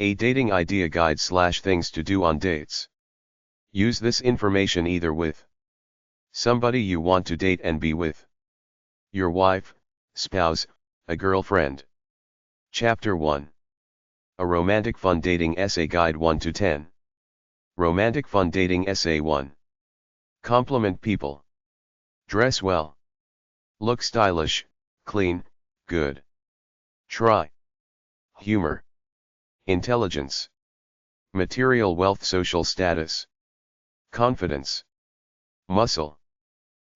A dating idea guide / things to do on dates. Use this information either with somebody you want to date and be with, your wife, spouse, a girlfriend. Chapter 1. A Romantic Fun Dating Essay Guide 1 to 10. Romantic Fun Dating Essay 1. Compliment people. Dress well. Look stylish, clean, good. Try. Humor. Intelligence. Material wealth, social status. Confidence. Muscle.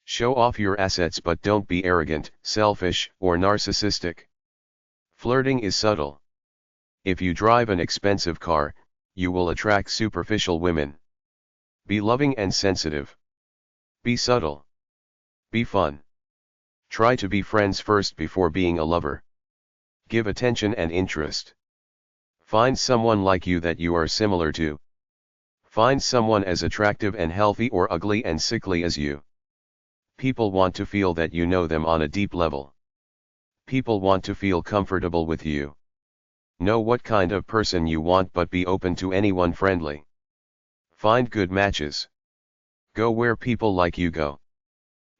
Show off your assets but don't be arrogant, selfish, or narcissistic. Flirting is subtle. If you drive an expensive car, you will attract superficial women. Be loving and sensitive. Be subtle. Be fun. Try to be friends first before being a lover. Give attention and interest. Find someone like you that you are similar to. Find someone as attractive and healthy or ugly and sickly as you. People want to feel that you know them on a deep level. People want to feel comfortable with you. Know what kind of person you want but be open to anyone friendly. Find good matches. Go where people like you go.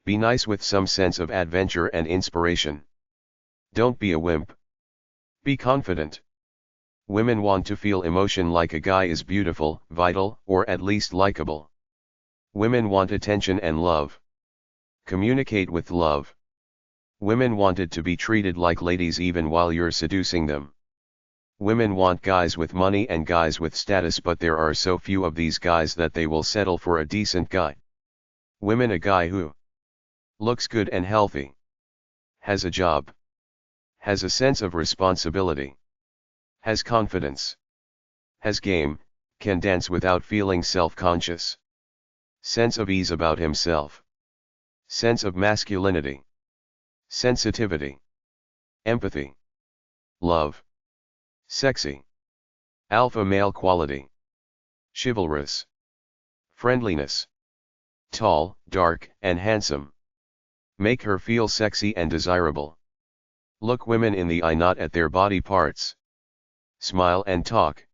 Be nice with some sense of adventure and inspiration. Don't be a wimp. Be confident. Women want to feel emotion like a guy is beautiful, vital, or at least likable. Women want attention and love. Communicate with love. Women wanted to be treated like ladies even while you're seducing them. Women want guys with money and guys with status, but there are so few of these guys that they will settle for a decent guy. Women a guy who looks good and healthy, has a job, has a sense of responsibility, has confidence, has game, can dance without feeling self-conscious, sense of ease about himself, sense of masculinity, sensitivity, empathy, love, sexy, alpha male quality, chivalrous, friendliness, tall, dark, and handsome. Make her feel sexy and desirable. Look women in the eye, not at their body parts. Smile and talk.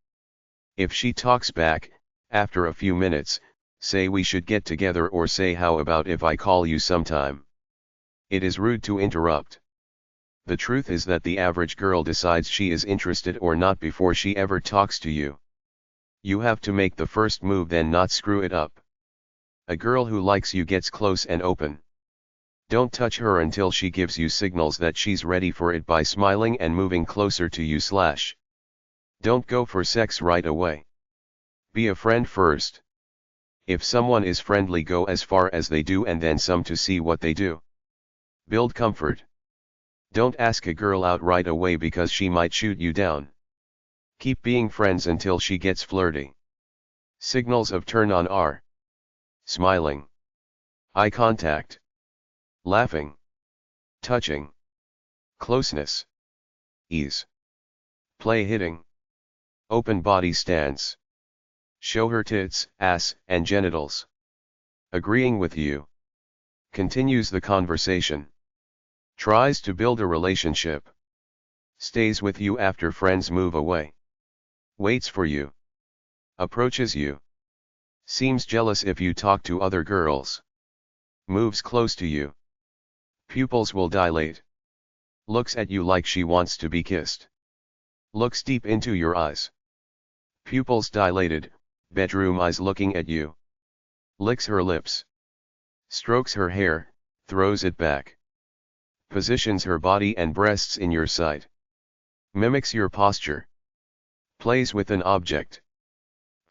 If she talks back, after a few minutes, say we should get together, or say how about if I call you sometime. It is rude to interrupt. The truth is that the average girl decides she is interested or not before she ever talks to you. You have to make the first move, then not screw it up. A girl who likes you gets close and open. Don't touch her until she gives you signals that she's ready for it by smiling and moving closer to you / Don't go for sex right away. Be a friend first. If someone is friendly, go as far as they do and then some to see what they do. Build comfort. Don't ask a girl out right away because she might shoot you down. Keep being friends until she gets flirty. Signals of turn on are smiling, eye contact, laughing, touching, closeness, ease, play hitting, open body stance, show her tits, ass, and genitals, agreeing with you, continues the conversation, tries to build a relationship, stays with you after friends move away, waits for you, approaches you, seems jealous if you talk to other girls, moves close to you, pupils will dilate, looks at you like she wants to be kissed, looks deep into your eyes, pupils dilated, bedroom eyes looking at you, licks her lips, strokes her hair, throws it back, positions her body and breasts in your sight, mimics your posture, plays with an object,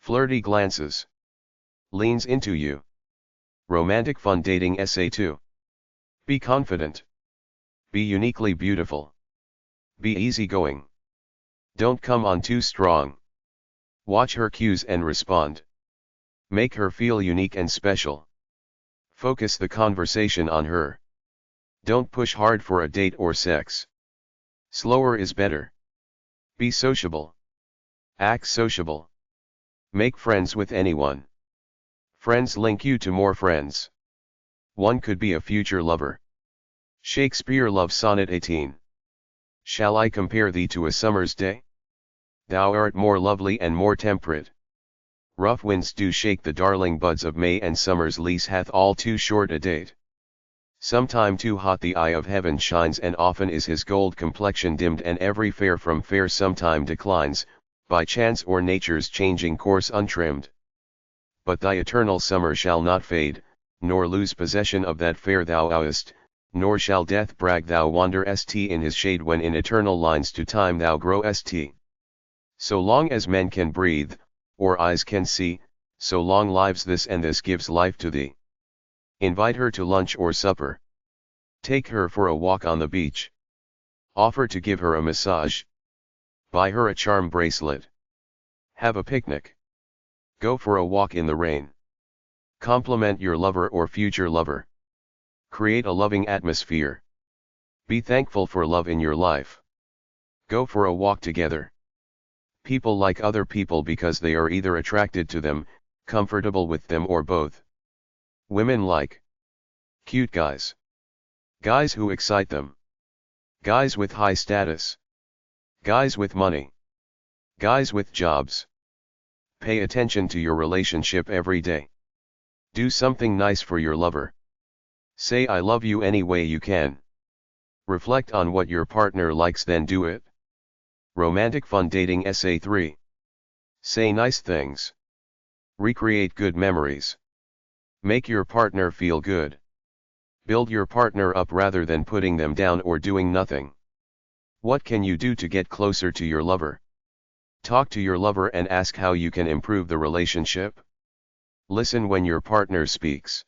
flirty glances, leans into you. Romantic Fun Dating Essay 2. Be confident. Be uniquely beautiful. Be easygoing. Don't come on too strong. Watch her cues and respond. Make her feel unique and special. Focus the conversation on her. Don't push hard for a date or sex. Slower is better. Be sociable. Act sociable. Make friends with anyone. Friends link you to more friends. One could be a future lover. Shakespeare Love Sonnet 18. Shall I compare thee to a summer's day? thou art more lovely and more temperate. Rough winds do shake the darling buds of May, and summer's lease hath all too short a date. Sometime too hot the eye of heaven shines, and often is his gold complexion dimmed, and every fair from fair sometime declines, by chance or nature's changing course untrimmed. But thy eternal summer shall not fade, nor lose possession of that fair thou owest, nor shall death brag thou wanderest in his shade, when in eternal lines to time thou growest. So long as men can breathe, or eyes can see, so long lives this, and this gives life to thee. Invite her to lunch or supper. Take her for a walk on the beach. Offer to give her a massage. Buy her a charm bracelet. Have a picnic. Go for a walk in the rain. Compliment your lover or future lover. Create a loving atmosphere. Be thankful for love in your life. Go for a walk together. People like other people because they are either attracted to them, comfortable with them, or both. Women like cute guys. Guys who excite them. Guys with high status. Guys with money. Guys with jobs. Pay attention to your relationship every day. Do something nice for your lover. Say I love you any way you can. Reflect on what your partner likes, then do it. Romantic Fun Dating Essay 3. Say nice things. Recreate good memories. Make your partner feel good. Build your partner up rather than putting them down or doing nothing. What can you do to get closer to your lover? Talk to your lover and ask how you can improve the relationship. Listen when your partner speaks.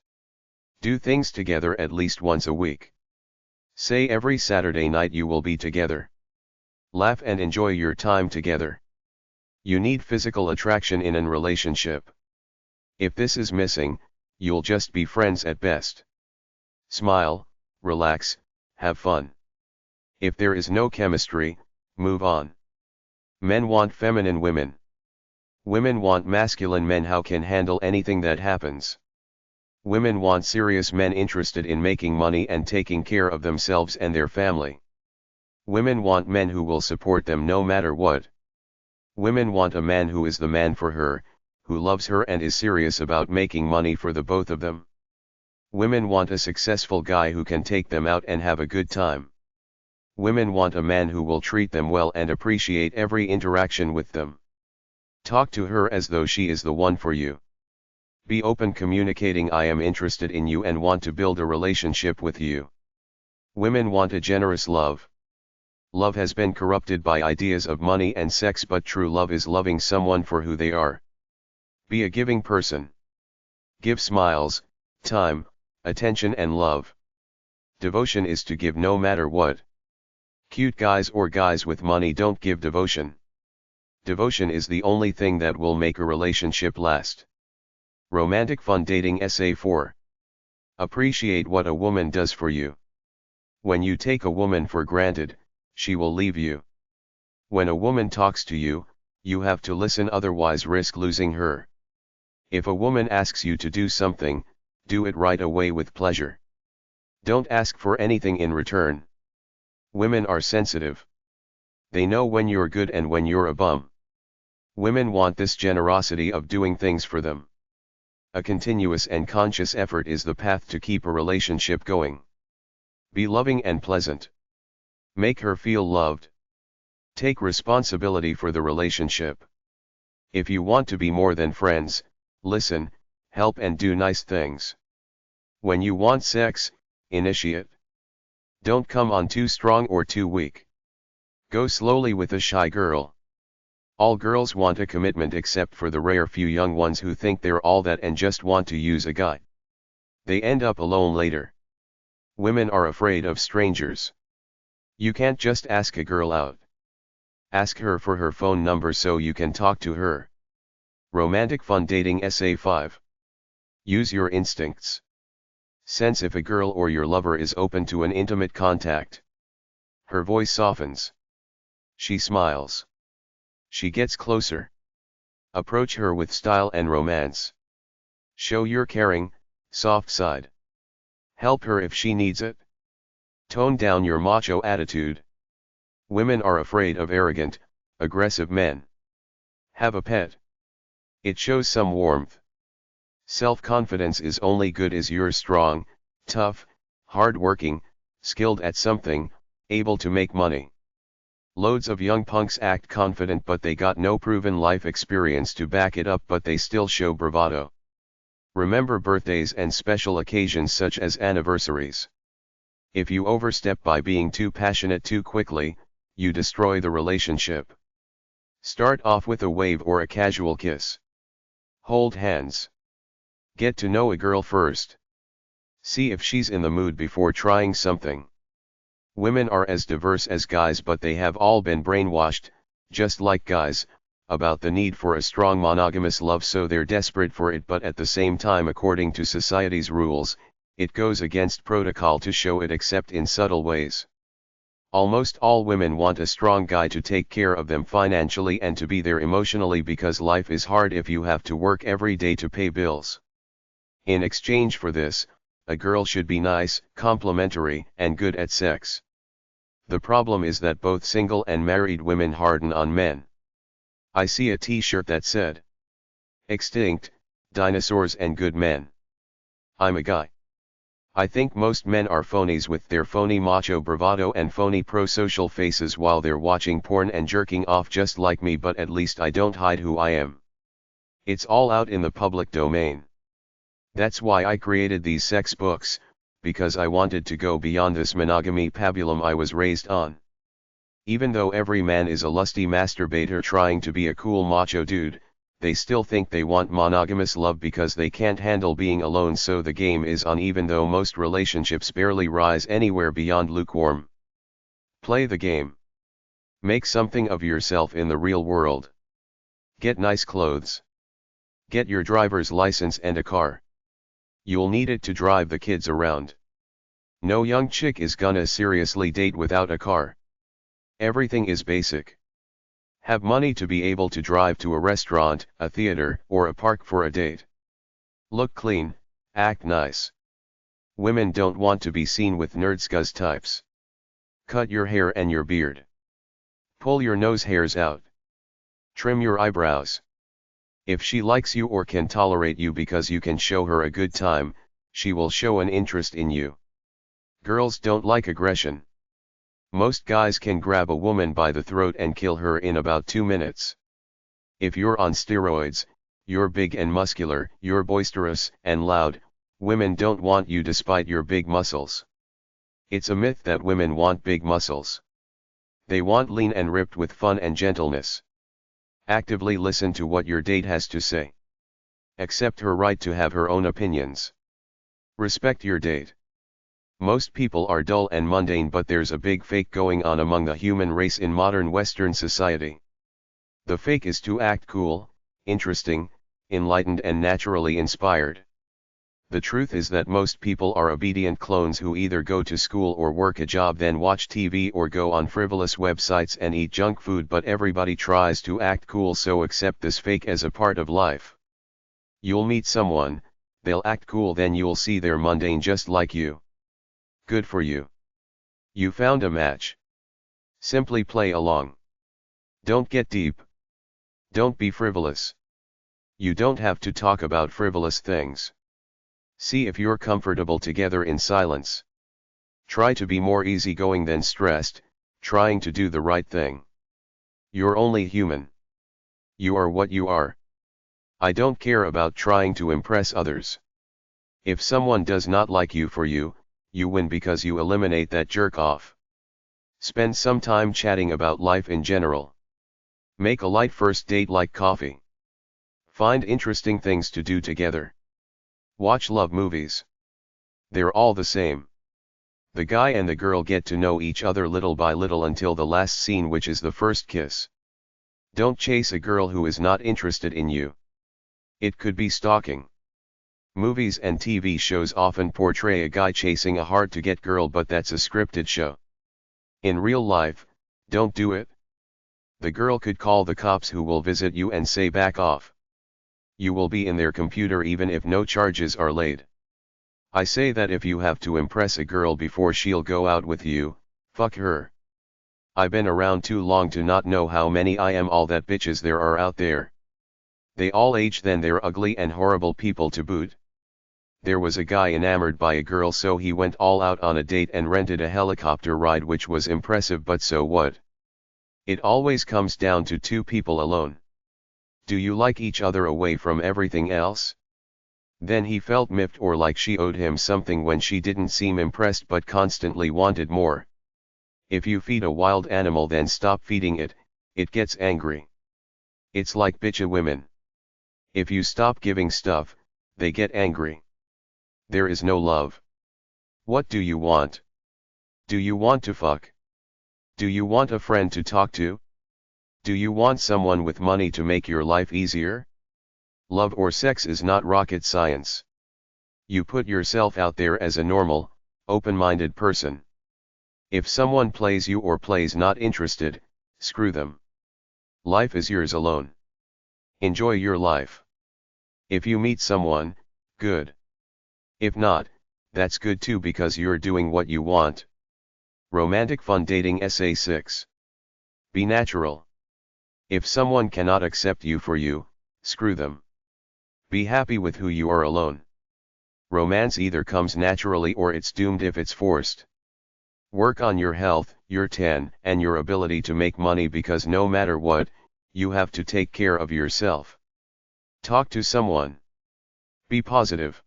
Do things together at least once a week. Say every Saturday night you will be together. Laugh and enjoy your time together. You need physical attraction in an relationship. If this is missing, you'll just be friends at best. Smile, relax, have fun. If there is no chemistry, move on. Men want feminine women. Women want masculine men who can handle anything that happens. Women want serious men interested in making money and taking care of themselves and their family. Women want men who will support them no matter what. Women want a man who is the man for her, who loves her and is serious about making money for the both of them. Women want a successful guy who can take them out and have a good time. Women want a man who will treat them well and appreciate every interaction with them. Talk to her as though she is the one for you. Be open, communicating I am interested in you and want to build a relationship with you. Women want a generous love. Love has been corrupted by ideas of money and sex, but true love is loving someone for who they are. Be a giving person. Give smiles, time, attention and love. Devotion is to give no matter what. Cute guys or guys with money don't give devotion. Devotion is the only thing that will make a relationship last. Romantic Fun Dating Essay 4. Appreciate what a woman does for you. When you take a woman for granted, she will leave you. When a woman talks to you, you have to listen, otherwise risk losing her. If a woman asks you to do something, do it right away with pleasure. Don't ask for anything in return. Women are sensitive. They know when you're good and when you're a bum. Women want this generosity of doing things for them. A continuous and conscious effort is the path to keep a relationship going. Be loving and pleasant. Make her feel loved. Take responsibility for the relationship. If you want to be more than friends, listen, help and do nice things. When you want sex, initiate. Don't come on too strong or too weak. Go slowly with a shy girl. All girls want a commitment except for the rare few young ones who think they're all that and just want to use a guy. They end up alone later. Women are afraid of strangers. You can't just ask a girl out. Ask her for her phone number so you can talk to her. Romantic Fun Dating Essay 5. Use your instincts. Sense if a girl or your lover is open to an intimate contact. Her voice softens. She smiles. She gets closer. Approach her with style and romance. Show your caring, soft side. Help her if she needs it. Tone down your macho attitude. Women are afraid of arrogant, aggressive men. Have a pet. It shows some warmth. Self-confidence is only good as you're strong, tough, hard-working, skilled at something, able to make money. Loads of young punks act confident but they got no proven life experience to back it up, but they still show bravado. Remember birthdays and special occasions such as anniversaries. If you overstep by being too passionate too quickly, you destroy the relationship. Start off with a wave or a casual kiss. Hold hands. Get to know a girl first. See if she's in the mood before trying something. Women are as diverse as guys, but they have all been brainwashed, just like guys, about the need for a strong monogamous love, so they're desperate for it, but at the same time, according to society's rules, it goes against protocol to show it except in subtle ways. Almost all women want a strong guy to take care of them financially and to be there emotionally, because life is hard if you have to work every day to pay bills. In exchange for this, a girl should be nice, complimentary, and good at sex. The problem is that both single and married women harden on men. I see a t-shirt that said, "Extinct, dinosaurs and good men." I'm a guy. I think most men are phonies with their phony macho bravado and phony pro-social faces while they're watching porn and jerking off just like me, but at least I don't hide who I am. It's all out in the public domain. That's why I created these sex books, because I wanted to go beyond this monogamy pabulum I was raised on. Even though every man is a lusty masturbator trying to be a cool macho dude, they still think they want monogamous love because they can't handle being alone, so the game is on, even though most relationships barely rise anywhere beyond lukewarm. Play the game. Make something of yourself in the real world. Get nice clothes. Get your driver's license and a car. You'll need it to drive the kids around. No young chick is gonna seriously date without a car. Everything is basic. Have money to be able to drive to a restaurant, a theater, or a park for a date. Look clean, act nice. Women don't want to be seen with nerdscuzz types. Cut your hair and your beard. Pull your nose hairs out. Trim your eyebrows. If she likes you or can tolerate you because you can show her a good time, she will show an interest in you. Girls don't like aggression. Most guys can grab a woman by the throat and kill her in about 2 minutes. If you're on steroids, you're big and muscular, you're boisterous and loud, women don't want you despite your big muscles. It's a myth that women want big muscles. They want lean and ripped with fun and gentleness. Actively listen to what your date has to say. Accept her right to have her own opinions. Respect your date. Most people are dull and mundane, but there's a big fake going on among the human race in modern Western society. The fake is to act cool, interesting, enlightened and naturally inspired. The truth is that most people are obedient clones who either go to school or work a job, then watch TV or go on frivolous websites and eat junk food, but everybody tries to act cool, so accept this fake as a part of life. You'll meet someone, they'll act cool, then you'll see they're mundane just like you. Good for you. You found a match. Simply play along. Don't get deep. Don't be frivolous. You don't have to talk about frivolous things. See if you're comfortable together in silence. Try to be more easygoing than stressed, trying to do the right thing. You're only human. You are what you are. I don't care about trying to impress others. If someone does not like you for you, you win because you eliminate that jerk off. Spend some time chatting about life in general. Make a light first date like coffee. Find interesting things to do together. Watch love movies. They're all the same. The guy and the girl get to know each other little by little until the last scene, which is the first kiss. Don't chase a girl who is not interested in you. It could be stalking. Movies and TV shows often portray a guy chasing a hard-to-get girl, but that's a scripted show. In real life, don't do it. The girl could call the cops, who will visit you and say back off. You will be in their computer even if no charges are laid. I say that if you have to impress a girl before she'll go out with you, fuck her. I been around too long to not know how many I am all that bitches there are out there. They all age, then they're ugly and horrible people to boot. There was a guy enamored by a girl, so he went all out on a date and rented a helicopter ride, which was impressive, but so what? It always comes down to two people alone. Do you like each other away from everything else? Then he felt miffed, or like she owed him something, when she didn't seem impressed but constantly wanted more. If you feed a wild animal then stop feeding it, it gets angry. It's like bitcha women. If you stop giving stuff, they get angry. There is no love. What do you want? Do you want to fuck? Do you want a friend to talk to? Do you want someone with money to make your life easier? Love or sex is not rocket science. You put yourself out there as a normal, open-minded person. If someone plays you or plays not interested, screw them. Life is yours alone. Enjoy your life. If you meet someone, good. If not, that's good too, because you're doing what you want. Romantic Fun Dating Essay 6. Be natural. If someone cannot accept you for you, screw them. Be happy with who you are alone. Romance either comes naturally or it's doomed if it's forced. Work on your health, your tan, and your ability to make money, because no matter what, you have to take care of yourself. Talk to someone. Be positive.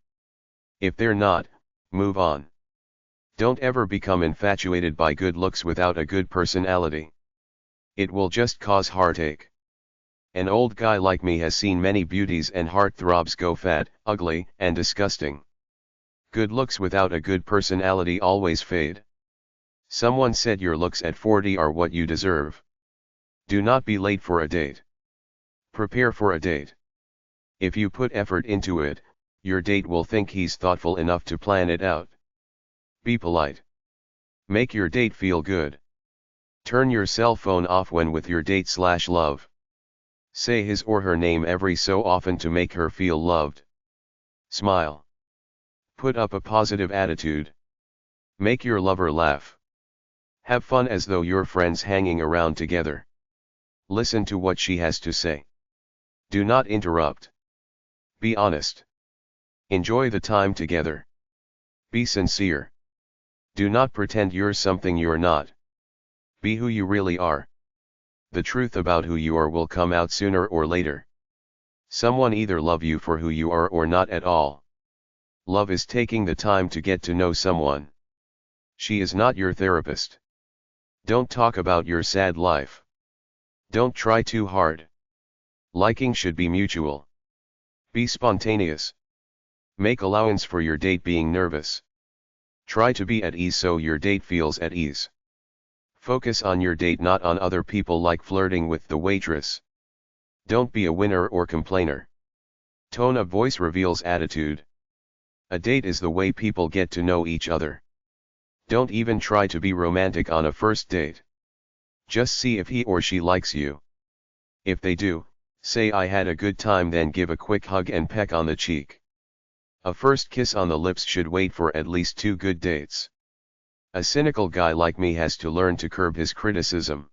If they're not, move on. Don't ever become infatuated by good looks without a good personality. It will just cause heartache. An old guy like me has seen many beauties and heartthrobs go fat, ugly, and disgusting. Good looks without a good personality always fade. Someone said your looks at 40 are what you deserve. Do not be late for a date. Prepare for a date. If you put effort into it, your date will think he's thoughtful enough to plan it out. Be polite. Make your date feel good. Turn your cell phone off when with your date/love. Say his or her name every so often to make her feel loved. Smile. Put up a positive attitude. Make your lover laugh. Have fun as though you're friends hanging around together. Listen to what she has to say. Do not interrupt. Be honest. Enjoy the time together. Be sincere. Do not pretend you're something you're not. Be who you really are. The truth about who you are will come out sooner or later. Someone either love you for who you are or not at all. Love is taking the time to get to know someone. She is not your therapist. Don't talk about your sad life. Don't try too hard. Liking should be mutual. Be spontaneous. Make allowance for your date being nervous. Try to be at ease so your date feels at ease. Focus on your date, not on other people, like flirting with the waitress. Don't be a whiner or complainer. Tone of voice reveals attitude. A date is the way people get to know each other. Don't even try to be romantic on a first date. Just see if he or she likes you. If they do, say I had a good time, then give a quick hug and peck on the cheek. A first kiss on the lips should wait for at least 2 good dates. A cynical guy like me has to learn to curb his criticism.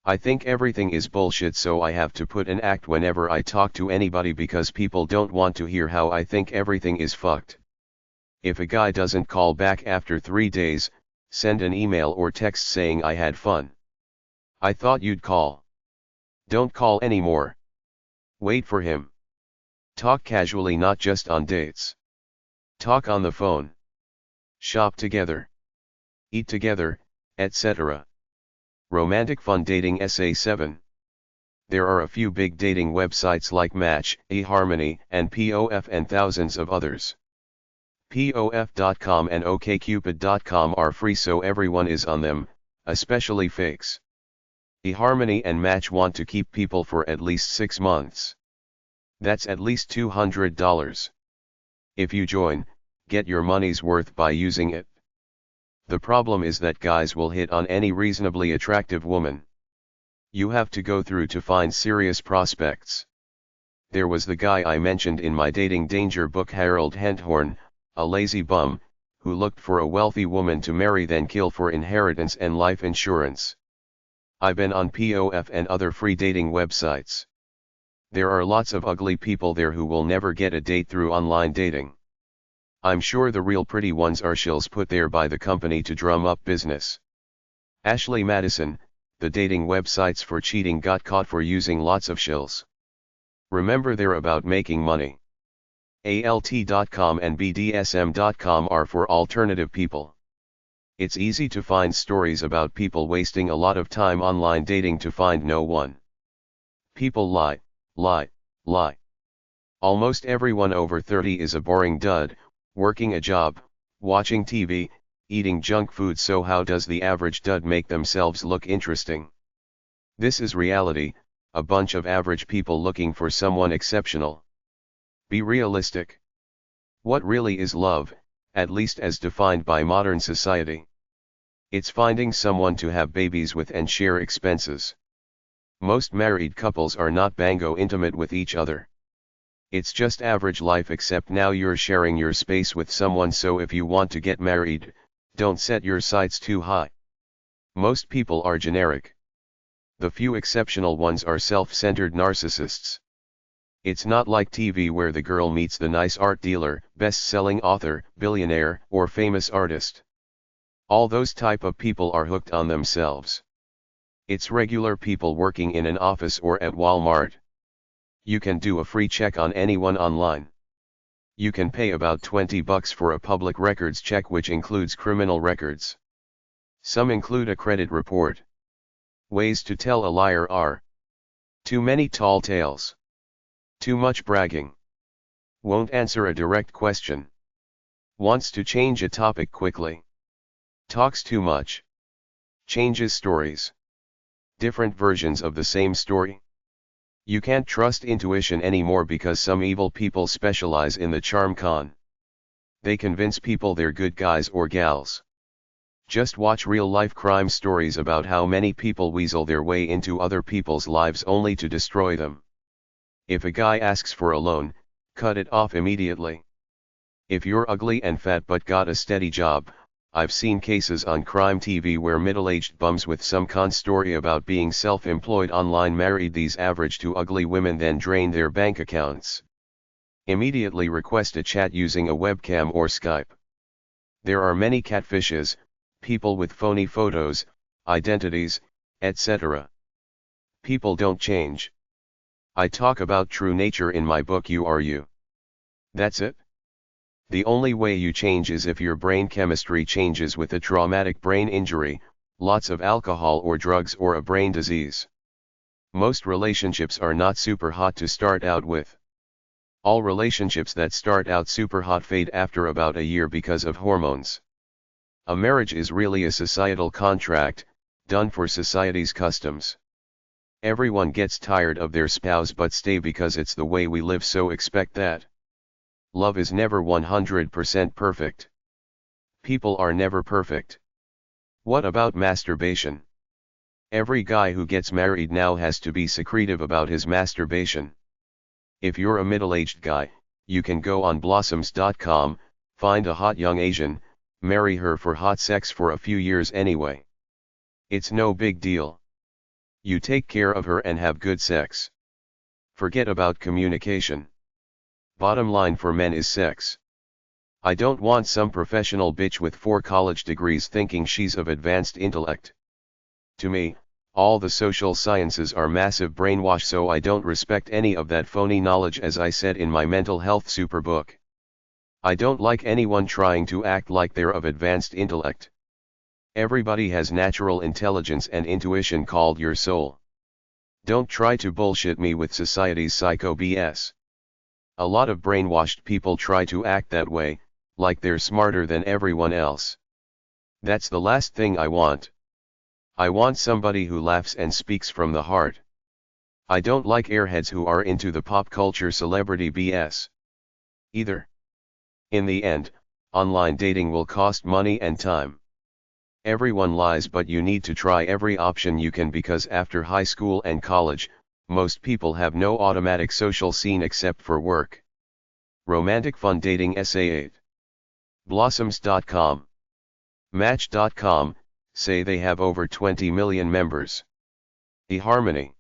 I think everything is bullshit, so I have to put an act whenever I talk to anybody, because people don't want to hear how I think everything is fucked. If a guy doesn't call back after 3 days, send an email or text saying I had fun. I thought you'd call. Don't call anymore. Wait for him. Talk casually, not just on dates. Talk on the phone. Shop together. Eat together, etc. Romantic Fun Dating Essay 7. There are a few big dating websites like Match, eHarmony, and POF, and thousands of others. POF.com and OkCupid.com are free, so everyone is on them, especially fakes. eHarmony and Match want to keep people for at least 6 months. That's at least $200. If you join, get your money's worth by using it. The problem is that guys will hit on any reasonably attractive woman. You have to go through to find serious prospects. There was the guy I mentioned in my dating danger book, Harold Henthorn, a lazy bum, who looked for a wealthy woman to marry then kill for inheritance and life insurance. I've been on POF and other free dating websites. There are lots of ugly people there who will never get a date through online dating. I'm sure the real pretty ones are shills put there by the company to drum up business. Ashley Madison, the dating websites for cheating got caught for using lots of shills. Remember, they're about making money. ALT.com and BDSM.com are for alternative people. It's easy to find stories about people wasting a lot of time online dating to find no one. People lie, lie, lie. Almost everyone over 30 is a boring dud, working a job, watching TV, eating junk food. So how does the average dud make themselves look interesting? This is reality, a bunch of average people looking for someone exceptional. Be realistic. What really is love, at least as defined by modern society? It's finding someone to have babies with and share expenses. Most married couples are not bango intimate with each other. It's just average life, except now you're sharing your space with someone, so if you want to get married, don't set your sights too high. Most people are generic. The few exceptional ones are self-centered narcissists. It's not like TV where the girl meets the nice art dealer, best-selling author, billionaire, or famous artist. All those type of people are hooked on themselves. It's regular people working in an office or at Walmart. You can do a free check on anyone online. You can pay about $20 for a public records check, which includes criminal records. Some include a credit report. Ways to tell a liar are: too many tall tales, too much bragging, won't answer a direct question, wants to change a topic quickly, talks too much, changes stories, different versions of the same story. You can't trust intuition anymore because some evil people specialize in the charm con. They convince people they're good guys or gals. Just watch real-life crime stories about how many people weasel their way into other people's lives only to destroy them. If a guy asks for a loan, cut it off immediately. If you're ugly and fat but got a steady job, I've seen cases on crime TV where middle-aged bums with some con story about being self-employed online married these average to ugly women, then drained their bank accounts. Immediately request a chat using a webcam or Skype. There are many catfishes, people with phony photos, identities, etc. People don't change. I talk about true nature in my book You Are You. That's it. The only way you change is if your brain chemistry changes with a traumatic brain injury, lots of alcohol or drugs, or a brain disease. Most relationships are not super hot to start out with. All relationships that start out super hot fade after about a year because of hormones. A marriage is really a societal contract, done for society's customs. Everyone gets tired of their spouse but stay because it's the way we live, so expect that. Love is never 100% perfect. People are never perfect. What about masturbation? Every guy who gets married now has to be secretive about his masturbation. If you're a middle-aged guy, you can go on blossoms.com, find a hot young Asian, marry her for hot sex for a few years anyway. It's no big deal. You take care of her and have good sex. Forget about communication. Bottom line for men is sex. I don't want some professional bitch with 4 college degrees thinking she's of advanced intellect. To me, all the social sciences are massive brainwash, so I don't respect any of that phony knowledge, as I said in my mental health superbook. I don't like anyone trying to act like they're of advanced intellect. Everybody has natural intelligence and intuition called your soul. Don't try to bullshit me with society's psycho BS. A lot of brainwashed people try to act that way, like they're smarter than everyone else. That's the last thing I want. I want somebody who laughs and speaks from the heart. I don't like airheads who are into the pop culture celebrity BS. Either. In the end, online dating will cost money and time. Everyone lies, but you need to try every option you can, because after high school and college, most people have no automatic social scene except for work. Romantic fun dating essay 8. Blossoms.com. Match.com, say they have over 20 million members. eHarmony.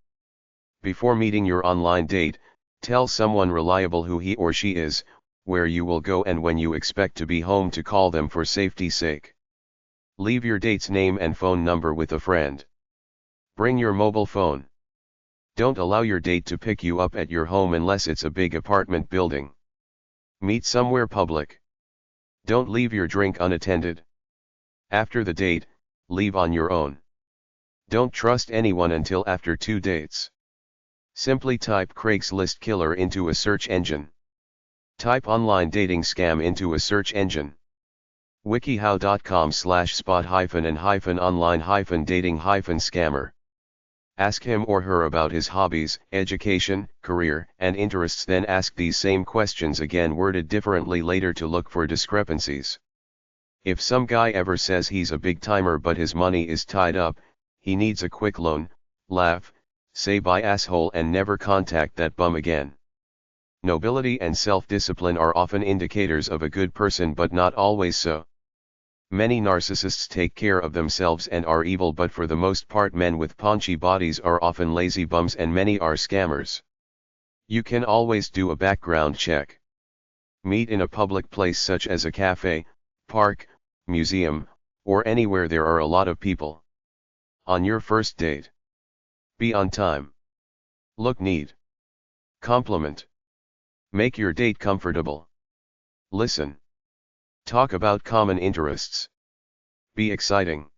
Before meeting your online date, tell someone reliable who he or she is, where you will go and when you expect to be home to call them for safety's sake. Leave your date's name and phone number with a friend. Bring your mobile phone. Don't allow your date to pick you up at your home unless it's a big apartment building. Meet somewhere public. Don't leave your drink unattended. After the date, leave on your own. Don't trust anyone until after 2 dates. Simply type Craigslist killer into a search engine. Type online dating scam into a search engine. wikihow.com/spot-and-online-dating-scammer. Ask him or her about his hobbies, education, career, and interests, then ask these same questions again worded differently later to look for discrepancies. If some guy ever says he's a big timer but his money is tied up, he needs a quick loan, laugh, say bye asshole and never contact that bum again. Nobility and self-discipline are often indicators of a good person but not always so. Many narcissists take care of themselves and are evil, but for the most part men with paunchy bodies are often lazy bums and many are scammers. You can always do a background check. Meet in a public place such as a cafe, park, museum, or anywhere there are a lot of people. On your first date, be on time. Look neat. Compliment. Make your date comfortable. Listen. Talk about common interests. Be exciting.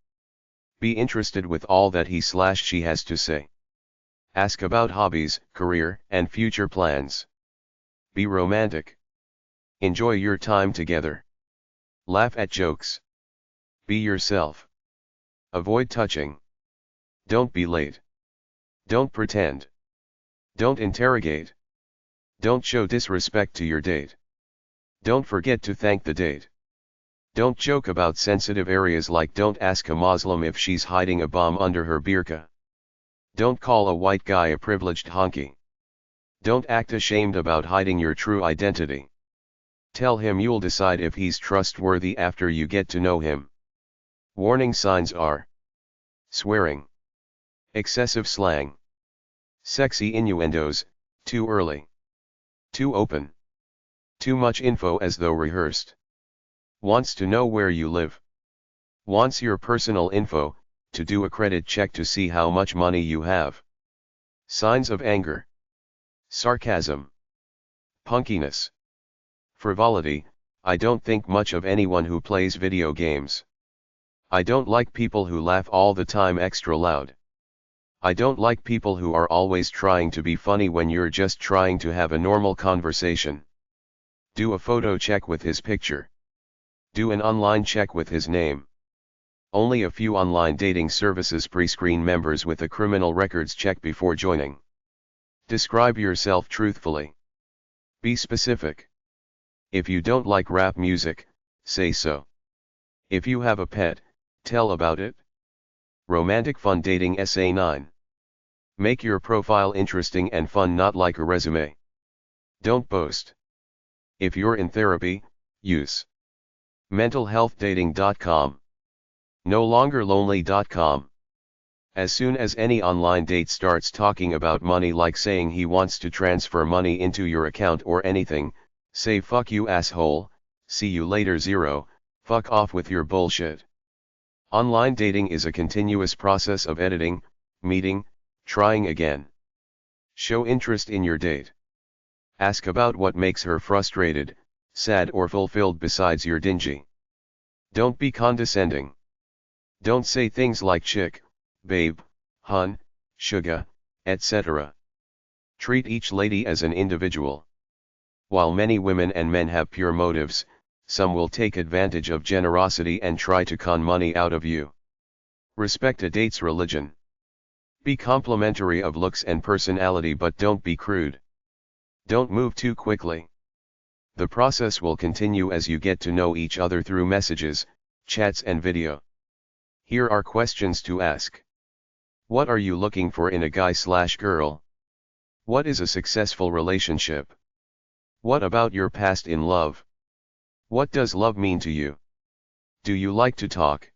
Be interested with all that he/she has to say. Ask about hobbies, career, and future plans. Be romantic. Enjoy your time together. Laugh at jokes. Be yourself. Avoid touching. Don't be late. Don't pretend. Don't interrogate. Don't show disrespect to your date. Don't forget to thank the date. Don't joke about sensitive areas like don't ask a Muslim if she's hiding a bomb under her burqa. Don't call a white guy a privileged honky. Don't act ashamed about hiding your true identity. Tell him you'll decide if he's trustworthy after you get to know him. Warning signs are swearing, excessive slang, sexy innuendos, too early, too open, too much info as though rehearsed. Wants to know where you live. Wants your personal info, to do a credit check to see how much money you have. Signs of anger. Sarcasm. Punkiness. Frivolity. I don't think much of anyone who plays video games. I don't like people who laugh all the time extra loud. I don't like people who are always trying to be funny when you're just trying to have a normal conversation. Do a photo check with his picture. Do an online check with his name. Only a few online dating services pre-screen members with a criminal records check before joining. Describe yourself truthfully. Be specific. If you don't like rap music, say so. If you have a pet, tell about it. Romantic fun dating Essay 9. Make your profile interesting and fun, not like a resume. Don't boast. If you're in therapy, use mentalhealthdating.com. NoLongerLonely.com. As soon as any online date starts talking about money, like saying he wants to transfer money into your account or anything, say fuck you asshole, see you later 0, fuck off with your bullshit. Online dating is a continuous process of editing, meeting, trying again. Show interest in your date. Ask about what makes her frustrated, sad or fulfilled besides you're dingy. Don't be condescending. Don't say things like chick, babe, hun, sugar, etc. Treat each lady as an individual. While many women and men have pure motives, some will take advantage of generosity and try to con money out of you. Respect a date's religion. Be complimentary of looks and personality, but don't be crude. Don't move too quickly. The process will continue as you get to know each other through messages, chats and video. Here are questions to ask. What are you looking for in a guy/girl? What is a successful relationship? What about your past in love? What does love mean to you? Do you like to talk?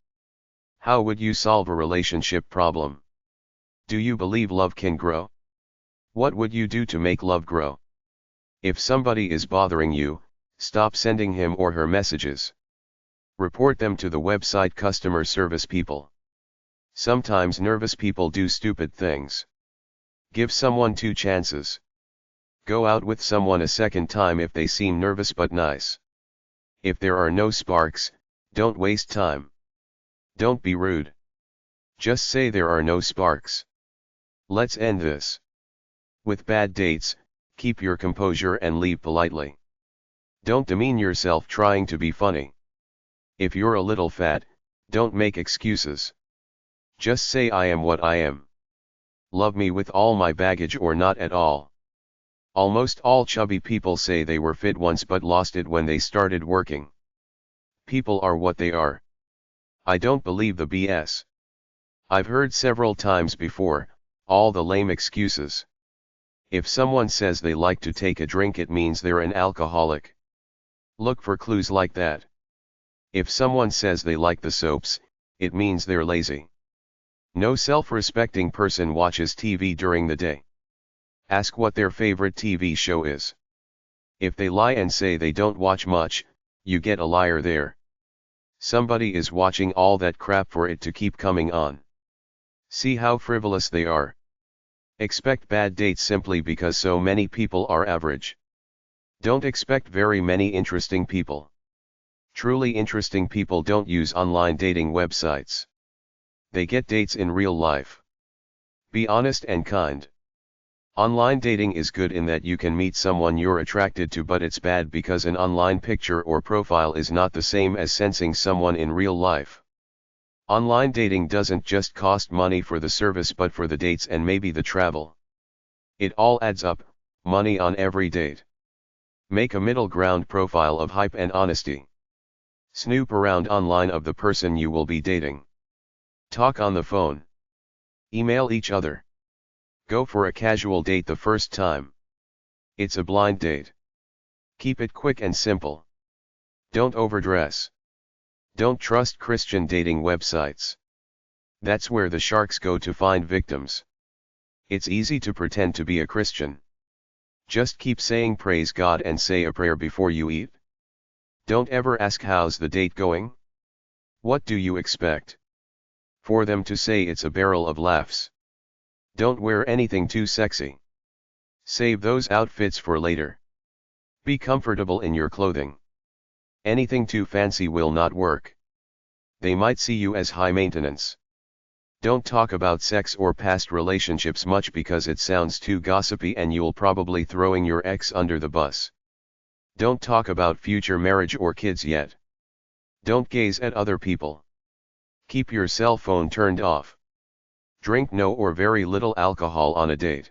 How would you solve a relationship problem? Do you believe love can grow? What would you do to make love grow? If somebody is bothering you, stop sending him or her messages. Report them to the website customer service people. Sometimes nervous people do stupid things. Give someone 2 chances. Go out with someone a second time if they seem nervous but nice. If there are no sparks, don't waste time. Don't be rude. Just say there are no sparks. Let's end this. With bad dates, keep your composure and leave politely. Don't demean yourself trying to be funny. If you're a little fat, don't make excuses. Just say I am what I am. Love me with all my baggage or not at all. Almost all chubby people say they were fit once but lost it when they started working. People are what they are. I don't believe the BS. I've heard several times before, all the lame excuses. If someone says they like to take a drink, it means they're an alcoholic. Look for clues like that. If someone says they like the soaps, it means they're lazy. No self-respecting person watches TV during the day. Ask what their favorite TV show is. If they lie and say they don't watch much, you get a liar there. Somebody is watching all that crap for it to keep coming on. See how frivolous they are. Expect bad dates simply because so many people are average. Don't expect very many interesting people. Truly interesting people don't use online dating websites. They get dates in real life. Be honest and kind. Online dating is good in that you can meet someone you're attracted to, but it's bad because an online picture or profile is not the same as sensing someone in real life. Online dating doesn't just cost money for the service but for the dates and maybe the travel. It all adds up, money on every date. Make a middle ground profile of hype and honesty. Snoop around online of the person you will be dating. Talk on the phone. Email each other. Go for a casual date the first time. It's a blind date. Keep it quick and simple. Don't overdress. Don't trust Christian dating websites. That's where the sharks go to find victims. It's easy to pretend to be a Christian. Just keep saying praise God and say a prayer before you eat. Don't ever ask how's the date going? What do you expect? For them to say it's a barrel of laughs. Don't wear anything too sexy. Save those outfits for later. Be comfortable in your clothing. Anything too fancy will not work. They might see you as high maintenance. Don't talk about sex or past relationships much because it sounds too gossipy and you'll probably throwing your ex under the bus. Don't talk about future marriage or kids yet. Don't gaze at other people. Keep your cell phone turned off. Drink no or very little alcohol on a date.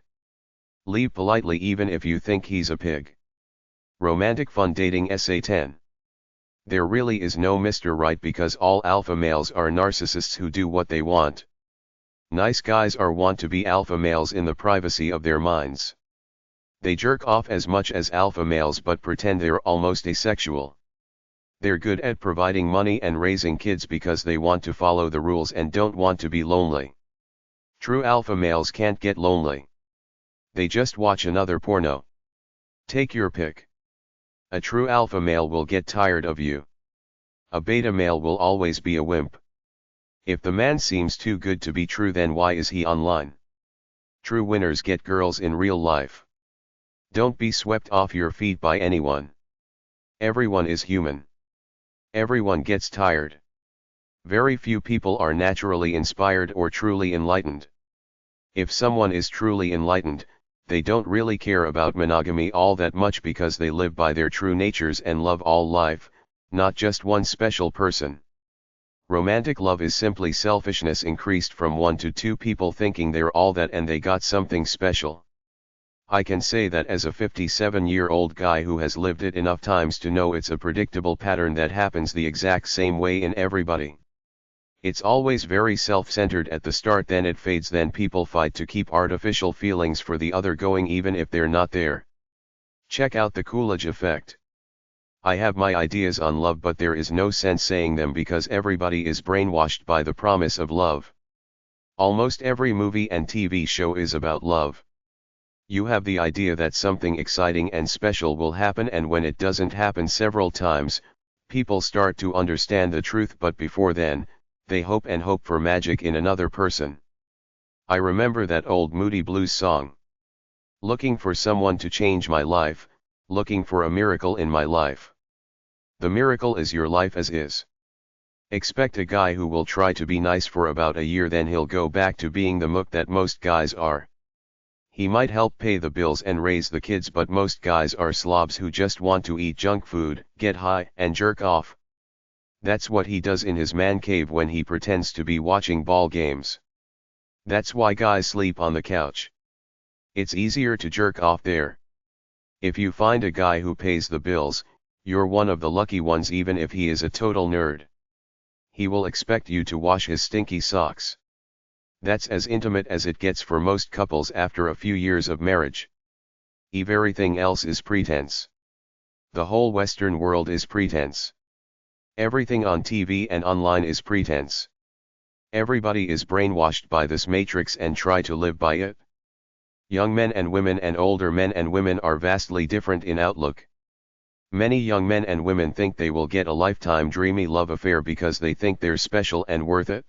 Leave politely even if you think he's a pig. Romantic fun dating Essay 10. There really is no Mr. Right because all alpha males are narcissists who do what they want. Nice guys are want to be alpha males in the privacy of their minds. They jerk off as much as alpha males but pretend they're almost asexual. They're good at providing money and raising kids because they want to follow the rules and don't want to be lonely. True alpha males can't get lonely. They just watch another porno. Take your pick. A true alpha male will get tired of you. A beta male will always be a wimp. If the man seems too good to be true, then why is he online? True winners get girls in real life. Don't be swept off your feet by anyone. Everyone is human. Everyone gets tired. Very few people are naturally inspired or truly enlightened. If someone is truly enlightened, they don't really care about monogamy all that much because they live by their true natures and love all life, not just one special person. Romantic love is simply selfishness increased from 1 to 2 people thinking they're all that and they got something special. I can say that as a 57-year-old guy who has lived it enough times to know it's a predictable pattern that happens the exact same way in everybody. It's always very self-centered at the start, then it fades, then people fight to keep artificial feelings for the other going even if they're not there. Check out the Coolidge effect. I have my ideas on love but there is no sense saying them because everybody is brainwashed by the promise of love. Almost every movie and TV show is about love. You have the idea that something exciting and special will happen, and when it doesn't happen several times, people start to understand the truth, but before then, they hope and hope for magic in another person. I remember that old Moody Blues song. Looking for someone to change my life, looking for a miracle in my life. The miracle is your life as is. Expect a guy who will try to be nice for about a year, then he'll go back to being the mook that most guys are. He might help pay the bills and raise the kids, but most guys are slobs who just want to eat junk food, get high, and jerk off. That's what he does in his man cave when he pretends to be watching ball games. That's why guys sleep on the couch. It's easier to jerk off there. If you find a guy who pays the bills, you're one of the lucky ones, even if he is a total nerd. He will expect you to wash his stinky socks. That's as intimate as it gets for most couples after a few years of marriage. Everything else is pretense. The whole Western world is pretense. Everything on TV and online is pretense. Everybody is brainwashed by this matrix and try to live by it. Young men and women and older men and women are vastly different in outlook. Many young men and women think they will get a lifetime dreamy love affair because they think they're special and worth it.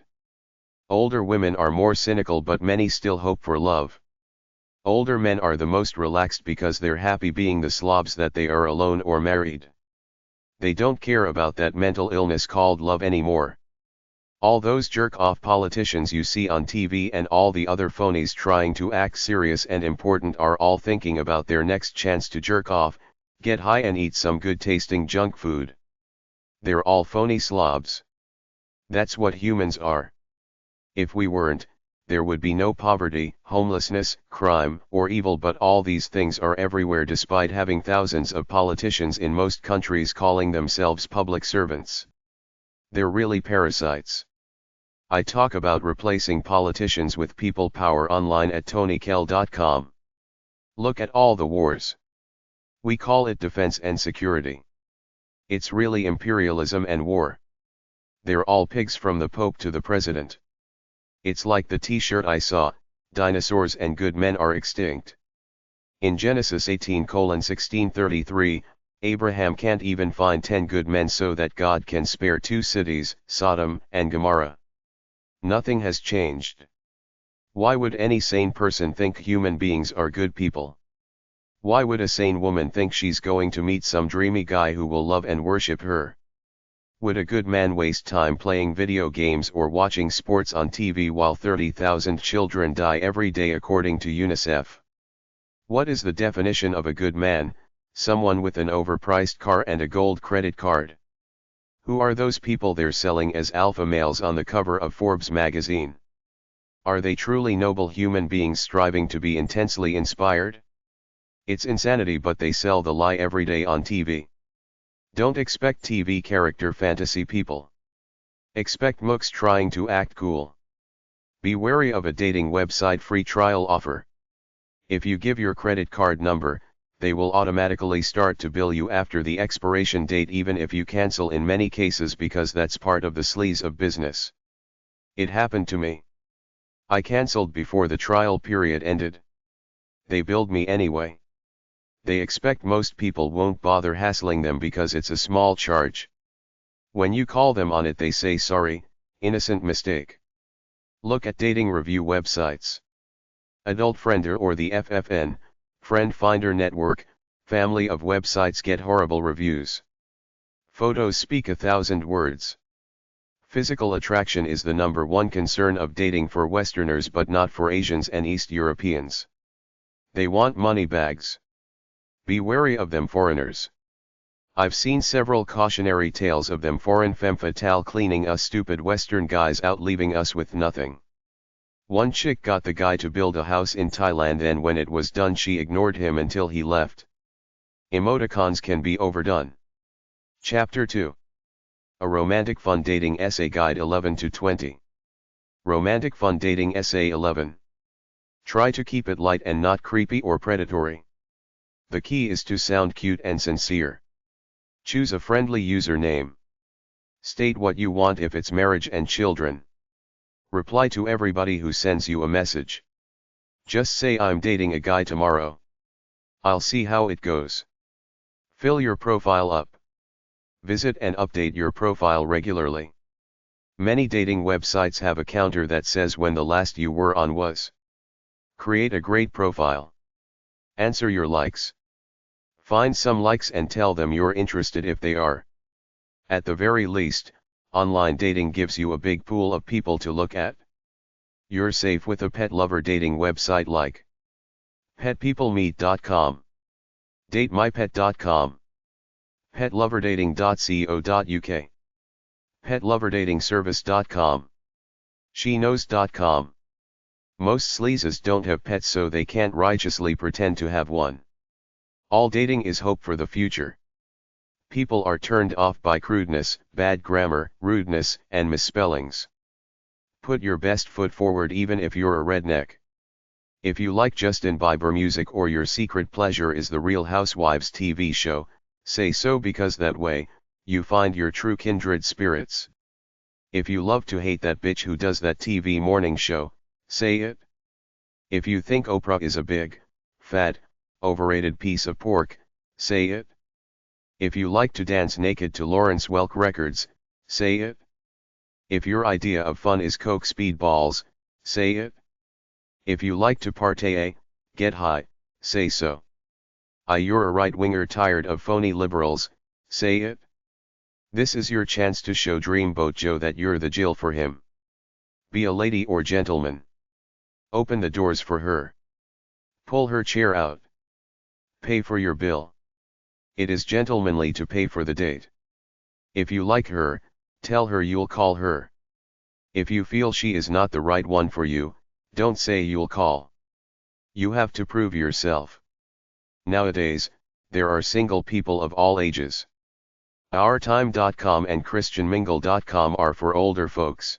Older women are more cynical, but many still hope for love. Older men are the most relaxed because they're happy being the slobs that they are, alone or married. They don't care about that mental illness called love anymore. All those jerk-off politicians you see on TV and all the other phonies trying to act serious and important are all thinking about their next chance to jerk off, get high and eat some good-tasting junk food. They're all phony slobs. That's what humans are. If we weren't, there would be no poverty, homelessness, crime, or evil, but all these things are everywhere despite having thousands of politicians in most countries calling themselves public servants. They're really parasites. I talk about replacing politicians with people power online at tonykell.com. Look at all the wars. We call it defense and security. It's really imperialism and war. They're all pigs from the Pope to the president. It's like the t-shirt I saw, dinosaurs and good men are extinct. In Genesis 18:1633, Abraham can't even find 10 good men so that God can spare 2 cities, Sodom and Gomorrah. Nothing has changed. Why would any sane person think human beings are good people? Why would a sane woman think she's going to meet some dreamy guy who will love and worship her? Would a good man waste time playing video games or watching sports on TV while 30,000 children die every day according to UNICEF? What is the definition of a good man? Someone with an overpriced car and a gold credit card. Who are those people they're selling as alpha males on the cover of Forbes magazine? Are they truly noble human beings striving to be intensely inspired? It's insanity, but they sell the lie every day on TV. Don't expect TV character fantasy people. Expect mooks trying to act cool. Be wary of a dating website free trial offer. If you give your credit card number, they will automatically start to bill you after the expiration date, even if you cancel in many cases, because that's part of the sleaze of business. It happened to me. I canceled before the trial period ended. They billed me anyway. They expect most people won't bother hassling them because it's a small charge. When you call them on it, they say sorry, innocent mistake. Look at dating review websites. Adult Friender or the FFN, Friend Finder Network, family of websites get horrible reviews. Photos speak 1,000 words. Physical attraction is the #1 concern of dating for Westerners, but not for Asians and East Europeans. They want money bags. Be wary of them foreigners. I've seen several cautionary tales of them foreign femme fatale cleaning us stupid Western guys out, leaving us with nothing. One chick got the guy to build a house in Thailand, and when it was done she ignored him until he left. Emoticons can be overdone. Chapter 2. A Romantic Fun Dating Essay Guide 11 to 20. Romantic Fun Dating Essay 11. Try to keep it light and not creepy or predatory. The key is to sound cute and sincere. Choose a friendly username. State what you want if it's marriage and children. Reply to everybody who sends you a message. Just say I'm dating a guy tomorrow. I'll see how it goes. Fill your profile up. Visit and update your profile regularly. Many dating websites have a counter that says when the last you were on was. Create a great profile. Answer your likes. Find some likes and tell them you're interested if they are. At the very least, online dating gives you a big pool of people to look at. You're safe with a pet lover dating website like petpeoplemeet.com, datemypet.com, petloverdating.co.uk, petloverdatingservice.com, sheknows.com. Most sleazes don't have pets, so they can't righteously pretend to have one. All dating is hope for the future. People are turned off by crudeness, bad grammar, rudeness, and misspellings. Put your best foot forward even if you're a redneck. If you like Justin Bieber music or your secret pleasure is the Real Housewives TV show, say so, because that way, you find your true kindred spirits. If you love to hate that bitch who does that TV morning show, say it. If you think Oprah is a big, fat, overrated piece of pork, say it. If you like to dance naked to Lawrence Welk records, say it. If your idea of fun is coke speedballs, say it. If you like to partay, get high, say so. You're a right-winger tired of phony liberals, say it. This is your chance to show Dreamboat Joe that you're the Jill for him. Be a lady or gentleman. Open the doors for her. Pull her chair out. Pay for your bill. It is gentlemanly to pay for the date. If you like her, tell her you'll call her. If you feel she is not the right one for you, don't say you'll call. You have to prove yourself. Nowadays, there are single people of all ages. OurTime.com and ChristianMingle.com are for older folks.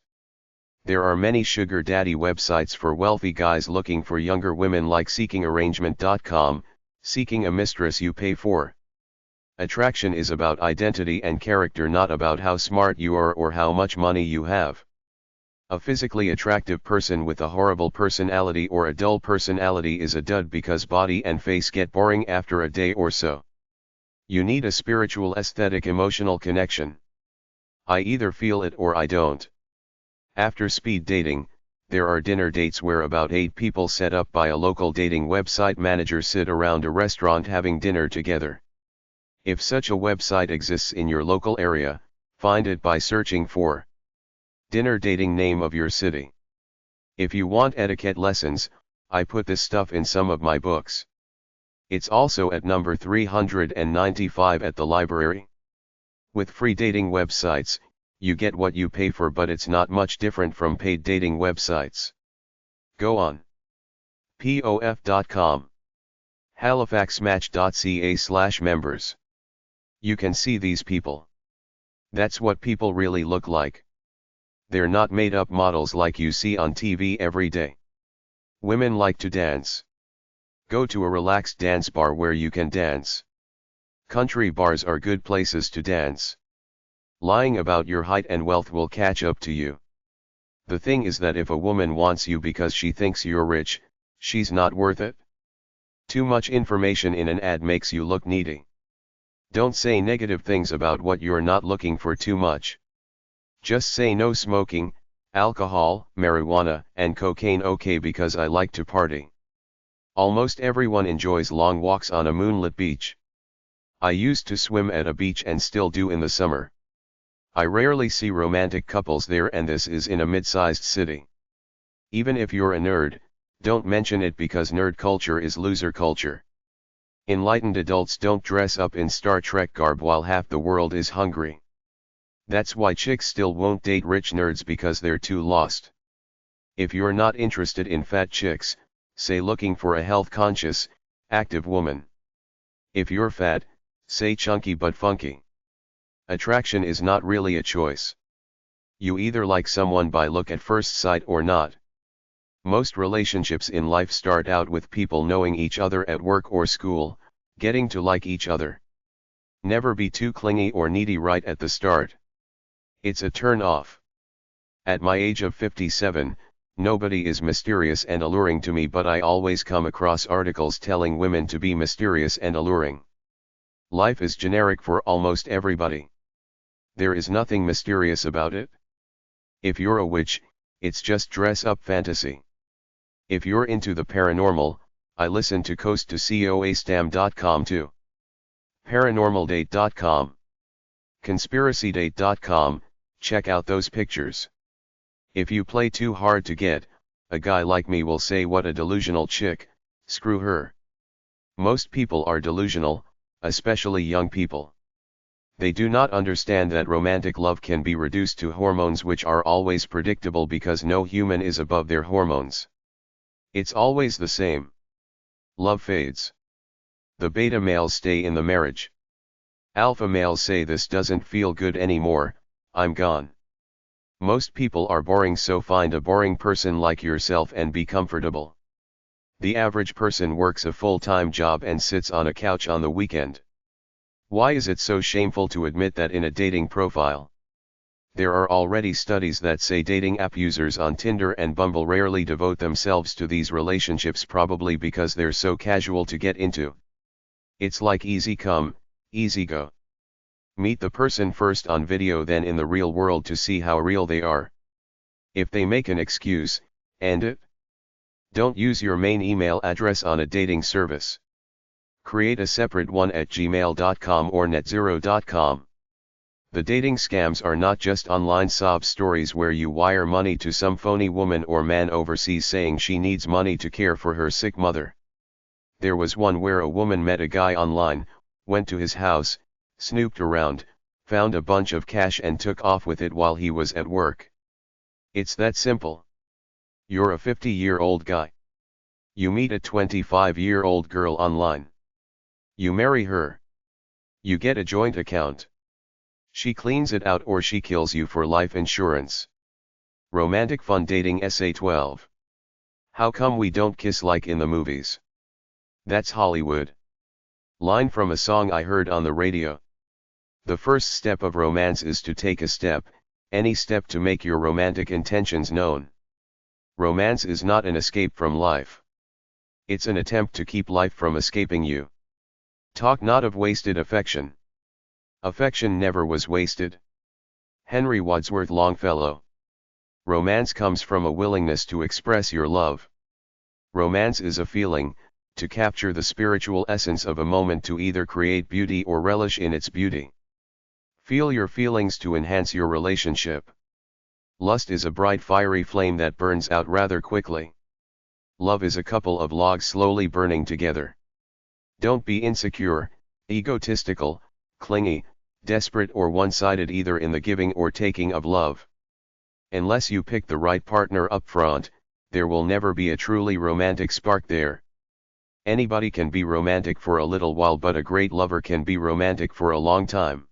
There are many sugar daddy websites for wealthy guys looking for younger women like SeekingArrangement.com, seeking a mistress you pay for. Attraction is about identity and character, not about how smart you are or how much money you have. A physically attractive person with a horrible personality or a dull personality is a dud because body and face get boring after a day or so. You need a spiritual, aesthetic, emotional connection. I either feel it or I don't. After speed dating, there are dinner dates where about 8 people set up by a local dating website manager sit around a restaurant having dinner together. If such a website exists in your local area, find it by searching for dinner dating name of your city. If you want etiquette lessons, I put this stuff in some of my books. It's also at number 395 at the library. With free dating websites, you get what you pay for, but it's not much different from paid dating websites. Go on. POF.com. HalifaxMatch.ca/members. You can see these people. That's what people really look like. They're not made up models like you see on TV every day. Women like to dance. Go to a relaxed dance bar where you can dance. Country bars are good places to dance. Lying about your height and wealth will catch up to you. The thing is that if a woman wants you because she thinks you're rich, she's not worth it. Too much information in an ad makes you look needy. Don't say negative things about what you're not looking for too much. Just say no smoking, alcohol, marijuana, and cocaine okay because I like to party. Almost everyone enjoys long walks on a moonlit beach. I used to swim at a beach and still do in the summer. I rarely see romantic couples there, and this is in a mid-sized city. Even if you're a nerd, don't mention it because nerd culture is loser culture. Enlightened adults don't dress up in Star Trek garb while half the world is hungry. That's why chicks still won't date rich nerds, because they're too lost. If you're not interested in fat chicks, say looking for a health-conscious, active woman. If you're fat, say chunky but funky. Attraction is not really a choice. You either like someone by look at first sight or not. Most relationships in life start out with people knowing each other at work or school, getting to like each other. Never be too clingy or needy right at the start. It's a turn off. At my age of 57, nobody is mysterious and alluring to me, but I always come across articles telling women to be mysterious and alluring. Life is generic for almost everybody. There is nothing mysterious about it. If you're a witch, it's just dress-up fantasy. If you're into the paranormal, I listen to Coast to coastam.com too. Paranormaldate.com. Conspiracydate.com, check out those pictures. If you play too hard to get, a guy like me will say what a delusional chick, screw her. Most people are delusional, especially young people. They do not understand that romantic love can be reduced to hormones which are always predictable because no human is above their hormones. It's always the same. Love fades. The beta males stay in the marriage. Alpha males say this doesn't feel good anymore, I'm gone. Most people are boring, so find a boring person like yourself and be comfortable. The average person works a full-time job and sits on a couch on the weekend. Why is it so shameful to admit that in a dating profile? There are already studies that say dating app users on Tinder and Bumble rarely devote themselves to these relationships, probably because they're so casual to get into. It's like easy come, easy go. Meet the person first on video, then in the real world to see how real they are. If they make an excuse, end it. Don't use your main email address on a dating service. Create a separate one at gmail.com or netzero.com. The dating scams are not just online sob stories where you wire money to some phony woman or man overseas saying she needs money to care for her sick mother. There was one where a woman met a guy online, went to his house, snooped around, found a bunch of cash and took off with it while he was at work. It's that simple. You're a 50-year-old guy. You meet a 25-year-old girl online. You marry her. You get a joint account. She cleans it out or she kills you for life insurance. Romantic fun dating Essay 12. How come we don't kiss like in the movies? That's Hollywood. Line from a song I heard on the radio. The first step of romance is to take a step, any step to make your romantic intentions known. Romance is not an escape from life. It's an attempt to keep life from escaping you. Talk not of wasted affection. Affection never was wasted. Henry Wadsworth Longfellow. Romance comes from a willingness to express your love. Romance is a feeling, to capture the spiritual essence of a moment, to either create beauty or relish in its beauty. Feel your feelings to enhance your relationship. Lust is a bright fiery flame that burns out rather quickly. Love is a couple of logs slowly burning together. Don't be insecure, egotistical, clingy, desperate or one-sided either in the giving or taking of love. Unless you pick the right partner up front, there will never be a truly romantic spark there. Anybody can be romantic for a little while, but a great lover can be romantic for a long time.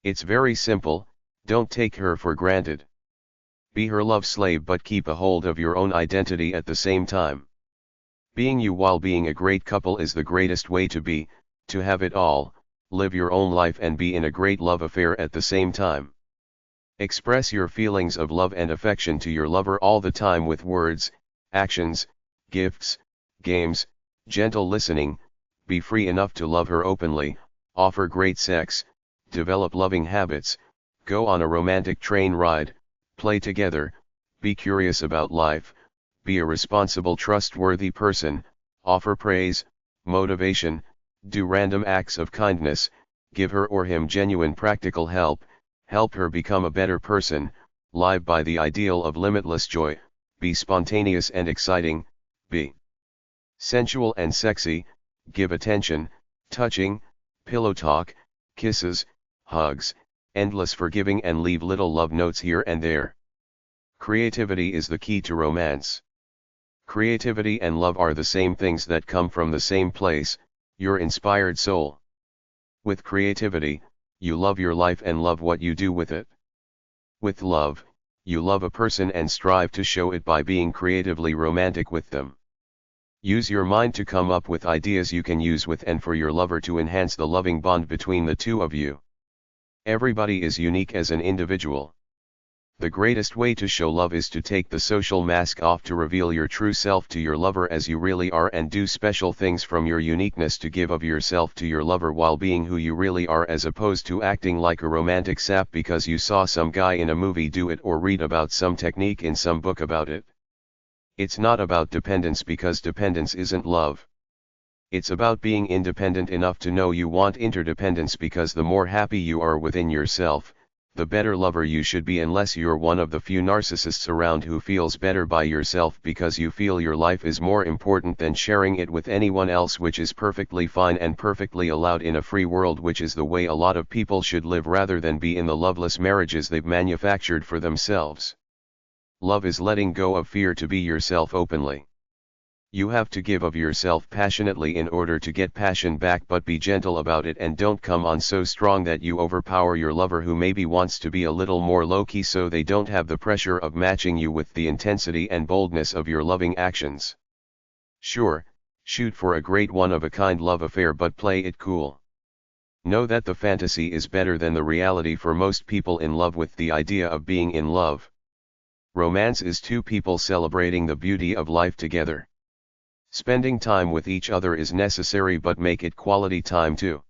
It's very simple, don't take her for granted. Be her love slave, but keep a hold of your own identity at the same time. Being you while being a great couple is the greatest way to be, to have it all. Live your own life and be in a great love affair at the same time. Express your feelings of love and affection to your lover all the time with words, actions, gifts, games, gentle listening. Be free enough to love her openly, offer great sex, develop loving habits, go on a romantic train ride, play together, be curious about life, be a responsible, trustworthy person, offer praise, motivation, do random acts of kindness, give her or him genuine practical help, help her become a better person, live by the ideal of limitless joy, be spontaneous and exciting, be sensual and sexy, give attention, touching, pillow talk, kisses, hugs, endless forgiving, and leave little love notes here and there. Creativity is the key to romance. Creativity and love are the same things that come from the same place, your inspired soul. With creativity, you love your life and love what you do with it. With love, you love a person and strive to show it by being creatively romantic with them. Use your mind to come up with ideas you can use with and for your lover to enhance the loving bond between the two of you. Everybody is unique as an individual. The greatest way to show love is to take the social mask off, to reveal your true self to your lover as you really are, and do special things from your uniqueness to give of yourself to your lover while being who you really are, as opposed to acting like a romantic sap because you saw some guy in a movie do it or read about some technique in some book about it. It's not about dependence, because dependence isn't love. It's about being independent enough to know you want interdependence, because the more happy you are within yourself, the better lover you should be, unless you're one of the few narcissists around who feels better by yourself because you feel your life is more important than sharing it with anyone else, which is perfectly fine and perfectly allowed in a free world, which is the way a lot of people should live rather than be in the loveless marriages they've manufactured for themselves. Love is letting go of fear to be yourself openly. You have to give of yourself passionately in order to get passion back, but be gentle about it and don't come on so strong that you overpower your lover, who maybe wants to be a little more low-key so they don't have the pressure of matching you with the intensity and boldness of your loving actions. Sure, shoot for a great one-of-a-kind love affair, but play it cool. Know that the fantasy is better than the reality for most people in love with the idea of being in love. Romance is two people celebrating the beauty of life together. Spending time with each other is necessary, but make it quality time too.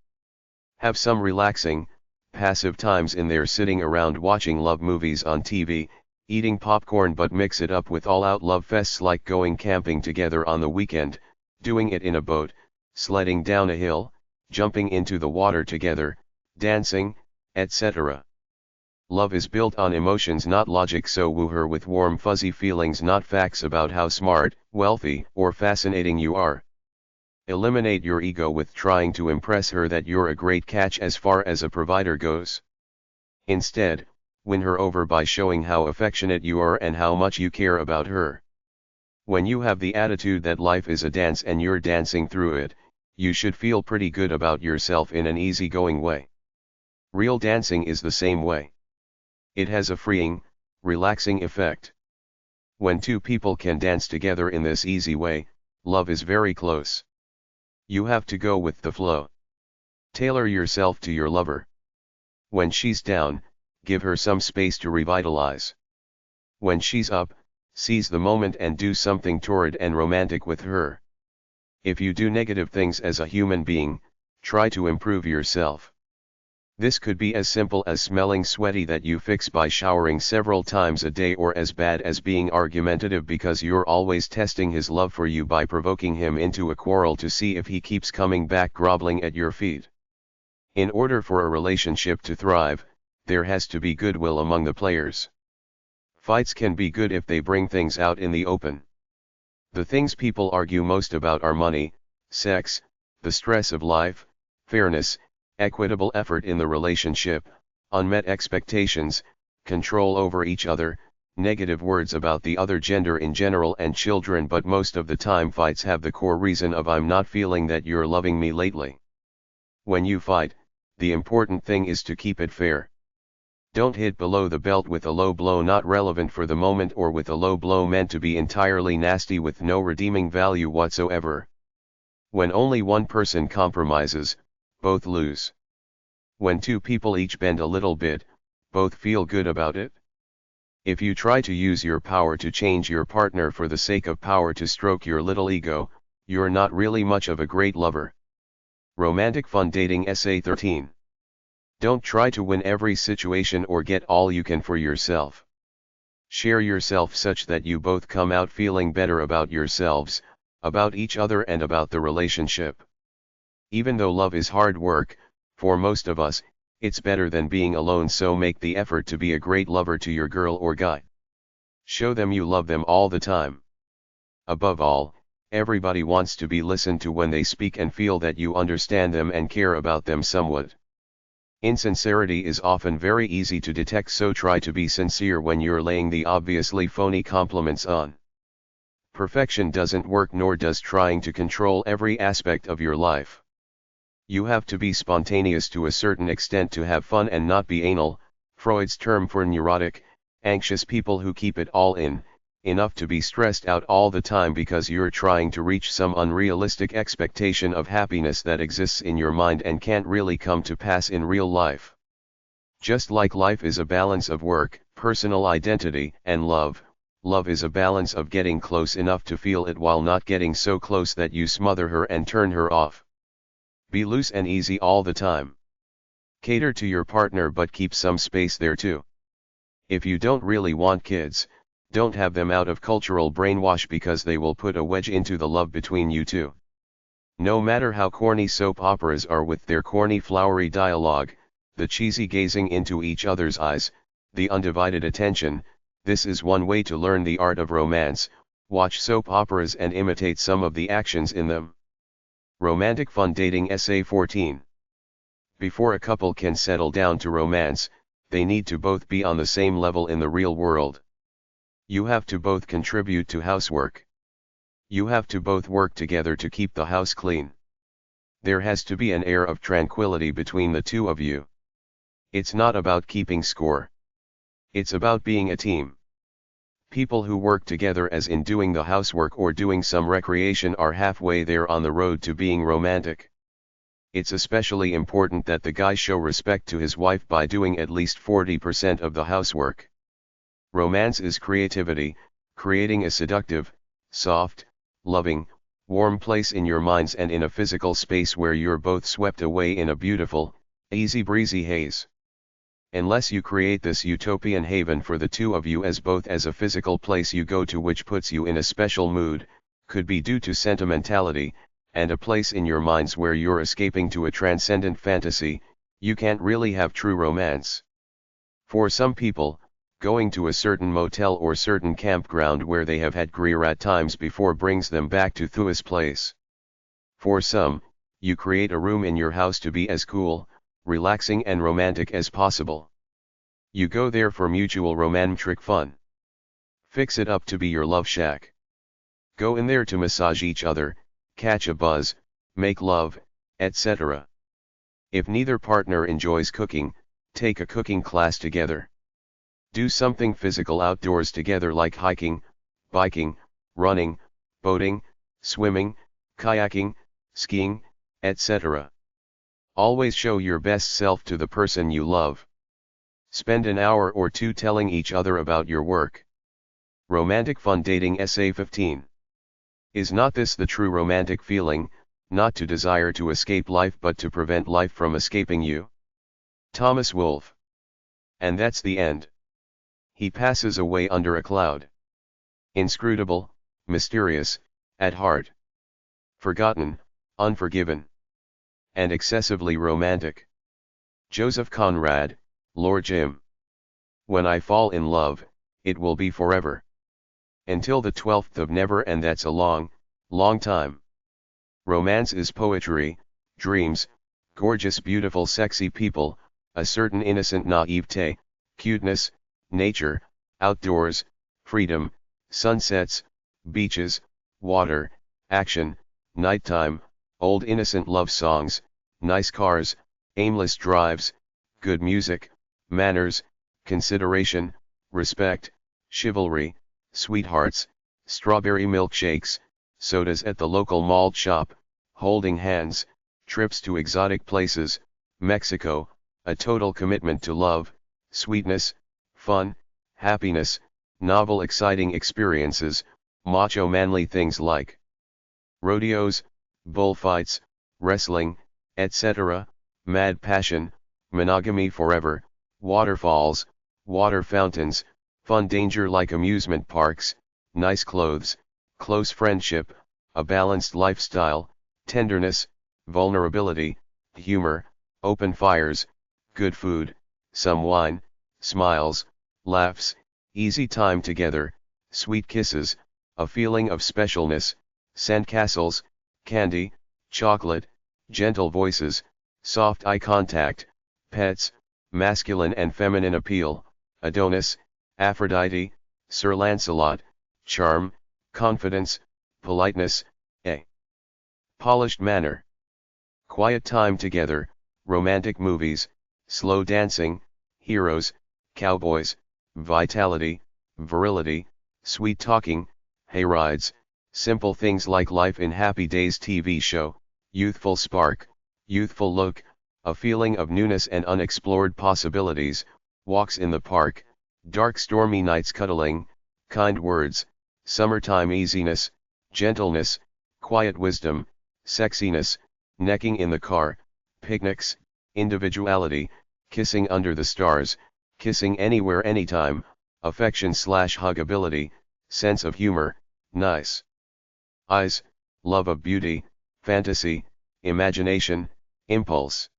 Have some relaxing, passive times in there sitting around watching love movies on TV, eating popcorn, but mix it up with all-out love fests like going camping together on the weekend, doing it in a boat, sledding down a hill, jumping into the water together, dancing, etc. Love is built on emotions, not logic, so woo her with warm fuzzy feelings, not facts about how smart, wealthy, or fascinating you are. Eliminate your ego with trying to impress her that you're a great catch as far as a provider goes. Instead, win her over by showing how affectionate you are and how much you care about her. When you have the attitude that life is a dance and you're dancing through it, you should feel pretty good about yourself in an easygoing way. Real dancing is the same way. It has a freeing, relaxing effect. When two people can dance together in this easy way, love is very close. You have to go with the flow. Tailor yourself to your lover. When she's down, give her some space to revitalize. When she's up, seize the moment and do something torrid and romantic with her. If you do negative things as a human being, try to improve yourself. This could be as simple as smelling sweaty that you fix by showering several times a day, or as bad as being argumentative because you're always testing his love for you by provoking him into a quarrel to see if he keeps coming back groveling at your feet. In order for a relationship to thrive, there has to be goodwill among the players. Fights can be good if they bring things out in the open. The things people argue most about are money, sex, the stress of life, fairness, equitable effort in the relationship, unmet expectations, control over each other, negative words about the other gender in general, and children. But most of the time fights have the core reason of "I'm not feeling that you're loving me lately." When you fight, the important thing is to keep it fair. Don't hit below the belt with a low blow not relevant for the moment, or with a low blow meant to be entirely nasty with no redeeming value whatsoever. When only one person compromises, both lose. When two people each bend a little bit, both feel good about it. If you try to use your power to change your partner for the sake of power to stroke your little ego, you're not really much of a great lover. Romantic Fun Dating Essay 13. Don't try to win every situation or get all you can for yourself. Share yourself such that you both come out feeling better about yourselves, about each other, and about the relationship. Even though love is hard work, for most of us, it's better than being alone, so make the effort to be a great lover to your girl or guy. Show them you love them all the time. Above all, everybody wants to be listened to when they speak and feel that you understand them and care about them somewhat. Insincerity is often very easy to detect, so try to be sincere when you're laying the obviously phony compliments on. Perfection doesn't work, nor does trying to control every aspect of your life. You have to be spontaneous to a certain extent to have fun and not be anal, Freud's term for neurotic, anxious people who keep it all in, enough to be stressed out all the time because you're trying to reach some unrealistic expectation of happiness that exists in your mind and can't really come to pass in real life. Just like life is a balance of work, personal identity, and love. Love is a balance of getting close enough to feel it while not getting so close that you smother her and turn her off. Be loose and easy all the time. Cater to your partner but keep some space there too. If you don't really want kids, don't have them out of cultural brainwash because they will put a wedge into the love between you two. No matter how corny soap operas are with their corny flowery dialogue, the cheesy gazing into each other's eyes, the undivided attention, this is one way to learn the art of romance. Watch soap operas and imitate some of the actions in them. Romantic Fun Dating Essay 14. Before a couple can settle down to romance, they need to both be on the same level in the real world. You have to both contribute to housework. You have to both work together to keep the house clean. There has to be an air of tranquility between the two of you. It's not about keeping score. It's about being a team. People who work together, as in doing the housework or doing some recreation, are halfway there on the road to being romantic. It's especially important that the guy show respect to his wife by doing at least 40% of the housework. Romance is creativity, creating a seductive, soft, loving, warm place in your minds and in a physical space where you're both swept away in a beautiful, easy breezy haze. Unless you create this utopian haven for the two of you as both as a physical place you go to which puts you in a special mood, could be due to sentimentality, and a place in your minds where you're escaping to a transcendent fantasy, you can't really have true romance. For some people, going to a certain motel or certain campground where they have had great times before brings them back to Thua's place. For some, you create a room in your house to be as cool, relaxing and romantic as possible. You go there for mutual romantic fun. Fix it up to be your love shack. Go in there to massage each other, catch a buzz, make love, etc. If neither partner enjoys cooking, take a cooking class together. Do something physical outdoors together like hiking, biking, running, boating, swimming, kayaking, skiing, etc. Always show your best self to the person you love. Spend an hour or two telling each other about your work. Romantic Fun Dating Essay 15. Is not this the true romantic feeling, not to desire to escape life but to prevent life from escaping you? Thomas Wolfe. And that's the end. He passes away under a cloud. Inscrutable, mysterious, at heart. Forgotten, unforgiven. And excessively romantic. Joseph Conrad, Lord Jim. When I fall in love, it will be forever. Until the 12th of never, and that's a long, long time. Romance is poetry, dreams, gorgeous beautiful sexy people, a certain innocent naivete, cuteness, nature, outdoors, freedom, sunsets, beaches, water, action, nighttime, old innocent love songs, nice cars, aimless drives, good music, manners, consideration, respect, chivalry, sweethearts, strawberry milkshakes, sodas at the local malt shop, holding hands, trips to exotic places, Mexico, a total commitment to love, sweetness, fun, happiness, novel exciting experiences, macho manly things like rodeos, bullfights, wrestling, etc., mad passion, monogamy forever, waterfalls, water fountains, fun danger like amusement parks, nice clothes, close friendship, a balanced lifestyle, tenderness, vulnerability, humor, open fires, good food, some wine, smiles, laughs, easy time together, sweet kisses, a feeling of specialness, sandcastles, candy, chocolate, gentle voices, soft eye contact, pets, masculine and feminine appeal, Adonis, Aphrodite, Sir Lancelot, charm, confidence, politeness, a polished manner. Quiet time together, romantic movies, slow dancing, heroes, cowboys, vitality, virility, sweet talking, hayrides, simple things like Life in Happy Days TV show, youthful spark, youthful look, a feeling of newness and unexplored possibilities, walks in the park, dark stormy nights cuddling, kind words, summertime easiness, gentleness, quiet wisdom, sexiness, necking in the car, picnics, individuality, kissing under the stars, kissing anywhere anytime, affection/huggability, sense of humor, nice eyes, love of beauty, fantasy, imagination, impulse,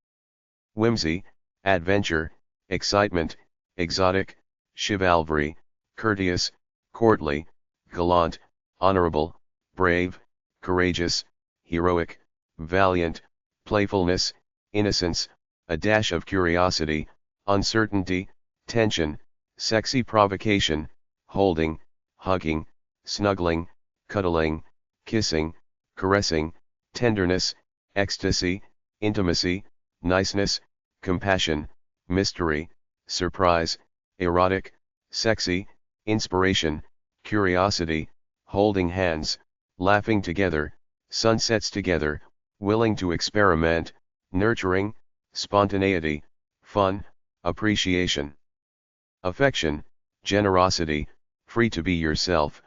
whimsy, adventure, excitement, exotic, chivalry, courteous, courtly, gallant, honorable, brave, courageous, heroic, valiant, playfulness, innocence, a dash of curiosity, uncertainty, tension, sexy provocation, holding, hugging, snuggling, cuddling, kissing, caressing, tenderness, ecstasy, intimacy, niceness, compassion, mystery, surprise, erotic, sexy, inspiration, curiosity, holding hands, laughing together, sunsets together, willing to experiment, nurturing, spontaneity, fun, appreciation, affection, generosity, free to be yourself,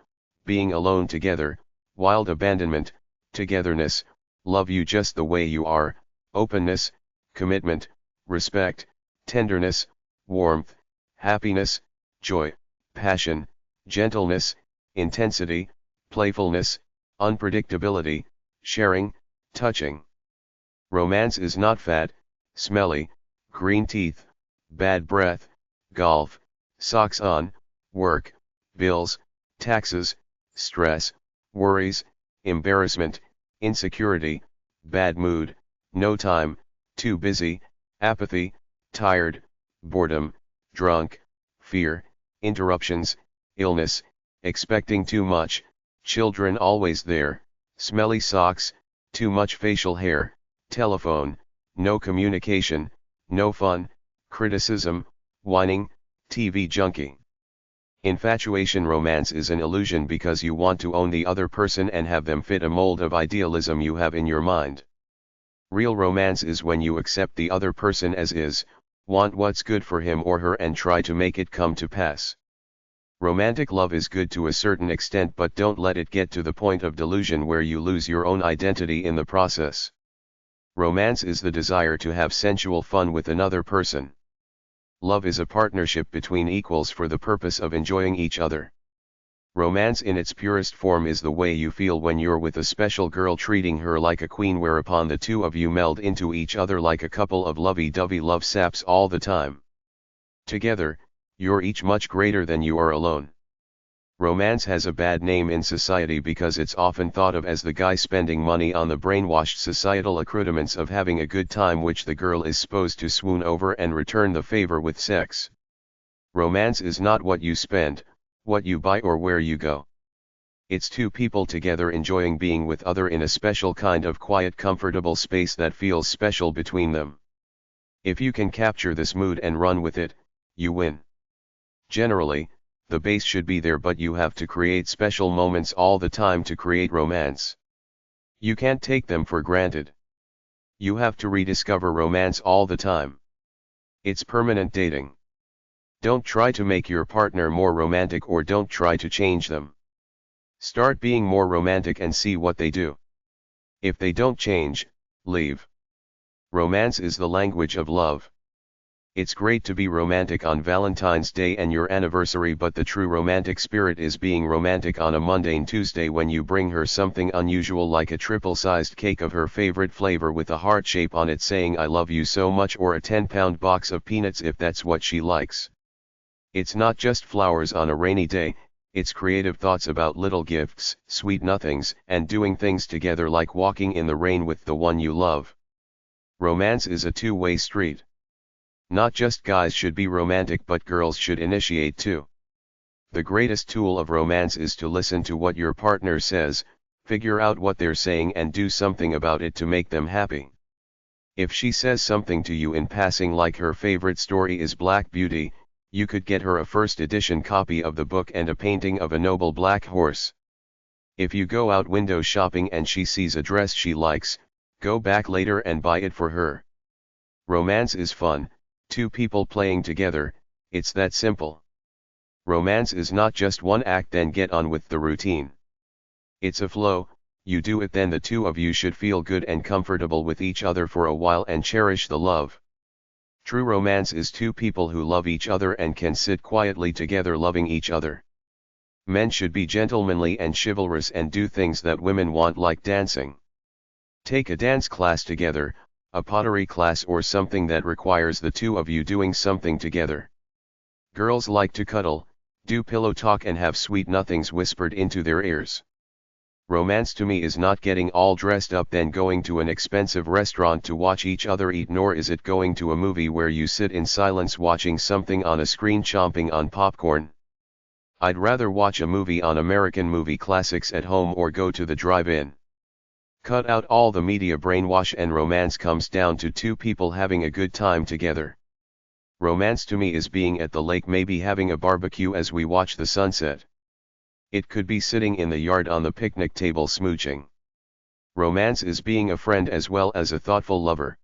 being alone together, wild abandonment, togetherness, love you just the way you are, openness, commitment, respect, tenderness, warmth, happiness, joy, passion, gentleness, intensity, playfulness, unpredictability, sharing, touching. Romance is not fat, smelly, green teeth, bad breath, golf, socks on, work, bills, taxes, stress, worries, embarrassment, insecurity, bad mood, no time, too busy, apathy, tired, boredom, drunk, fear, interruptions, illness, expecting too much, children always there, smelly socks, too much facial hair, telephone, no communication, no fun, criticism, whining, TV junkie. Infatuation. Romance is an illusion because you want to own the other person and have them fit a mold of idealism you have in your mind. Real romance is when you accept the other person as is, want what's good for him or her and try to make it come to pass. Romantic love is good to a certain extent, but don't let it get to the point of delusion where you lose your own identity in the process. Romance is the desire to have sensual fun with another person. Love is a partnership between equals for the purpose of enjoying each other. Romance in its purest form is the way you feel when you're with a special girl, treating her like a queen, whereupon the two of you meld into each other like a couple of lovey-dovey love saps all the time. Together, you're each much greater than you are alone. Romance has a bad name in society because it's often thought of as the guy spending money on the brainwashed societal accoutrements of having a good time, which the girl is supposed to swoon over and return the favor with sex. Romance is not what you spend, what you buy, or where you go. It's two people together enjoying being with other in a special kind of quiet, comfortable space that feels special between them. If you can capture this mood and run with it, you win. Generally, the base should be there, but you have to create special moments all the time to create romance. You can't take them for granted. You have to rediscover romance all the time. It's permanent dating. Don't try to make your partner more romantic, or don't try to change them. Start being more romantic and see what they do. If they don't change, leave. Romance is the language of love. It's great to be romantic on Valentine's Day and your anniversary, but the true romantic spirit is being romantic on a mundane Tuesday when you bring her something unusual like a triple-sized cake of her favorite flavor with a heart shape on it saying "I love you so much," or a 10-pound box of peanuts if that's what she likes. It's not just flowers on a rainy day, it's creative thoughts about little gifts, sweet nothings, and doing things together like walking in the rain with the one you love. Romance is a two-way street. Not just guys should be romantic, but girls should initiate too. The greatest tool of romance is to listen to what your partner says, figure out what they're saying and do something about it to make them happy. If she says something to you in passing like her favorite story is Black Beauty, you could get her a first edition copy of the book and a painting of a noble black horse. If you go out window shopping and she sees a dress she likes, go back later and buy it for her. Romance is fun. Two people playing together, it's that simple. Romance is not just one act then get on with the routine. It's a flow, you do it then the two of you should feel good and comfortable with each other for a while and cherish the love. True romance is two people who love each other and can sit quietly together loving each other. Men should be gentlemanly and chivalrous and do things that women want like dancing. Take a dance class together, a pottery class or something that requires the two of you doing something together. Girls like to cuddle, do pillow talk and have sweet nothings whispered into their ears. Romance to me is not getting all dressed up then going to an expensive restaurant to watch each other eat, nor is it going to a movie where you sit in silence watching something on a screen chomping on popcorn. I'd rather watch a movie on American movie classics at home or go to the drive-in. Cut out all the media brainwash and romance comes down to two people having a good time together. Romance to me is being at the lake, maybe having a barbecue as we watch the sunset. It could be sitting in the yard on the picnic table smooching. Romance is being a friend as well as a thoughtful lover.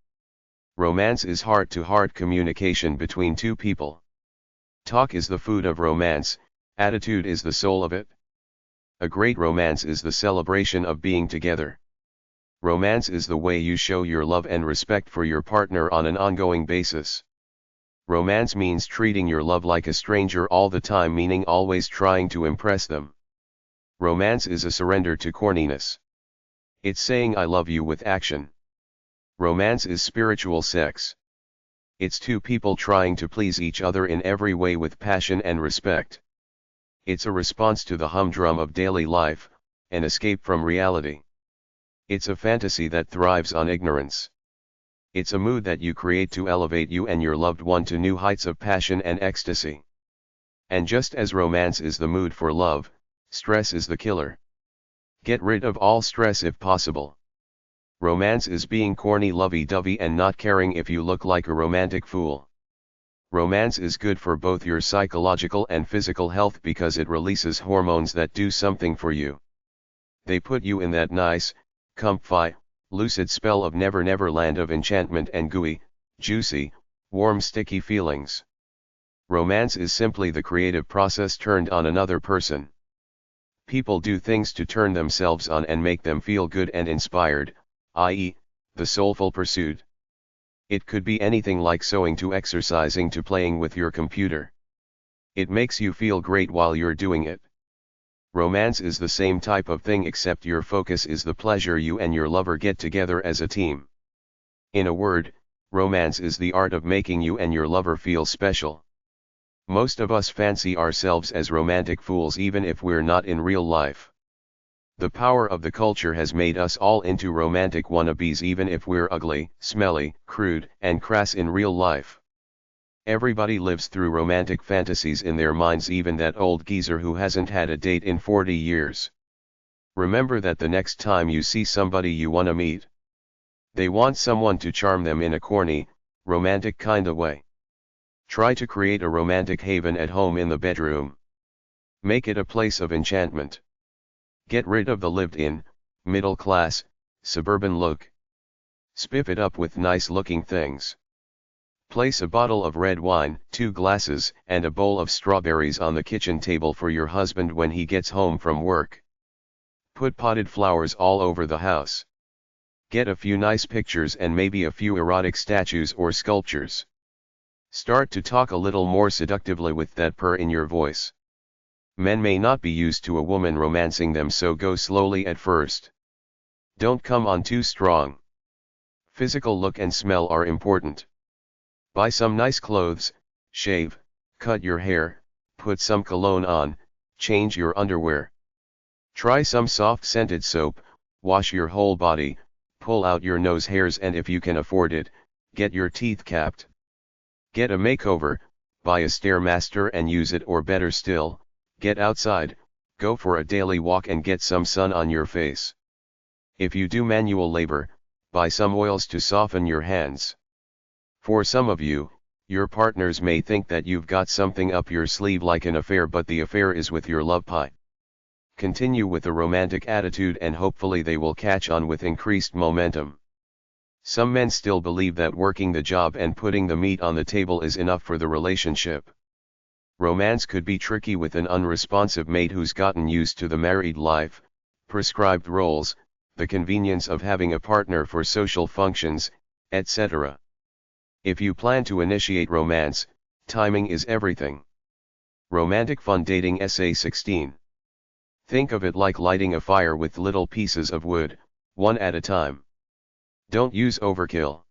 Romance is heart-to-heart communication between two people. Talk is the food of romance, attitude is the soul of it. A great romance is the celebration of being together. Romance is the way you show your love and respect for your partner on an ongoing basis. Romance means treating your love like a stranger all the time, meaning always trying to impress them. Romance is a surrender to corniness. It's saying I love you with action. Romance is spiritual sex. It's two people trying to please each other in every way with passion and respect. It's a response to the humdrum of daily life, an escape from reality. It's a fantasy that thrives on ignorance. It's a mood that you create to elevate you and your loved one to new heights of passion and ecstasy. And just as romance is the mood for love, stress is the killer. Get rid of all stress if possible. Romance is being corny, lovey-dovey and not caring if you look like a romantic fool. Romance is good for both your psychological and physical health because it releases hormones that do something for you. They put you in that nice, comfy, lucid spell of never land of enchantment and gooey, juicy, warm sticky feelings. Romance is simply the creative process turned on another person. People do things to turn themselves on and make them feel good and inspired, i.e., the soulful pursuit. It could be anything like sewing to exercising to playing with your computer. It makes you feel great while you're doing it. Romance is the same type of thing except your focus is the pleasure you and your lover get together as a team. In a word, romance is the art of making you and your lover feel special. Most of us fancy ourselves as romantic fools even if we're not in real life. The power of the culture has made us all into romantic wannabes even if we're ugly, smelly, crude, and crass in real life. Everybody lives through romantic fantasies in their minds, even that old geezer who hasn't had a date in 40 years. Remember that the next time you see somebody you wanna meet. They want someone to charm them in a corny, romantic kinda way. Try to create a romantic haven at home in the bedroom. Make it a place of enchantment. Get rid of the lived-in, middle-class, suburban look. Spiff it up with nice-looking things. Place a bottle of red wine, 2 glasses, and a bowl of strawberries on the kitchen table for your husband when he gets home from work. Put potted flowers all over the house. Get a few nice pictures and maybe a few erotic statues or sculptures. Start to talk a little more seductively with that purr in your voice. Men may not be used to a woman romancing them, so go slowly at first. Don't come on too strong. Physical look and smell are important. Buy some nice clothes, shave, cut your hair, put some cologne on, change your underwear. Try some soft scented soap, wash your whole body, pull out your nose hairs, and if you can afford it, get your teeth capped. Get a makeover, buy a Stairmaster and use it, or better still, get outside, go for a daily walk and get some sun on your face. If you do manual labor, buy some oils to soften your hands. For some of you, your partners may think that you've got something up your sleeve like an affair, but the affair is with your love pie. Continue with a romantic attitude and hopefully they will catch on with increased momentum. Some men still believe that working the job and putting the meat on the table is enough for the relationship. Romance could be tricky with an unresponsive mate who's gotten used to the married life, prescribed roles, the convenience of having a partner for social functions, etc. If you plan to initiate romance, timing is everything. Romantic Fun Dating Essay 16. Think of it like lighting a fire with little pieces of wood, one at a time. Don't use overkill.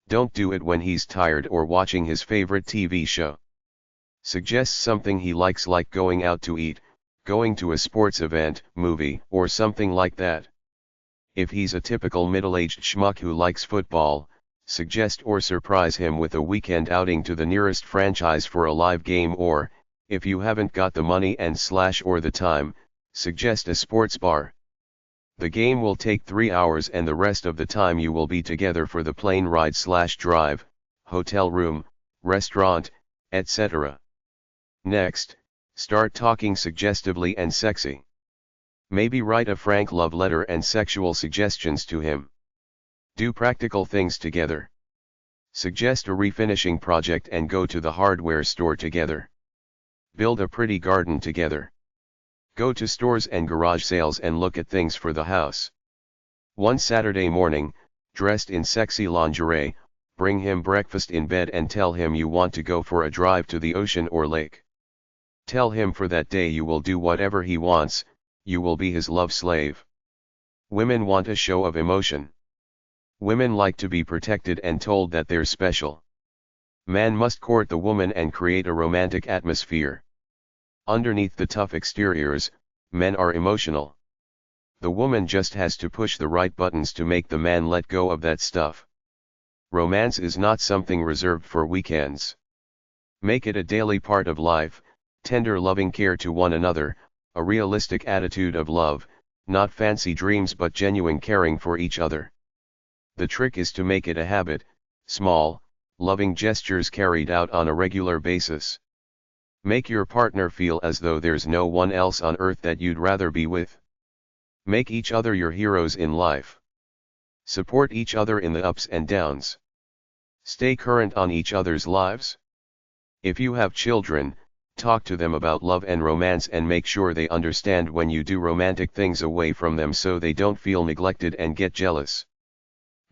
Don't do it when he's tired or watching his favorite TV show. Suggest something he likes, like going out to eat, going to a sports event, movie, or something like that. If he's a typical middle-aged schmuck who likes football, suggest or surprise him with a weekend outing to the nearest franchise for a live game, or, if you haven't got the money or the time, suggest a sports bar. The game will take 3 hours and the rest of the time you will be together for the plane ride/drive, hotel room, restaurant, etc. Next, start talking suggestively and sexy. Maybe write a frank love letter and sexual suggestions to him. Do practical things together. Suggest a refinishing project and go to the hardware store together. Build a pretty garden together. Go to stores and garage sales and look at things for the house. One Saturday morning, dressed in sexy lingerie, bring him breakfast in bed and tell him you want to go for a drive to the ocean or lake. Tell him for that day you will do whatever he wants, you will be his love slave. Women want a show of emotion. Women like to be protected and told that they're special. Man must court the woman and create a romantic atmosphere. Underneath the tough exteriors, men are emotional. The woman just has to push the right buttons to make the man let go of that stuff. Romance is not something reserved for weekends. Make it a daily part of life, tender loving care to one another, a realistic attitude of love, not fancy dreams but genuine caring for each other. The trick is to make it a habit, small, loving gestures carried out on a regular basis. Make your partner feel as though there's no one else on earth that you'd rather be with. Make each other your heroes in life. Support each other in the ups and downs. Stay current on each other's lives. If you have children, talk to them about love and romance and make sure they understand when you do romantic things away from them so they don't feel neglected and get jealous.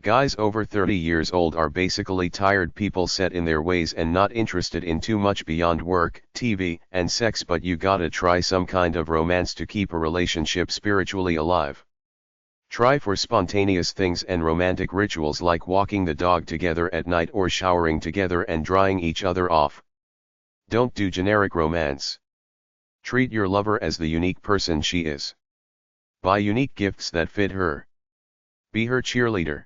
Guys over 30 years old are basically tired people set in their ways and not interested in too much beyond work, TV, and sex, but you gotta try some kind of romance to keep a relationship spiritually alive. Try for spontaneous things and romantic rituals like walking the dog together at night or showering together and drying each other off. Don't do generic romance. Treat your lover as the unique person she is. Buy unique gifts that fit her. Be her cheerleader.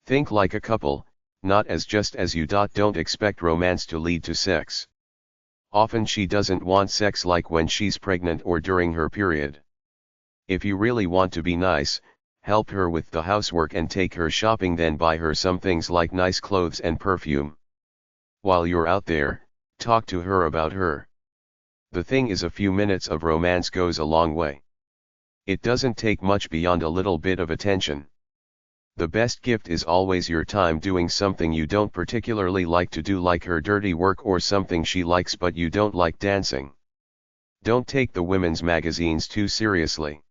Think like a couple, not as just as you. Don't expect romance to lead to sex. Often she doesn't want sex, like when she's pregnant or during her period. If you really want to be nice, help her with the housework and take her shopping, then buy her some things like nice clothes and perfume. While you're out there, talk to her about her. The thing is, a few minutes of romance goes a long way. It doesn't take much beyond a little bit of attention. The best gift is always your time doing something you don't particularly like to do, like her dirty work or something she likes but you don't like, dancing. Don't take the women's magazines too seriously.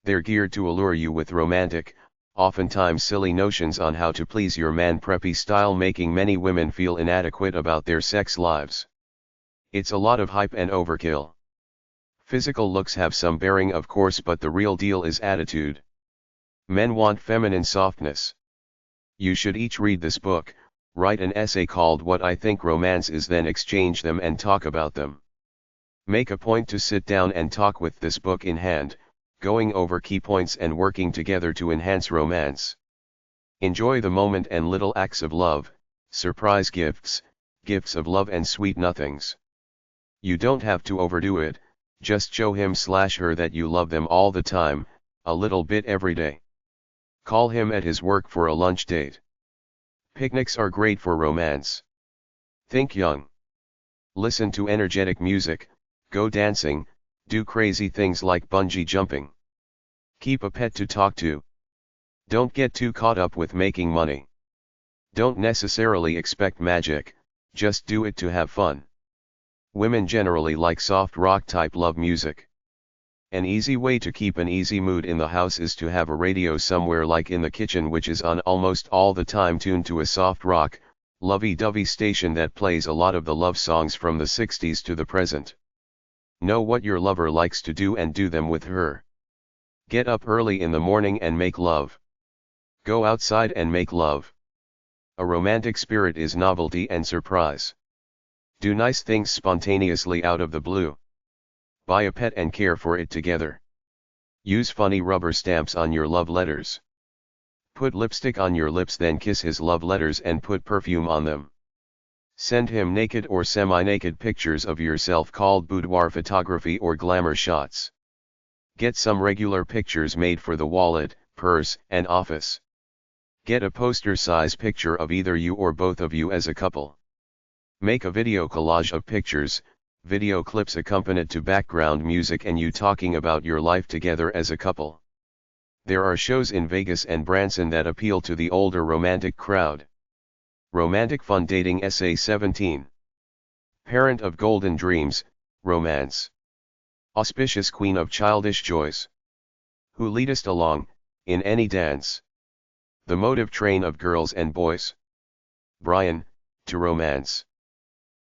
They're geared to allure you with romantic, oftentimes silly notions on how to please your man, preppy style, making many women feel inadequate about their sex lives. It's a lot of hype and overkill. Physical looks have some bearing, of course, but the real deal is attitude. Men want feminine softness. You should each read this book, write an essay called What I Think Romance Is, then exchange them and talk about them. Make a point to sit down and talk with this book in hand, going over key points and working together to enhance romance. Enjoy the moment and little acts of love, surprise gifts, gifts of love and sweet nothings. You don't have to overdo it, just show him/her that you love them all the time, a little bit every day. Call him at his work for a lunch date. Picnics are great for romance. Think young. Listen to energetic music, go dancing, do crazy things like bungee jumping. Keep a pet to talk to. Don't get too caught up with making money. Don't necessarily expect magic, just do it to have fun. Women generally like soft rock type love music. An easy way to keep an easy mood in the house is to have a radio somewhere like in the kitchen which is on almost all the time tuned to a soft rock, lovey-dovey station that plays a lot of the love songs from the 60s to the present. Know what your lover likes to do and do them with her. Get up early in the morning and make love. Go outside and make love. A romantic spirit is novelty and surprise. Do nice things spontaneously out of the blue. Buy a pet and care for it together. Use funny rubber stamps on your love letters. Put lipstick on your lips, then kiss his love letters and put perfume on them. Send him naked or semi-naked pictures of yourself called boudoir photography or glamour shots. Get some regular pictures made for the wallet, purse, and office. Get a poster-size picture of either you or both of you as a couple. Make a video collage of pictures, video clips accompanied to background music and you talking about your life together as a couple. There are shows in Vegas and Branson that appeal to the older romantic crowd. Romantic Fun Dating Essay 17. Parent of Golden Dreams, Romance. Auspicious Queen of Childish Joys. Who leadest along, in any dance. The motive train of girls and boys. Brian, to romance.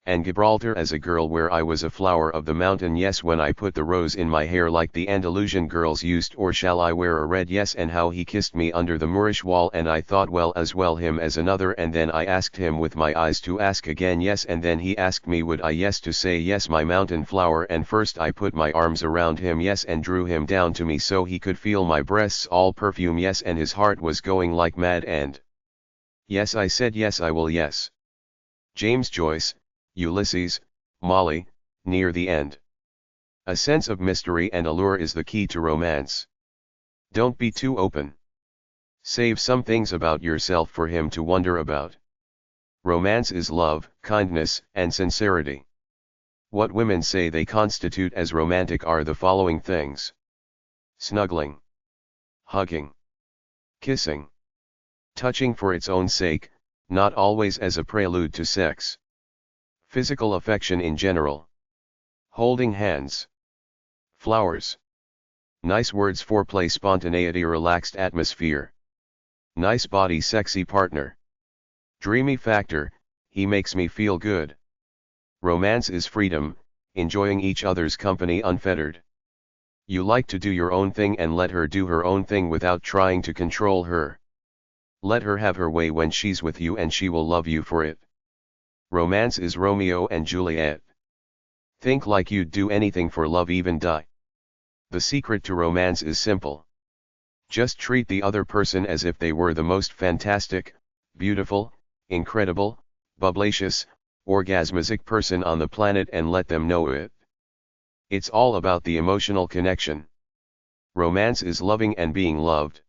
And Gibraltar as a girl where I was a flower of the mountain, yes, when I put the rose in my hair like the Andalusian girls used, or shall I wear a red, yes, and how he kissed me under the Moorish wall, and I thought well as well him as another, and then I asked him with my eyes to ask again, yes, and then he asked me would I, yes, to say yes, my mountain flower, and first I put my arms around him, yes, and drew him down to me so he could feel my breasts all perfume, yes, and his heart was going like mad, and yes, I said yes I will, yes. James Joyce, Ulysses, Molly, near the end. A sense of mystery and allure is the key to romance. Don't be too open. Save some things about yourself for him to wonder about. Romance is love, kindness, and sincerity. What women say they constitute as romantic are the following things: snuggling, hugging, kissing, touching for its own sake, not always as a prelude to sex. Physical affection in general. Holding hands. Flowers. Nice words, foreplay, spontaneity, relaxed atmosphere. Nice body, sexy partner. Dreamy factor, he makes me feel good. Romance is freedom, enjoying each other's company unfettered. You like to do your own thing and let her do her own thing without trying to control her. Let her have her way when she's with you and she will love you for it. Romance is Romeo and Juliet. Think like you'd do anything for love, even die. The secret to romance is simple. Just treat the other person as if they were the most fantastic, beautiful, incredible, bubblicious, orgasmic person on the planet and let them know it. It's all about the emotional connection. Romance is loving and being loved.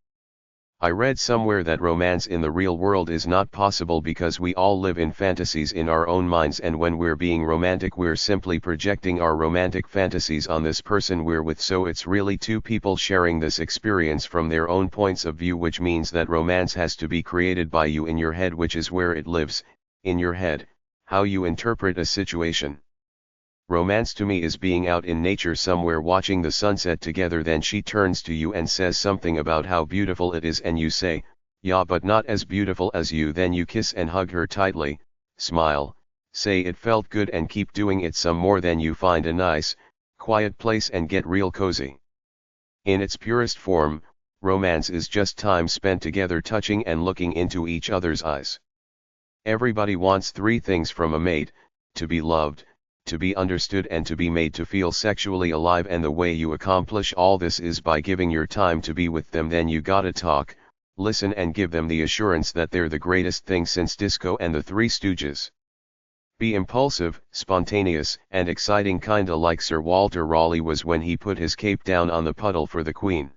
I read somewhere that romance in the real world is not possible because we all live in fantasies in our own minds, and when we're being romantic we're simply projecting our romantic fantasies on this person we're with, so it's really two people sharing this experience from their own points of view, which means that romance has to be created by you in your head, which is where it lives, in your head, how you interpret a situation. Romance to me is being out in nature somewhere watching the sunset together, then she turns to you and says something about how beautiful it is and you say, yeah, but not as beautiful as you, then you kiss and hug her tightly, smile, say it felt good and keep doing it some more, then you find a nice, quiet place and get real cozy. In its purest form, romance is just time spent together touching and looking into each other's eyes. Everybody wants three things from a mate: to be loved, to be understood, and to be made to feel sexually alive, and the way you accomplish all this is by giving your time to be with them. Then you gotta talk, listen, and give them the assurance that they're the greatest thing since disco and the Three Stooges. Be impulsive, spontaneous, and exciting, kinda like Sir Walter Raleigh was when he put his cape down on the puddle for the Queen.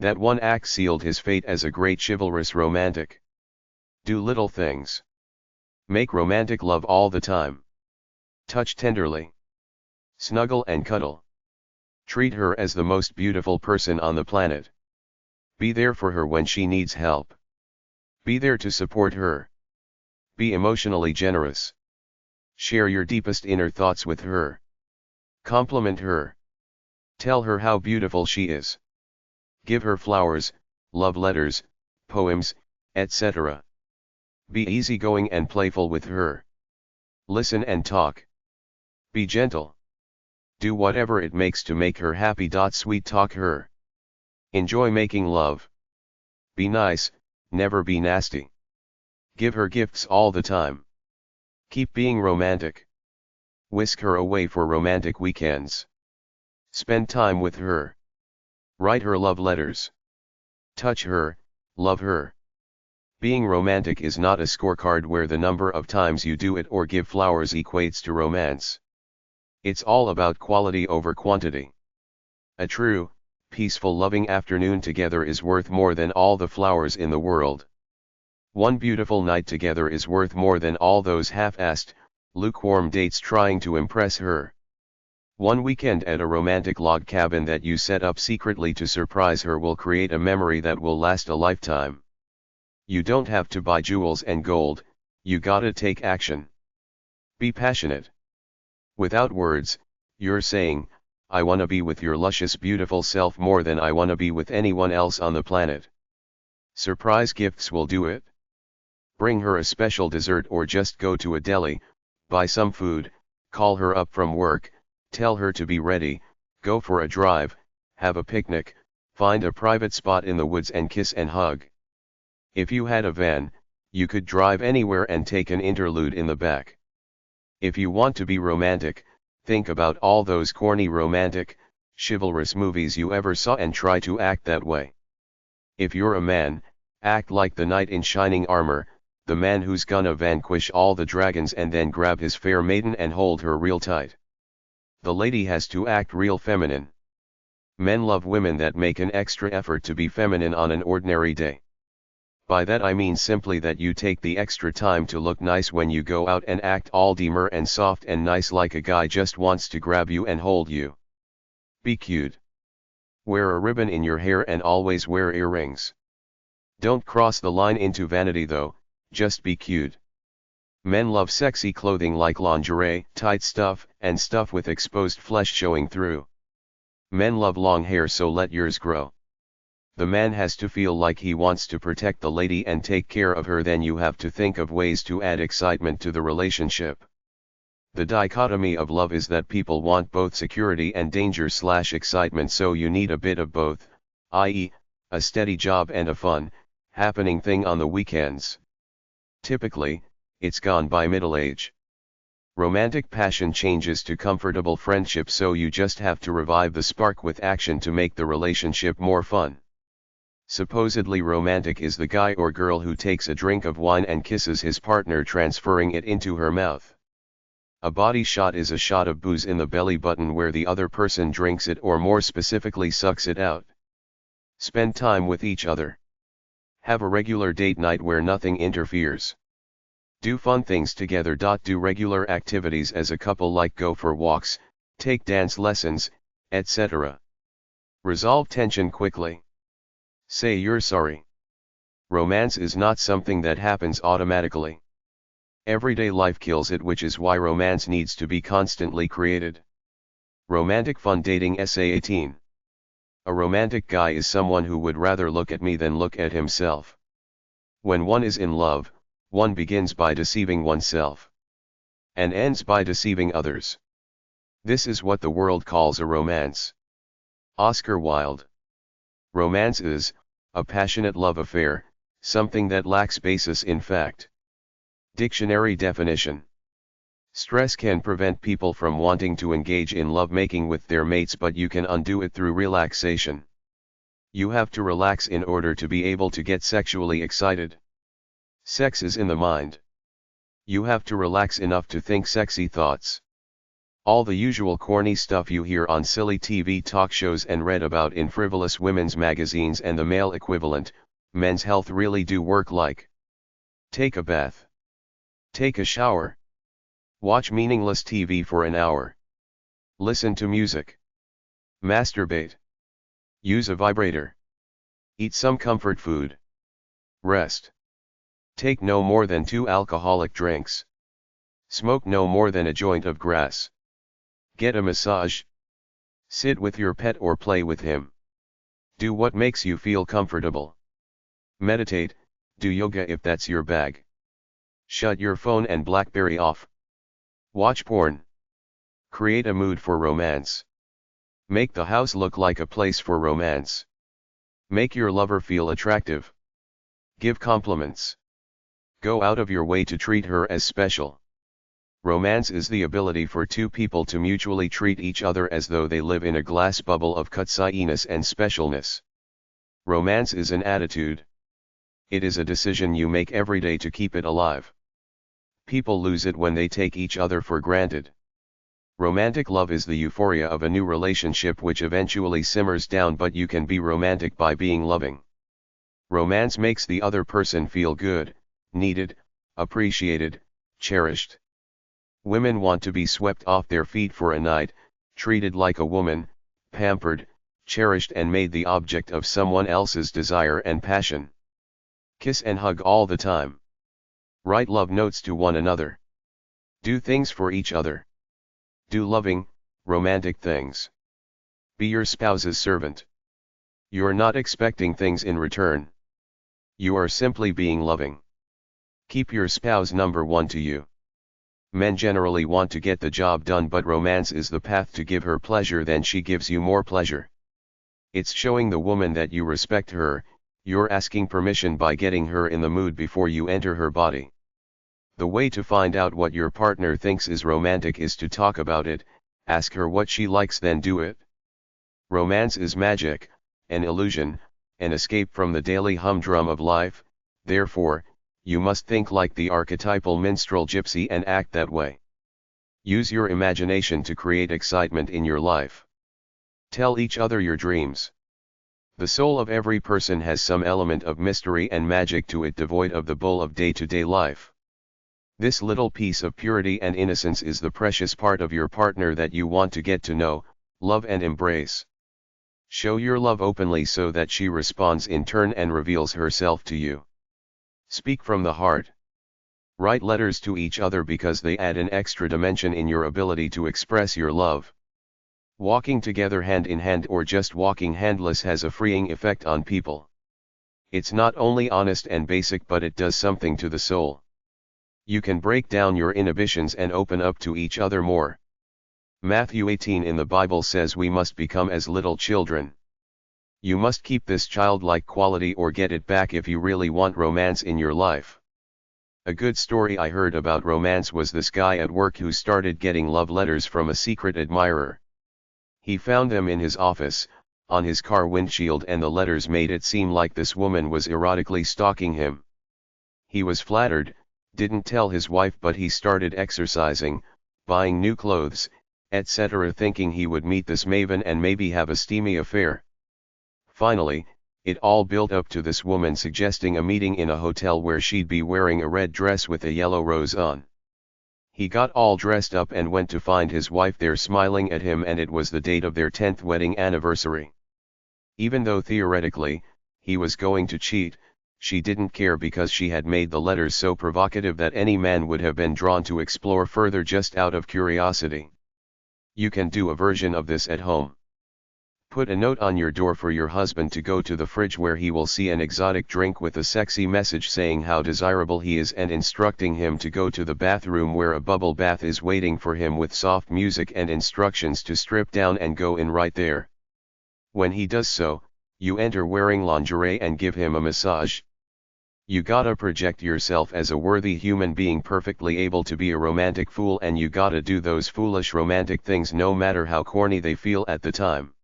That one act sealed his fate as a great chivalrous romantic. Do little things. Make romantic love all the time. Touch tenderly. Snuggle and cuddle. Treat her as the most beautiful person on the planet. Be there for her when she needs help. Be there to support her. Be emotionally generous. Share your deepest inner thoughts with her. Compliment her. Tell her how beautiful she is. Give her flowers, love letters, poems, etc. Be easygoing and playful with her. Listen and talk. Be gentle. Do whatever it makes to make her happy. Sweet talk her. Enjoy making love. Be nice, never be nasty. Give her gifts all the time. Keep being romantic. Whisk her away for romantic weekends. Spend time with her. Write her love letters. Touch her, love her. Being romantic is not a scorecard where the number of times you do it or give flowers equates to romance. It's all about quality over quantity. A true, peaceful loving afternoon together is worth more than all the flowers in the world. One beautiful night together is worth more than all those half-assed, lukewarm dates trying to impress her. One weekend at a romantic log cabin that you set up secretly to surprise her will create a memory that will last a lifetime. You don't have to buy jewels and gold, you gotta take action. Be passionate. Without words, you're saying, I wanna be with your luscious beautiful self more than I wanna be with anyone else on the planet. Surprise gifts will do it. Bring her a special dessert or just go to a deli, buy some food, call her up from work, tell her to be ready, go for a drive, have a picnic, find a private spot in the woods and kiss and hug. If you had a van, you could drive anywhere and take an interlude in the back. If you want to be romantic, think about all those corny romantic, chivalrous movies you ever saw and try to act that way. If you're a man, act like the knight in shining armor, the man who's gonna vanquish all the dragons and then grab his fair maiden and hold her real tight. The lady has to act real feminine. Men love women that make an extra effort to be feminine on an ordinary day. By that I mean simply that you take the extra time to look nice when you go out and act all demure and soft and nice like a guy just wants to grab you and hold you. Be cute. Wear a ribbon in your hair and always wear earrings. Don't cross the line into vanity though, just be cute. Men love sexy clothing like lingerie, tight stuff, and stuff with exposed flesh showing through. Men love long hair, so let yours grow. The man has to feel like he wants to protect the lady and take care of her, then you have to think of ways to add excitement to the relationship. The dichotomy of love is that people want both security and danger/excitement, so you need a bit of both, i.e., a steady job and a fun, happening thing on the weekends. Typically, it's gone by middle age. Romantic passion changes to comfortable friendship, so you just have to revive the spark with action to make the relationship more fun. Supposedly romantic is the guy or girl who takes a drink of wine and kisses his partner, transferring it into her mouth. A body shot is a shot of booze in the belly button where the other person drinks it, or more specifically sucks it out. Spend time with each other. Have a regular date night where nothing interferes. Do fun things together. Do regular activities as a couple like go for walks, take dance lessons, etc. Resolve tension quickly. Say you're sorry. Romance is not something that happens automatically. Everyday life kills it, which is why romance needs to be constantly created. Romantic fun dating. Essay 18. A romantic guy is someone who would rather look at me than look at himself. When one is in love, one begins by deceiving oneself. And ends by deceiving others. This is what the world calls a romance. Oscar Wilde. Romance is a passionate love affair, something that lacks basis in fact. Dictionary definition. Stress can prevent people from wanting to engage in lovemaking with their mates, but you can undo it through relaxation. You have to relax in order to be able to get sexually excited. Sex is in the mind. You have to relax enough to think sexy thoughts. All the usual corny stuff you hear on silly TV talk shows and read about in frivolous women's magazines and the male equivalent, Men's Health, really do work, like take a bath. Take a shower. Watch meaningless TV for an hour. Listen to music. Masturbate. Use a vibrator. Eat some comfort food. Rest. Take no more than 2 alcoholic drinks. Smoke no more than a joint of grass. Get a massage. Sit with your pet or play with him. Do what makes you feel comfortable. Meditate, do yoga if that's your bag. Shut your phone and BlackBerry off. Watch porn. Create a mood for romance. Make the house look like a place for romance. Make your lover feel attractive. Give compliments. Go out of your way to treat her as special. Romance is the ability for two people to mutually treat each other as though they live in a glass bubble of cutscenes and specialness. Romance is an attitude. It is a decision you make every day to keep it alive. People lose it when they take each other for granted. Romantic love is the euphoria of a new relationship which eventually simmers down, but you can be romantic by being loving. Romance makes the other person feel good, needed, appreciated, cherished. Women want to be swept off their feet for a night, treated like a woman, pampered, cherished and made the object of someone else's desire and passion. Kiss and hug all the time. Write love notes to one another. Do things for each other. Do loving, romantic things. Be your spouse's servant. You're not expecting things in return. You are simply being loving. Keep your spouse number one to you. Men generally want to get the job done, but romance is the path to give her pleasure, then she gives you more pleasure. It's showing the woman that you respect her, you're asking permission by getting her in the mood before you enter her body. The way to find out what your partner thinks is romantic is to talk about it, ask her what she likes, then do it. Romance is magic, an illusion, an escape from the daily humdrum of life, therefore, you must think like the archetypal minstrel gypsy and act that way. Use your imagination to create excitement in your life. Tell each other your dreams. The soul of every person has some element of mystery and magic to it, devoid of the bull of day-to-day life. This little piece of purity and innocence is the precious part of your partner that you want to get to know, love and embrace. Show your love openly so that she responds in turn and reveals herself to you. Speak from the heart. Write letters to each other because they add an extra dimension in your ability to express your love. Walking together hand in hand or just walking handless has a freeing effect on people. It's not only honest and basic, but it does something to the soul. You can break down your inhibitions and open up to each other more. Matthew 18 in the Bible says we must become as little children. You must keep this childlike quality or get it back if you really want romance in your life. A good story I heard about romance was this guy at work who started getting love letters from a secret admirer. He found them in his office, on his car windshield, and the letters made it seem like this woman was erotically stalking him. He was flattered, didn't tell his wife, but he started exercising, buying new clothes, etc., thinking he would meet this maven and maybe have a steamy affair. Finally, it all built up to this woman suggesting a meeting in a hotel where she'd be wearing a red dress with a yellow rose on. He got all dressed up and went to find his wife there smiling at him, and it was the date of their 10th wedding anniversary. Even though theoretically, he was going to cheat, she didn't care because she had made the letters so provocative that any man would have been drawn to explore further just out of curiosity. You can do a version of this at home. Put a note on your door for your husband to go to the fridge where he will see an exotic drink with a sexy message saying how desirable he is, and instructing him to go to the bathroom where a bubble bath is waiting for him with soft music and instructions to strip down and go in right there. When he does so, you enter wearing lingerie and give him a massage. You gotta project yourself as a worthy human being perfectly able to be a romantic fool, and you gotta do those foolish romantic things no matter how corny they feel at the time.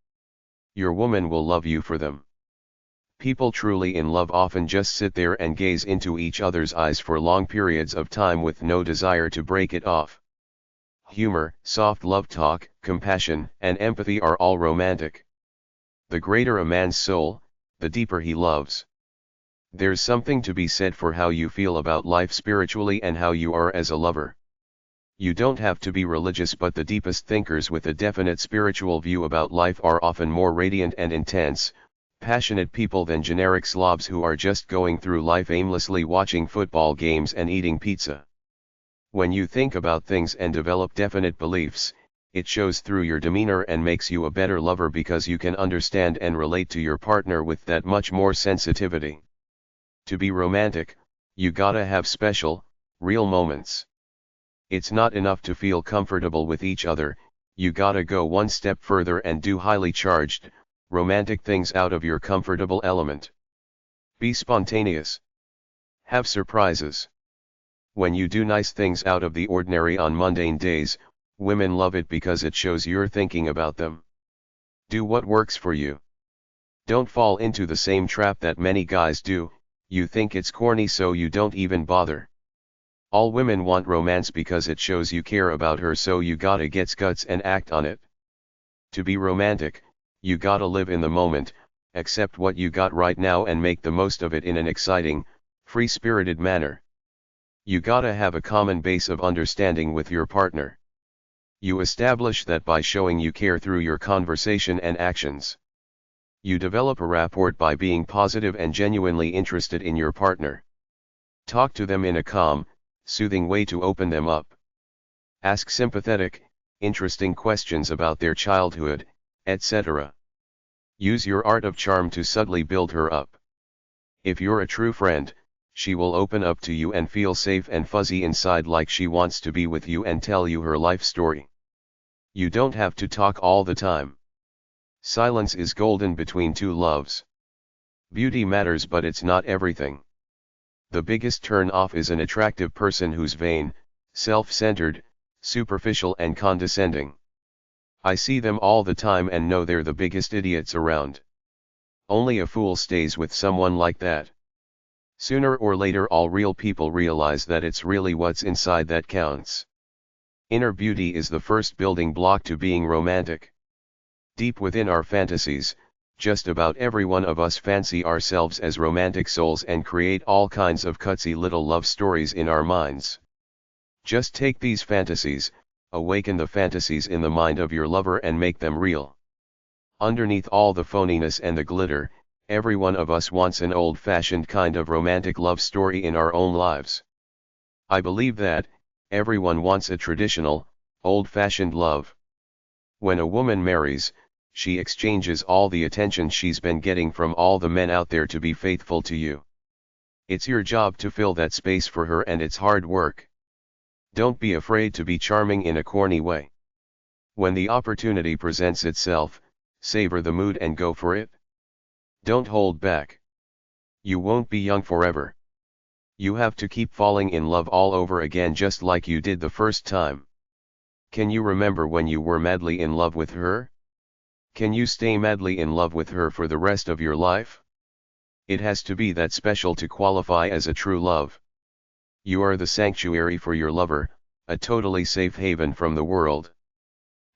Your woman will love you for them. People truly in love often just sit there and gaze into each other's eyes for long periods of time with no desire to break it off. Humor, soft love talk, compassion, and empathy are all romantic. The greater a man's soul, the deeper he loves. There's something to be said for how you feel about life spiritually and how you are as a lover. You don't have to be religious, but the deepest thinkers with a definite spiritual view about life are often more radiant and intense, passionate people than generic slobs who are just going through life aimlessly watching football games and eating pizza. When you think about things and develop definite beliefs, it shows through your demeanor and makes you a better lover because you can understand and relate to your partner with that much more sensitivity. To be romantic, you gotta have special, real moments. It's not enough to feel comfortable with each other, you gotta go one step further and do highly charged, romantic things out of your comfortable element. Be spontaneous. Have surprises. When you do nice things out of the ordinary on mundane days, women love it because it shows you're thinking about them. Do what works for you. Don't fall into the same trap that many guys do, you think it's corny so you don't even bother. All women want romance because it shows you care about her, so you gotta get guts and act on it. To be romantic, you gotta live in the moment, accept what you got right now and make the most of it in an exciting, free-spirited manner. You gotta have a common base of understanding with your partner. You establish that by showing you care through your conversation and actions. You develop a rapport by being positive and genuinely interested in your partner. Talk to them in a calm, soothing way to open them up. Ask sympathetic, interesting questions about their childhood, etc. Use your art of charm to subtly build her up. If you're a true friend, she will open up to you and feel safe and fuzzy inside, like she wants to be with you and tell you her life story. You don't have to talk all the time. Silence is golden between two loves. Beauty matters, but it's not everything. The biggest turn off is an attractive person who's vain, self-centered, superficial and condescending. I see them all the time and know they're the biggest idiots around. Only a fool stays with someone like that. Sooner or later all real people realize that it's really what's inside that counts. Inner beauty is the first building block to being romantic. Deep within our fantasies, just about every one of us fancy ourselves as romantic souls and create all kinds of cutsy little love stories in our minds. Just take these fantasies, awaken the fantasies in the mind of your lover and make them real. Underneath all the phoniness and the glitter, every one of us wants an old-fashioned kind of romantic love story in our own lives. I believe that everyone wants a traditional, old-fashioned love. When a woman marries, she exchanges all the attention she's been getting from all the men out there to be faithful to you. It's your job to fill that space for her, and it's hard work. Don't be afraid to be charming in a corny way. When the opportunity presents itself, savor the mood and go for it. Don't hold back. You won't be young forever. You have to keep falling in love all over again just like you did the first time. Can you remember when you were madly in love with her? Can you stay madly in love with her for the rest of your life? It has to be that special to qualify as a true love. You are the sanctuary for your lover, a totally safe haven from the world.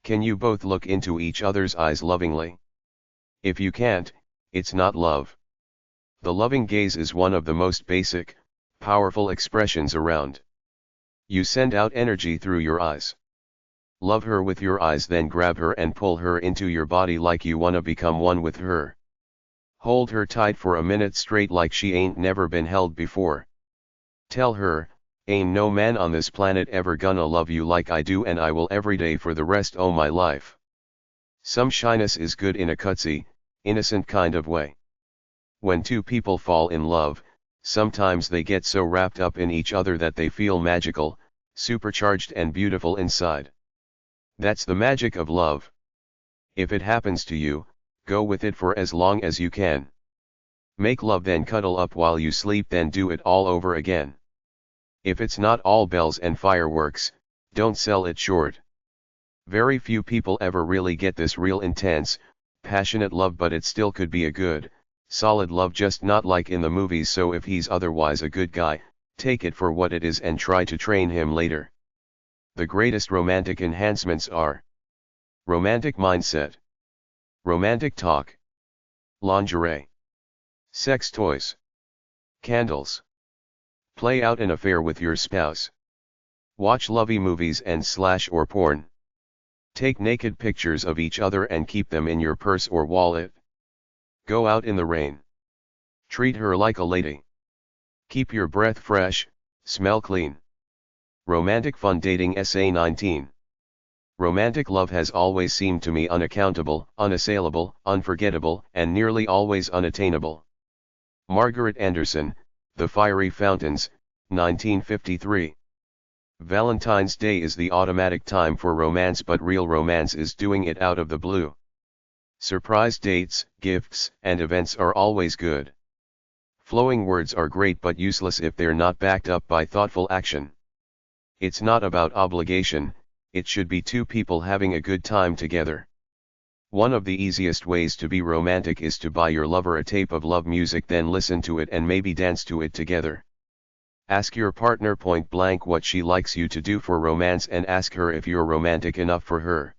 Can you both look into each other's eyes lovingly? If you can't, it's not love. The loving gaze is one of the most basic, powerful expressions around. You send out energy through your eyes. Love her with your eyes, then grab her and pull her into your body like you wanna become one with her. Hold her tight for a minute straight like she ain't never been held before. Tell her, ain't no man on this planet ever gonna love you like I do, and I will every day for the rest o' my life. Some shyness is good in a cutsy, innocent kind of way. When two people fall in love, sometimes they get so wrapped up in each other that they feel magical, supercharged and beautiful inside. That's the magic of love. If it happens to you, go with it for as long as you can. Make love, then cuddle up while you sleep, then do it all over again. If it's not all bells and fireworks, don't sell it short. Very few people ever really get this real intense, passionate love, but it still could be a good, solid love, just not like in the movies. So if he's otherwise a good guy, take it for what it is and try to train him later. The greatest romantic enhancements are romantic mindset, romantic talk, lingerie, sex toys, candles. Play out an affair with your spouse. Watch lovey movies and slash or porn. Take naked pictures of each other and keep them in your purse or wallet. Go out in the rain. Treat her like a lady. Keep your breath fresh, smell clean. Romantic Fun Dating Essay 19. Romantic love has always seemed to me unaccountable, unassailable, unforgettable, and nearly always unattainable. Margaret Anderson, The Fiery Fountains, 1953. Valentine's Day is the automatic time for romance, but real romance is doing it out of the blue. Surprise dates, gifts, and events are always good. Flowing words are great but useless if they're not backed up by thoughtful action. It's not about obligation, it should be two people having a good time together. One of the easiest ways to be romantic is to buy your lover a tape of love music, then listen to it and maybe dance to it together. Ask your partner point blank what she likes you to do for romance and ask her if you're romantic enough for her.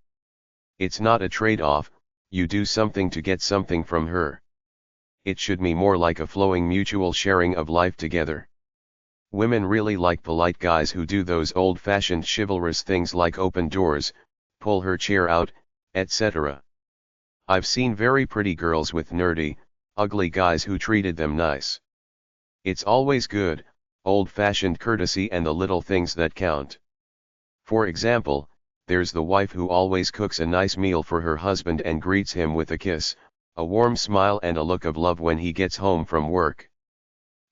It's not a trade-off, you do something to get something from her. It should be more like a flowing mutual sharing of life together. Women really like polite guys who do those old-fashioned chivalrous things like open doors, pull her chair out, etc. I've seen very pretty girls with nerdy, ugly guys who treated them nice. It's always good, old-fashioned courtesy and the little things that count. For example, there's the wife who always cooks a nice meal for her husband and greets him with a kiss, a warm smile and a look of love when he gets home from work.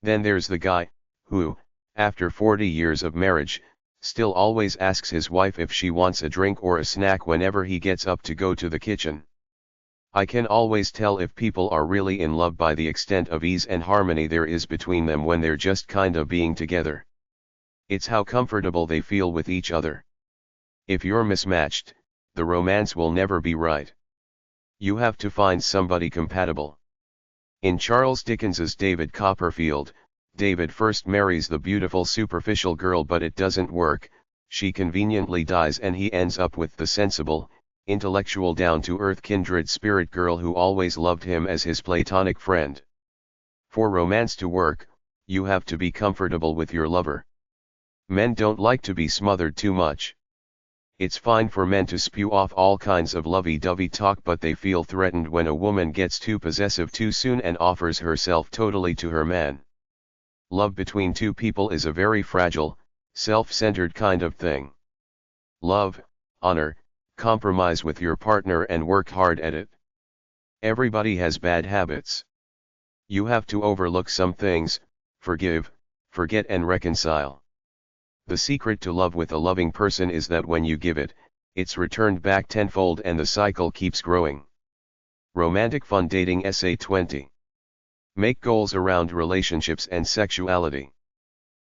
Then there's the guy, who, after 40 years of marriage, still always asks his wife if she wants a drink or a snack whenever he gets up to go to the kitchen. I can always tell if people are really in love by the extent of ease and harmony there is between them when they're just kind of being together. It's how comfortable they feel with each other. If you're mismatched, the romance will never be right. You have to find somebody compatible. In Charles Dickens's David Copperfield, David first marries the beautiful superficial girl, but it doesn't work, she conveniently dies and he ends up with the sensible, intellectual, down-to-earth kindred spirit girl who always loved him as his platonic friend. For romance to work, you have to be comfortable with your lover. Men don't like to be smothered too much. It's fine for men to spew off all kinds of lovey-dovey talk, but they feel threatened when a woman gets too possessive too soon and offers herself totally to her man. Love between two people is a very fragile, self-centered kind of thing. Love, honor, compromise with your partner and work hard at it. Everybody has bad habits. You have to overlook some things, forgive, forget and reconcile. The secret to love with a loving person is that when you give it, it's returned back tenfold and the cycle keeps growing. Romantic Fun Dating Essay 20. Make goals around relationships and sexuality.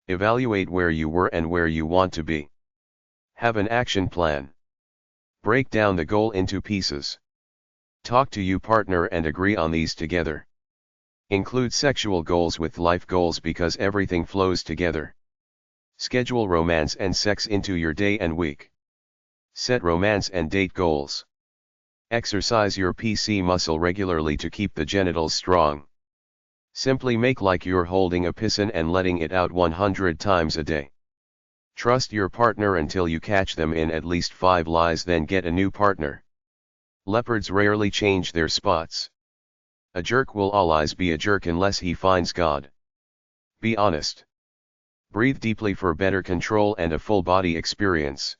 Evaluate where you were and where you want to be. Have an action plan. Break down the goal into pieces. Talk to your partner and agree on these together. Include sexual goals with life goals because everything flows together. Schedule romance and sex into your day and week. Set romance and date goals. Exercise your PC muscle regularly to keep the genitals strong. Simply make like you're holding a piston and letting it out 100 times a day. Trust your partner until you catch them in at least 5 lies, then get a new partner. Leopards rarely change their spots. A jerk will always be a jerk unless he finds God. Be honest. Breathe deeply for better control and a full body experience.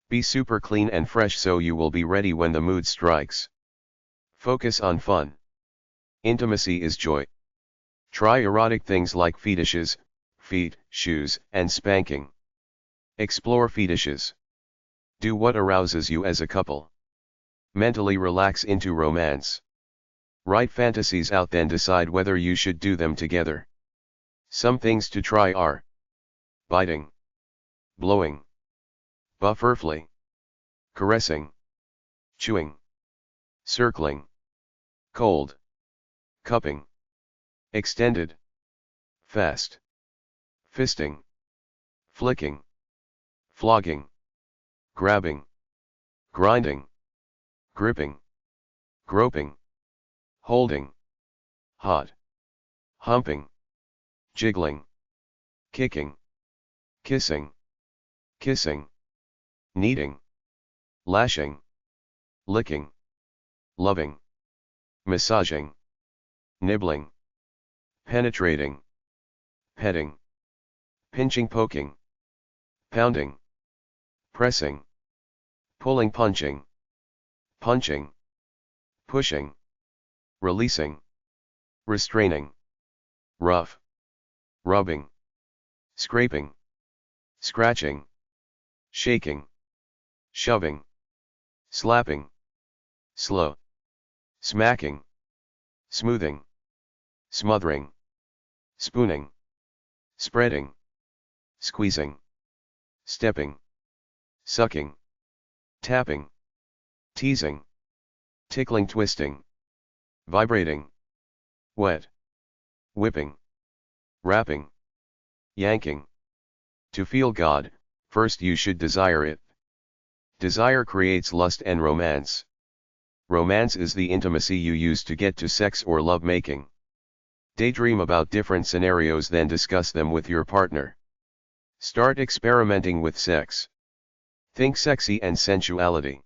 Be super clean and fresh so you will be ready when the mood strikes. Focus on fun. Intimacy is joy. Try erotic things like fetishes, feet, shoes, and spanking. Explore fetishes. Do what arouses you as a couple. Mentally relax into romance. Write fantasies out, then decide whether you should do them together. Some things to try are biting, blowing, butterfly, caressing, chewing, circling, cold, cupping, extended, fast, fisting, flicking, flogging, grabbing, grinding, gripping, groping, holding, hot, humping, jiggling, kicking, kissing, kissing, kneading, lashing, licking, loving, massaging, nibbling, penetrating, petting, pinching, poking, pounding, pressing, pulling, punching, punching, pushing, releasing, restraining, rough, rubbing, scraping, scratching, shaking, shoving, slapping, slow, smacking, smoothing, smothering, spooning, spreading, squeezing, stepping, sucking, tapping, teasing, tickling, twisting, vibrating, wet, whipping, wrapping, yanking. To feel God, first you should desire it. Desire creates lust and romance. Romance is the intimacy you use to get to sex or love making. Daydream about different scenarios, then discuss them with your partner. Start experimenting with sex. Think sexy and sensuality.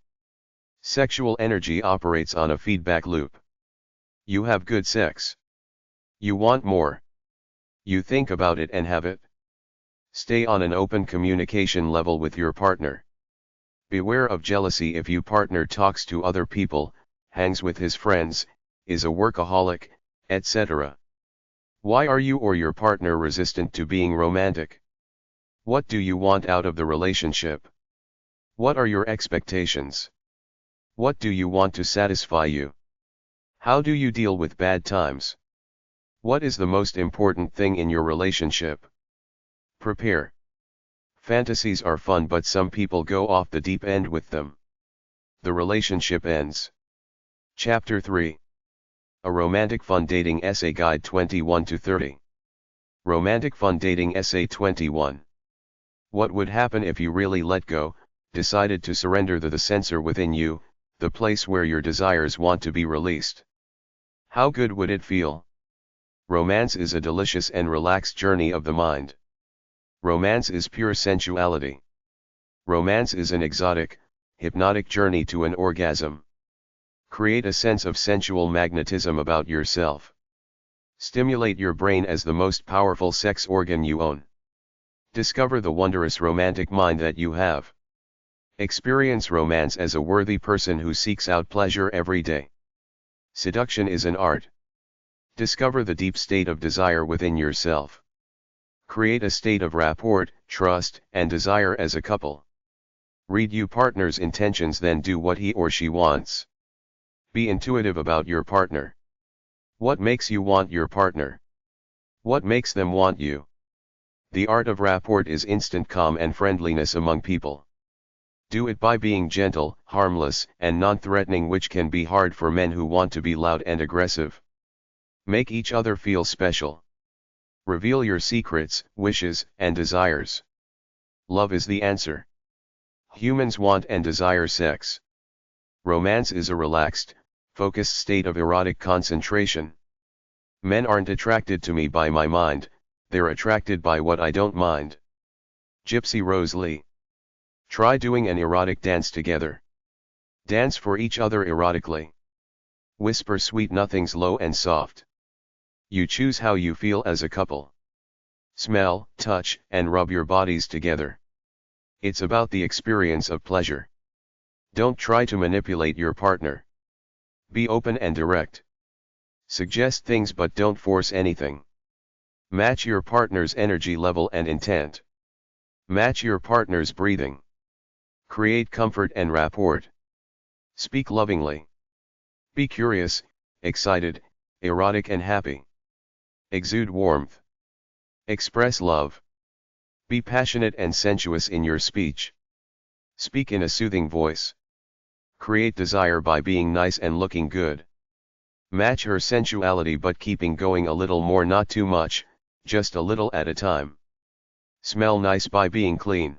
Sexual energy operates on a feedback loop. You have good sex. You want more. You think about it and have it. Stay on an open communication level with your partner. Beware of jealousy if your partner talks to other people, hangs with his friends, is a workaholic, etc. Why are you or your partner resistant to being romantic? What do you want out of the relationship? What are your expectations? What do you want to satisfy you? How do you deal with bad times? What is the most important thing in your relationship? Prepare. Fantasies are fun, but some people go off the deep end with them. The relationship ends. Chapter 3. A Romantic Fun Dating Essay Guide 21-30. Romantic Fun Dating Essay 21. What would happen if you really let go, decided to surrender the censor within you, the place where your desires want to be released? How good would it feel? Romance is a delicious and relaxed journey of the mind. Romance is pure sensuality. Romance is an exotic, hypnotic journey to an orgasm. Create a sense of sensual magnetism about yourself. Stimulate your brain as the most powerful sex organ you own. Discover the wondrous romantic mind that you have. Experience romance as a worthy person who seeks out pleasure every day. Seduction is an art. Discover the deep state of desire within yourself. Create a state of rapport, trust, and desire as a couple. Read your partner's intentions, then do what he or she wants. Be intuitive about your partner. What makes you want your partner? What makes them want you? The art of rapport is instant calm and friendliness among people. Do it by being gentle, harmless, and non-threatening, which can be hard for men who want to be loud and aggressive. Make each other feel special. Reveal your secrets, wishes, and desires. Love is the answer. Humans want and desire sex. Romance is a relaxed, focused state of erotic concentration. Men aren't attracted to me by my mind, they're attracted by what I don't mind. Gypsy Rose Lee. Try doing an erotic dance together. Dance for each other erotically. Whisper sweet nothings low and soft. You choose how you feel as a couple. Smell, touch, and rub your bodies together. It's about the experience of pleasure. Don't try to manipulate your partner. Be open and direct. Suggest things but don't force anything. Match your partner's energy level and intent. Match your partner's breathing. Create comfort and rapport. Speak lovingly. Be curious, excited, erotic and happy. Exude warmth. Express love. Be passionate and sensuous in your speech. Speak in a soothing voice. Create desire by being nice and looking good. Match her sensuality but keeping going a little more, not too much, just a little at a time. Smell nice by being clean.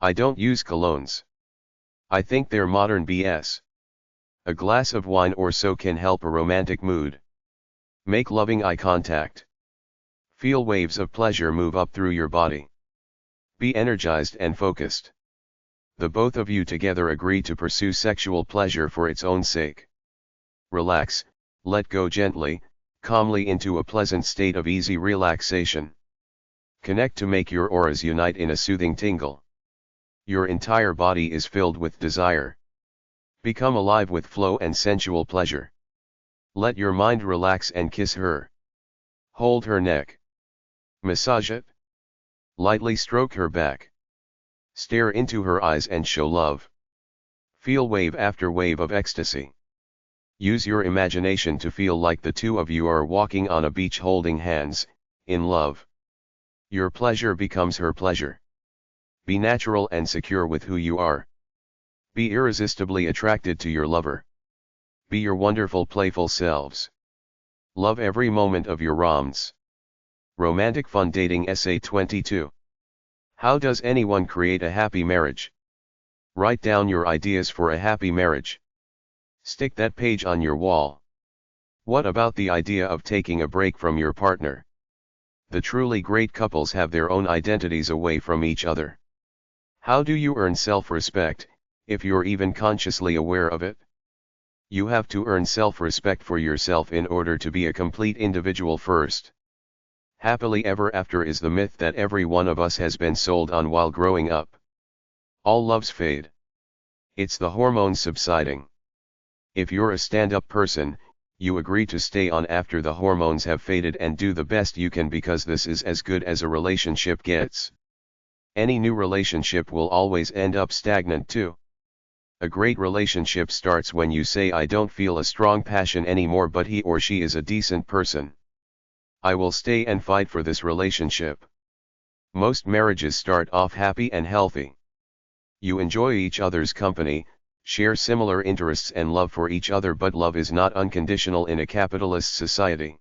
I don't use colognes. I think they're modern BS. A glass of wine or so can help a romantic mood. Make loving eye contact. Feel waves of pleasure move up through your body. Be energized and focused. The both of you together agree to pursue sexual pleasure for its own sake. Relax, let go gently, calmly into a pleasant state of easy relaxation. Connect to make your auras unite in a soothing tingle. Your entire body is filled with desire. Become alive with flow and sensual pleasure. Let your mind relax and kiss her. Hold her neck. Massage it. Lightly stroke her back. Stare into her eyes and show love. Feel wave after wave of ecstasy. Use your imagination to feel like the two of you are walking on a beach holding hands, in love. Your pleasure becomes her pleasure. Be natural and secure with who you are. Be irresistibly attracted to your lover. Be your wonderful playful selves. Love every moment of your romance. Romantic Fun Dating Essay 22. How does anyone create a happy marriage? Write down your ideas for a happy marriage. Stick that page on your wall. What about the idea of taking a break from your partner? The truly great couples have their own identities away from each other. How do you earn self-respect, if you're even consciously aware of it? You have to earn self-respect for yourself in order to be a complete individual first. Happily ever after is the myth that every one of us has been sold on while growing up. All loves fade. It's the hormones subsiding. If you're a stand-up person, you agree to stay on after the hormones have faded and do the best you can because this is as good as a relationship gets. Any new relationship will always end up stagnant too. A great relationship starts when you say I don't feel a strong passion anymore but he or she is a decent person. I will stay and fight for this relationship. Most marriages start off happy and healthy. You enjoy each other's company, share similar interests and love for each other, but love is not unconditional in a capitalist society.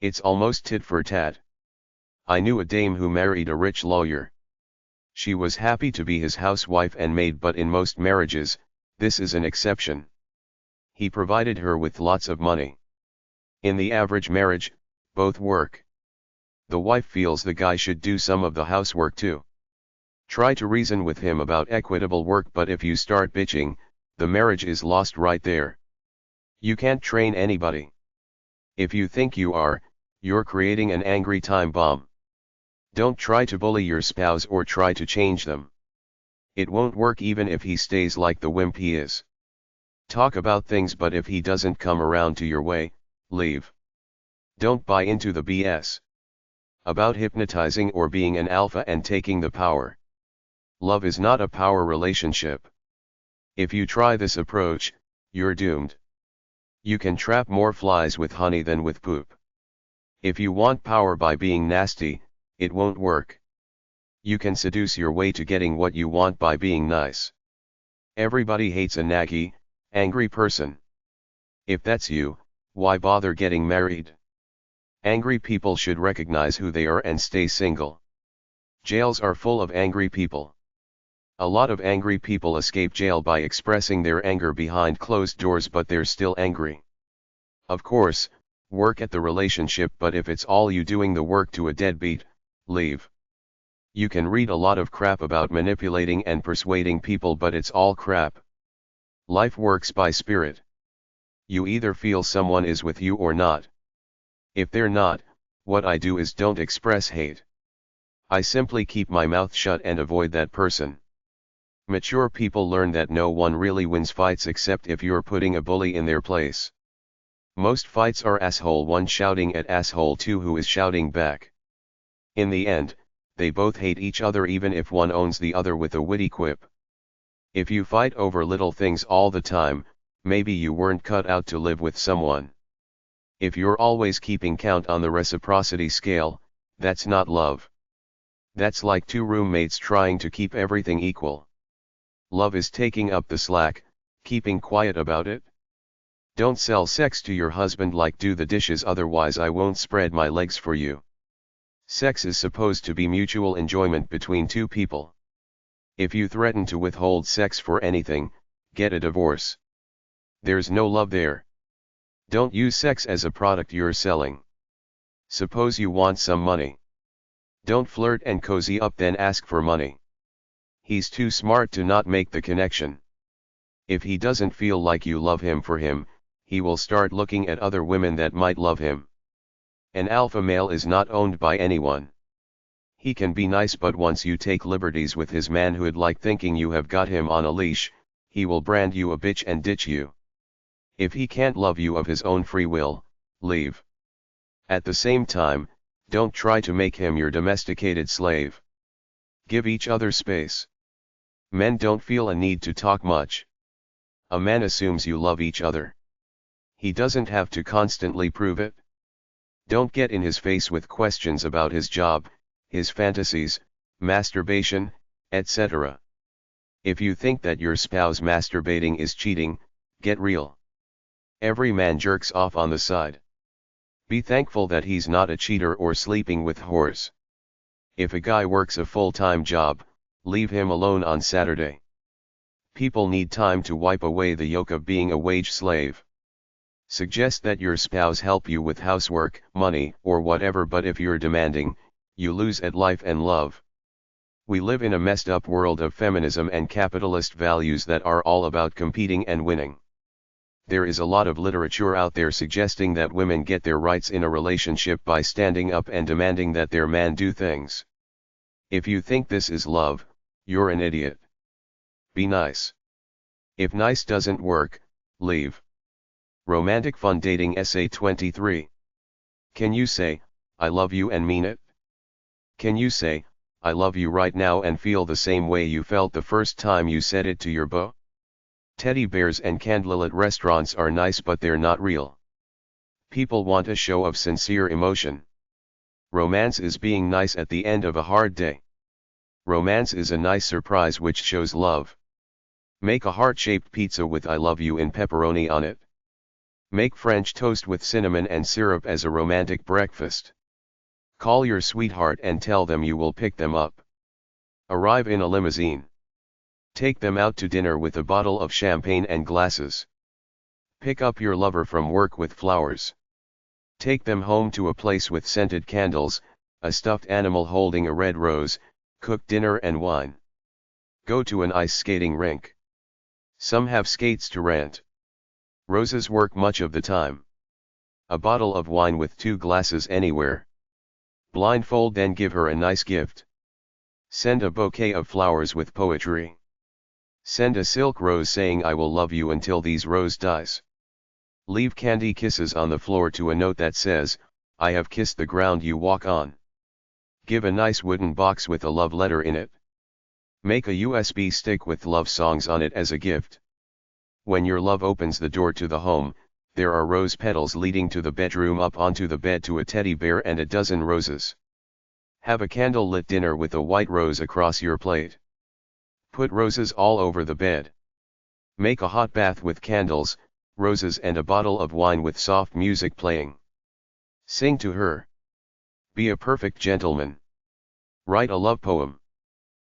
It's almost tit for tat. I knew a dame who married a rich lawyer. She was happy to be his housewife and maid, but in most marriages, this is an exception. He provided her with lots of money. In the average marriage, both work. The wife feels the guy should do some of the housework too. Try to reason with him about equitable work, but if you start bitching, the marriage is lost right there. You can't train anybody. If you think you are, you're creating an angry time bomb. Don't try to bully your spouse or try to change them. It won't work even if he stays like the wimp he is. Talk about things, but if he doesn't come around to your way, leave. Don't buy into the BS about hypnotizing or being an alpha and taking the power. Love is not a power relationship. If you try this approach, you're doomed. You can trap more flies with honey than with poop. If you want power by being nasty, it won't work. You can seduce your way to getting what you want by being nice. Everybody hates a naggy, angry person. If that's you, why bother getting married? Angry people should recognize who they are and stay single. Jails are full of angry people. A lot of angry people escape jail by expressing their anger behind closed doors, but they're still angry. Of course, work at the relationship, but if it's all you doing the work to a deadbeat, leave. You can read a lot of crap about manipulating and persuading people, but it's all crap. Life works by spirit. You either feel someone is with you or not. If they're not, what I do is don't express hate. I simply keep my mouth shut and avoid that person. Mature people learn that no one really wins fights except if you're putting a bully in their place. Most fights are asshole 1 shouting at asshole 2 who is shouting back. In the end, they both hate each other even if one owns the other with a witty quip. If you fight over little things all the time, maybe you weren't cut out to live with someone. If you're always keeping count on the reciprocity scale, that's not love. That's like 2 roommates trying to keep everything equal. Love is taking up the slack, keeping quiet about it. Don't sell sex to your husband like do the dishes otherwise I won't spread my legs for you. Sex is supposed to be mutual enjoyment between 2 people. If you threaten to withhold sex for anything, get a divorce. There's no love there. Don't use sex as a product you're selling. Suppose you want some money. Don't flirt and cozy up then ask for money. He's too smart to not make the connection. If he doesn't feel like you love him for him, he will start looking at other women that might love him. An alpha male is not owned by anyone. He can be nice, but once you take liberties with his manhood, like thinking you have got him on a leash, he will brand you a bitch and ditch you. If he can't love you of his own free will, leave. At the same time, don't try to make him your domesticated slave. Give each other space. Men don't feel a need to talk much. A man assumes you love each other. He doesn't have to constantly prove it. Don't get in his face with questions about his job, his fantasies, masturbation, etc. If you think that your spouse masturbating is cheating, get real. Every man jerks off on the side. Be thankful that he's not a cheater or sleeping with whores. If a guy works a full-time job, leave him alone on Saturday. People need time to wipe away the yoke of being a wage slave. Suggest that your spouse help you with housework, money, or whatever, but if you're demanding, you lose at life and love. We live in a messed up world of feminism and capitalist values that are all about competing and winning. There is a lot of literature out there suggesting that women get their rights in a relationship by standing up and demanding that their man do things. If you think this is love, you're an idiot. Be nice. If nice doesn't work, leave. Romantic Fun Dating Essay 23. Can you say, I love you and mean it? Can you say, I love you right now and feel the same way you felt the first time you said it to your beau? Teddy bears and candlelit restaurants are nice, but they're not real. People want a show of sincere emotion. Romance is being nice at the end of a hard day. Romance is a nice surprise which shows love. Make a heart-shaped pizza with I love you in pepperoni on it. Make French toast with cinnamon and syrup as a romantic breakfast. Call your sweetheart and tell them you will pick them up. Arrive in a limousine. Take them out to dinner with a bottle of champagne and glasses. Pick up your lover from work with flowers. Take them home to a place with scented candles, a stuffed animal holding a red rose, cook dinner and wine. Go to an ice skating rink. Some have skates to rent. Roses work much of the time. A bottle of wine with 2 glasses anywhere. Blindfold, then give her a nice gift. Send a bouquet of flowers with poetry. Send a silk rose saying I will love you until these rose dies. Leave candy kisses on the floor to a note that says, I have kissed the ground you walk on. Give a nice wooden box with a love letter in it. Make a USB stick with love songs on it as a gift. When your love opens the door to the home, there are rose petals leading to the bedroom, up onto the bed to a teddy bear and a dozen roses. Have a candle-lit dinner with a white rose across your plate. Put roses all over the bed. Make a hot bath with candles, roses and a bottle of wine with soft music playing. Sing to her. Be a perfect gentleman. Write a love poem.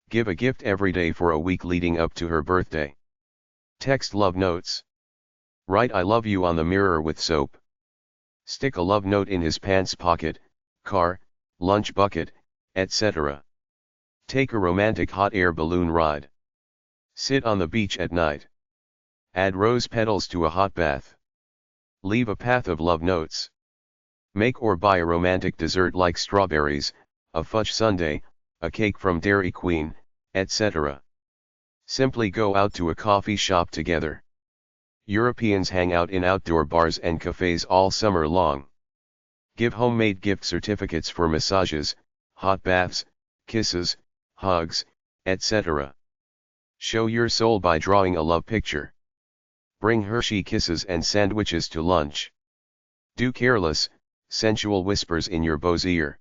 Give a gift every day for a week leading up to her birthday. Text love notes. Write I love you on the mirror with soap. Stick a love note in his pants pocket, car, lunch bucket, etc. Take a romantic hot air balloon ride. Sit on the beach at night. Add rose petals to a hot bath. Leave a path of love notes. Make or buy a romantic dessert like strawberries, a fudge sundae, a cake from Dairy Queen, etc. Simply go out to a coffee shop together. Europeans hang out in outdoor bars and cafes all summer long. Give homemade gift certificates for massages, hot baths, kisses, hugs, etc. Show your soul by drawing a love picture. Bring Hershey kisses and sandwiches to lunch. Do careless, sensual whispers in your beau's ear.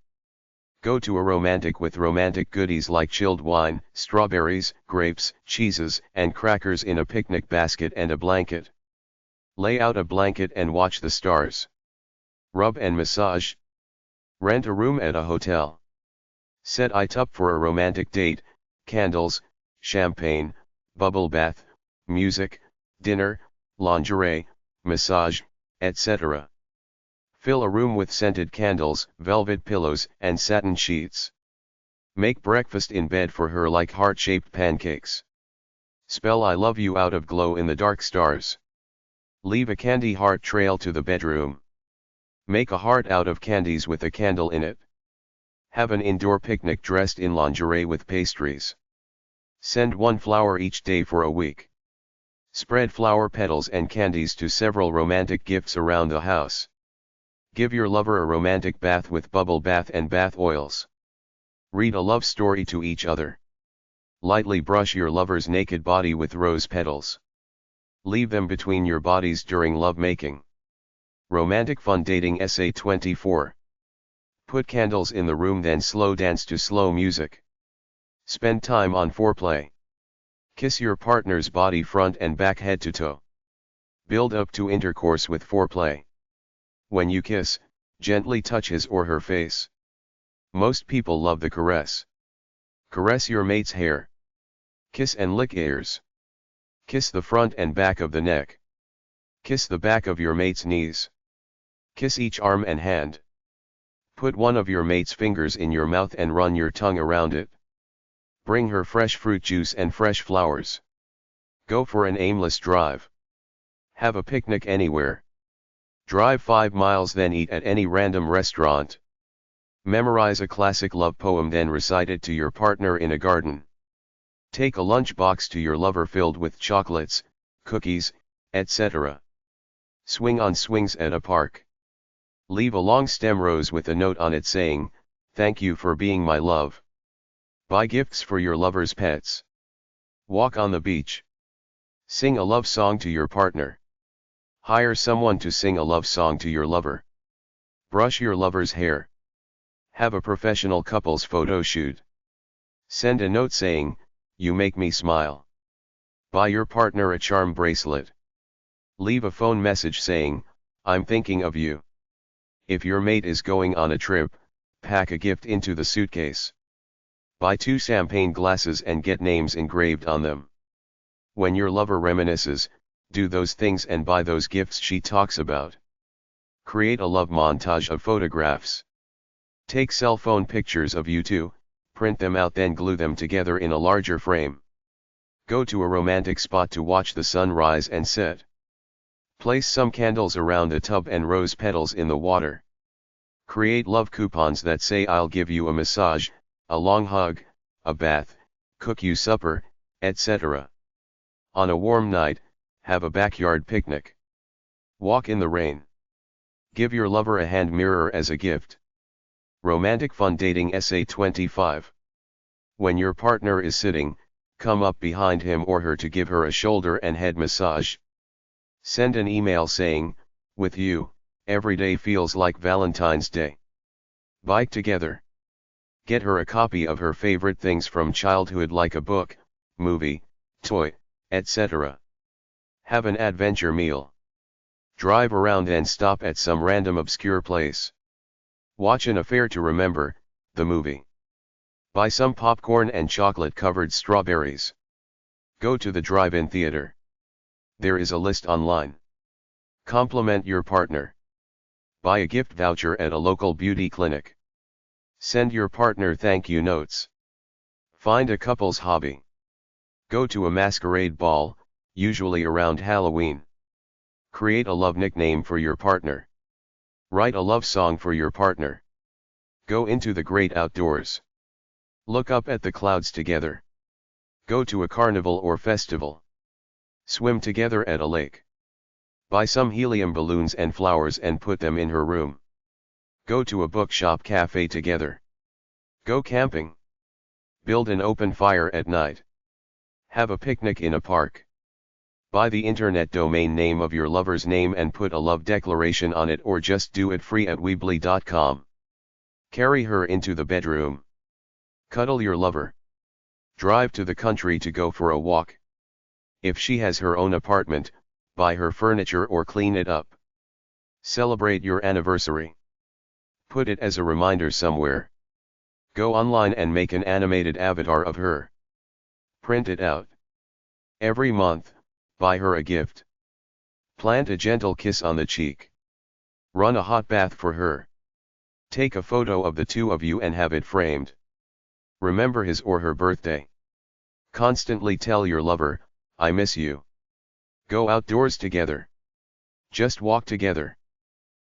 Go to a romantic with romantic goodies like chilled wine, strawberries, grapes, cheeses, and crackers in a picnic basket and a blanket. Lay out a blanket and watch the stars. Rub and massage. Rent a room at a hotel. Set it up for a romantic date, candles, champagne, bubble bath, music, dinner, lingerie, massage, etc. Fill a room with scented candles, velvet pillows, and satin sheets. Make breakfast in bed for her like heart-shaped pancakes. Spell I love you out of glow in the dark stars. Leave a candy heart trail to the bedroom. Make a heart out of candies with a candle in it. Have an indoor picnic dressed in lingerie with pastries. Send one flower each day for a week. Spread flower petals and candies to several romantic gifts around the house. Give your lover a romantic bath with bubble bath and bath oils. Read a love story to each other. Lightly brush your lover's naked body with rose petals. Leave them between your bodies during lovemaking. Romantic fun dating Essay 24. Put candles in the room, then slow dance to slow music. Spend time on foreplay. Kiss your partner's body front and back, head to toe. Build up to intercourse with foreplay. When you kiss, gently touch his or her face. Most people love the caress. Caress your mate's hair. Kiss and lick ears. Kiss the front and back of the neck. Kiss the back of your mate's knees. Kiss each arm and hand. Put one of your mate's fingers in your mouth and run your tongue around it. Bring her fresh fruit juice and fresh flowers. Go for an aimless drive. Have a picnic anywhere. Drive 5 miles, then eat at any random restaurant. Memorize a classic love poem, then recite it to your partner in a garden. Take a lunch box to your lover filled with chocolates, cookies, etc. Swing on swings at a park. Leave a long stem rose with a note on it saying, "Thank you for being my love." Buy gifts for your lover's pets. Walk on the beach. Sing a love song to your partner. Hire someone to sing a love song to your lover. Brush your lover's hair. Have a professional couples photo shoot. Send a note saying, "You make me smile." Buy your partner a charm bracelet. Leave a phone message saying, "I'm thinking of you." If your mate is going on a trip, pack a gift into the suitcase. Buy 2 champagne glasses and get names engraved on them. When your lover reminisces, do those things and buy those gifts she talks about. Create a love montage of photographs. Take cell phone pictures of you two, print them out, then glue them together in a larger frame. Go to a romantic spot to watch the sun rise and set. Place some candles around the tub and rose petals in the water. Create love coupons that say, "I'll give you a massage, a long hug, a bath, cook you supper, etc." On a warm night, have a backyard picnic. Walk in the rain. Give your lover a hand mirror as a gift. Romantic fun dating Essay 25. When your partner is sitting, come up behind him or her to give her a shoulder and head massage. Send an email saying, "With you, every day feels like Valentine's Day." Bike together. Get her a copy of her favorite things from childhood like a book, movie, toy, etc. Have an adventure meal. Drive around and stop at some random obscure place. Watch an affair to remember, the movie. Buy some popcorn and chocolate-covered strawberries. Go to the drive-in theater. There is a list online. Compliment your partner. Buy a gift voucher at a local beauty clinic. Send your partner thank you notes. Find a couple's hobby. Go to a masquerade ball, usually around Halloween. Create a love nickname for your partner. Write a love song for your partner. Go into the great outdoors. Look up at the clouds together. Go to a carnival or festival. Swim together at a lake. Buy some helium balloons and flowers and put them in her room. Go to a bookshop cafe together. Go camping. Build an open fire at night. Have a picnic in a park. Buy the internet domain name of your lover's name and put a love declaration on it, or just do it free at weebly.com. Carry her into the bedroom. Cuddle your lover. Drive to the country to go for a walk. If she has her own apartment, buy her furniture or clean it up. Celebrate your anniversary. Put it as a reminder somewhere. Go online and make an animated avatar of her. Print it out. Every month, buy her a gift. Plant a gentle kiss on the cheek. Run a hot bath for her. Take a photo of the two of you and have it framed. Remember his or her birthday. Constantly tell your lover, "I miss you." Go outdoors together. Just walk together.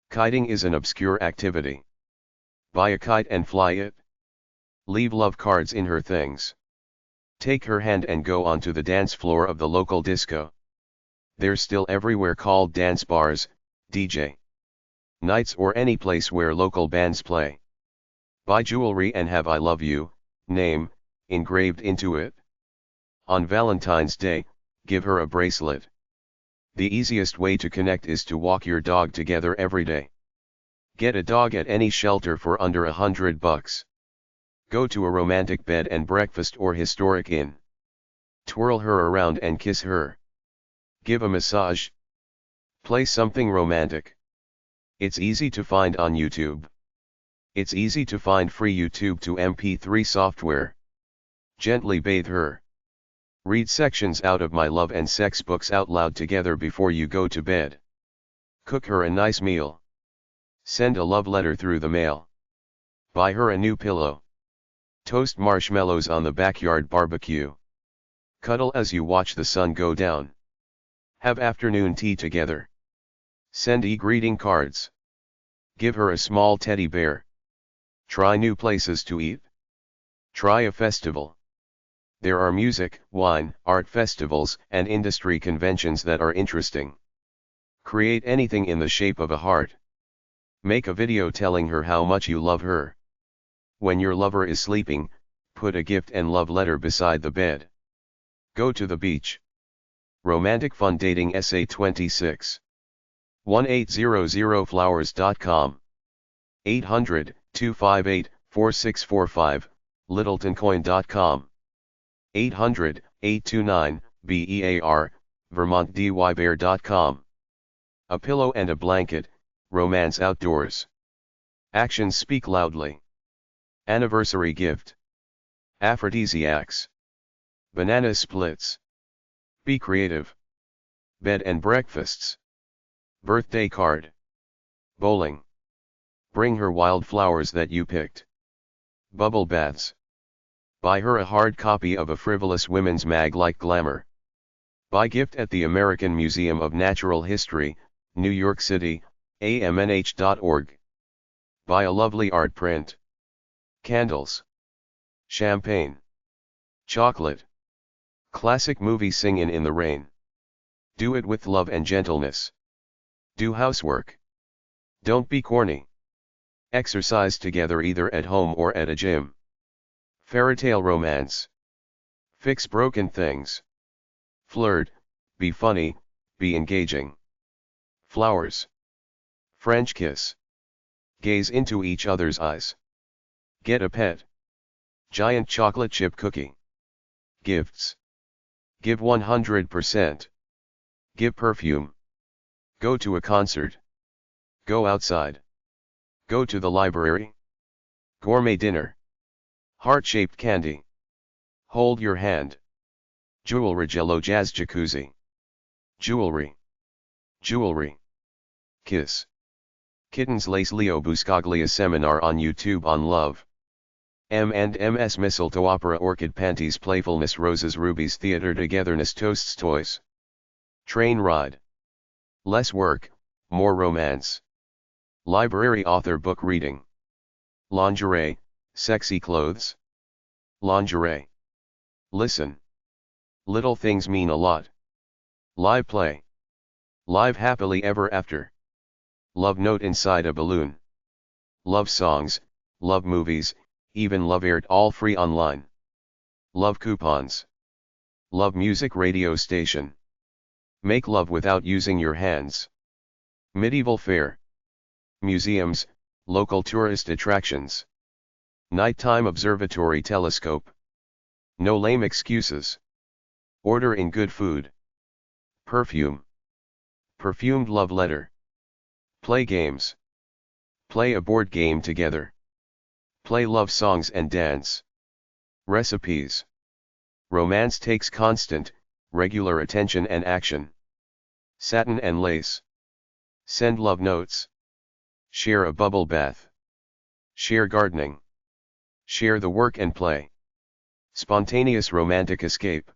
Kiting is an obscure activity. Buy a kite and fly it. Leave love cards in her things. Take her hand and go onto the dance floor of the local disco. They're still everywhere, called dance bars, DJ nights, or any place where local bands play. Buy jewelry and have "I love you" name engraved into it. On Valentine's Day, give her a bracelet. The easiest way to connect is to walk your dog together every day. Get a dog at any shelter for under $100. Go to a romantic bed and breakfast or historic inn. Twirl her around and kiss her. Give a massage. Play something romantic. It's easy to find on YouTube. It's easy to find free YouTube to MP3 software. Gently bathe her. Read sections out of My Love and Sex books out loud together before you go to bed. Cook her a nice meal. Send a love letter through the mail. Buy her a new pillow. Toast marshmallows on the backyard barbecue. Cuddle as you watch the sun go down. Have afternoon tea together. Send e-greeting cards. Give her a small teddy bear. Try new places to eat. Try a festival. There are music, wine, art festivals, and industry conventions that are interesting. Create anything in the shape of a heart. Make a video telling her how much you love her. When your lover is sleeping, put a gift and love letter beside the bed. Go to the beach. Romantic Fun Dating Essay 26. 1800flowers.com. 800-258-4645, littletoncoin.com. 800-829-BEAR, vermontdybbear.com. A pillow and a blanket, romance outdoors. Actions speak loudly. Anniversary gift. Aphrodisiacs. Banana splits. Be creative. Bed and breakfasts. Birthday card. Bowling. Bring her wildflowers that you picked. Bubble baths. Buy her a hard copy of a frivolous women's mag like Glamour. Buy gift at the American Museum of Natural History, New York City, amnh.org. Buy a lovely art print. Candles. Champagne. Chocolate. Classic movie Singin' in the Rain. Do it with love and gentleness. Do housework. Don't be corny. Exercise together either at home or at a gym. Fairytale romance. Fix broken things. Flirt, be funny, be engaging. Flowers. French kiss. Gaze into each other's eyes. Get a pet. Giant chocolate chip cookie. Gifts. Give 100%. Give perfume. Go to a concert. Go outside. Go to the library. Gourmet dinner. Heart-shaped candy. Hold your hand. Jewelry Jello Jazz Jacuzzi. Jewelry. Jewelry. Kiss. Kittens Lace Leo Buscaglia seminar on YouTube on love. M&M's Mistletoe Opera Orchid Panties Playfulness Roses Rubies Theater Togetherness Toasts Toys. Train ride. Less work, more romance. Library author book reading. Lingerie, sexy clothes. Lingerie. Listen. Little things mean a lot. Live play. Live happily ever after. Love note inside a balloon. Love songs, love movies, even love aired all free online. Love coupons. Love music radio station. Make love without using your hands. Medieval fair. Museums, local tourist attractions. Nighttime observatory telescope. No lame excuses. Order in good food. Perfume. Perfumed love letter. Play games. Play a board game together. Play love songs and dance. Recipes. Romance takes constant, regular attention and action. Satin and lace. Send love notes. Share a bubble bath. Share gardening. Share the work and play. Spontaneous romantic escape.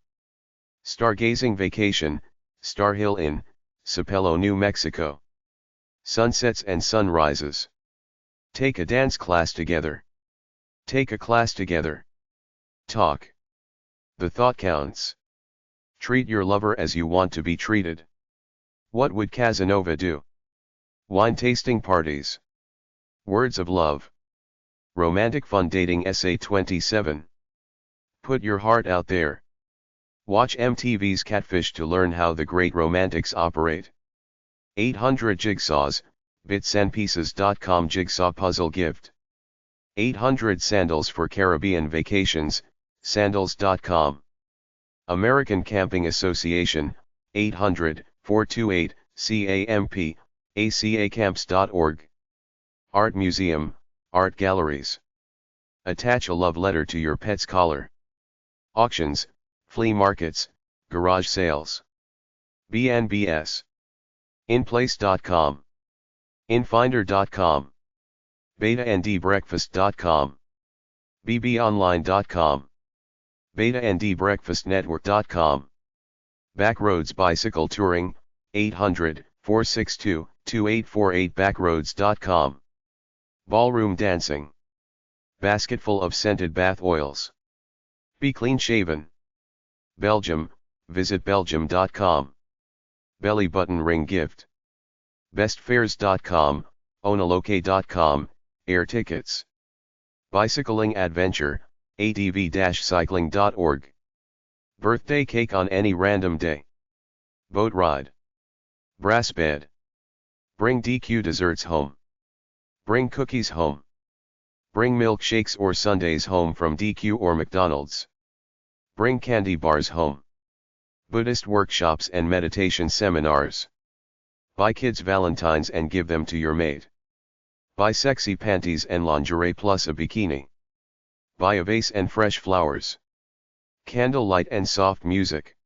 Stargazing vacation, Star Hill Inn, Sapelo, New Mexico. Sunsets and sunrises. Take a dance class together. Take a class together. Talk. The thought counts. Treat your lover as you want to be treated. What would Casanova do? Wine tasting parties. Words of love. Romantic fun dating essay 27. Put your heart out there. Watch MTV's Catfish to learn how the great romantics operate. 800 Jigsaws, bitsandpieces.com Jigsaw Puzzle Gift. 800 Sandals for Caribbean Vacations, sandals.com. American Camping Association, 800-428-CAMP, acacamps.org. Art Museum, Art Galleries. Attach a love letter to your pet's collar. Auctions, flea markets, garage sales. BNBS. Inplace.com. Infinder.com. betaandbreakfast.com. bbonline.com. betaandbreakfastnetwork.com. Backroads Bicycle Touring, 800-462-2848 backroads.com. Ballroom Dancing. Basketful of scented bath oils. Be clean shaven. Belgium, visit belgium.com. Belly button ring gift. Bestfares.com, onaloke.com, air tickets. Bicycling adventure, adv-cycling.org. Birthday cake on any random day. Boat ride. Brass bed. Bring DQ desserts home. Bring cookies home. Bring milkshakes or sundaes home from DQ or McDonald's. Bring candy bars home. Buddhist workshops and meditation seminars. Buy kids Valentines and give them to your mate. Buy sexy panties and lingerie plus a bikini. Buy a vase and fresh flowers. Candlelight and soft music.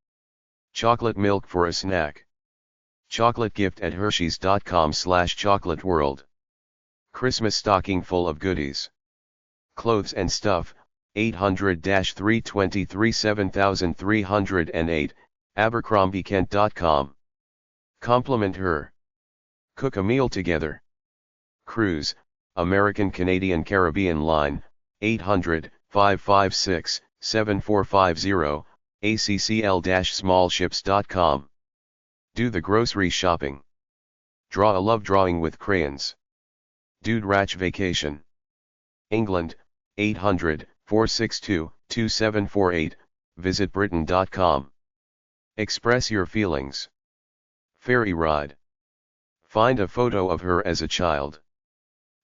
Chocolate milk for a snack. Chocolate gift at Hershey's.com/chocolate world. Christmas stocking full of goodies. Clothes and stuff, 800-323-7308, abercrombiekent.com. Compliment her. Cook a meal together. Cruise, American Canadian Caribbean Line, 800-556-7450, accl-smallships.com. Do the grocery shopping. Draw a love drawing with crayons. Dude Ratch Vacation. England, 800-462-2748, visit britain.com. Express your feelings. Ferry ride. Find a photo of her as a child.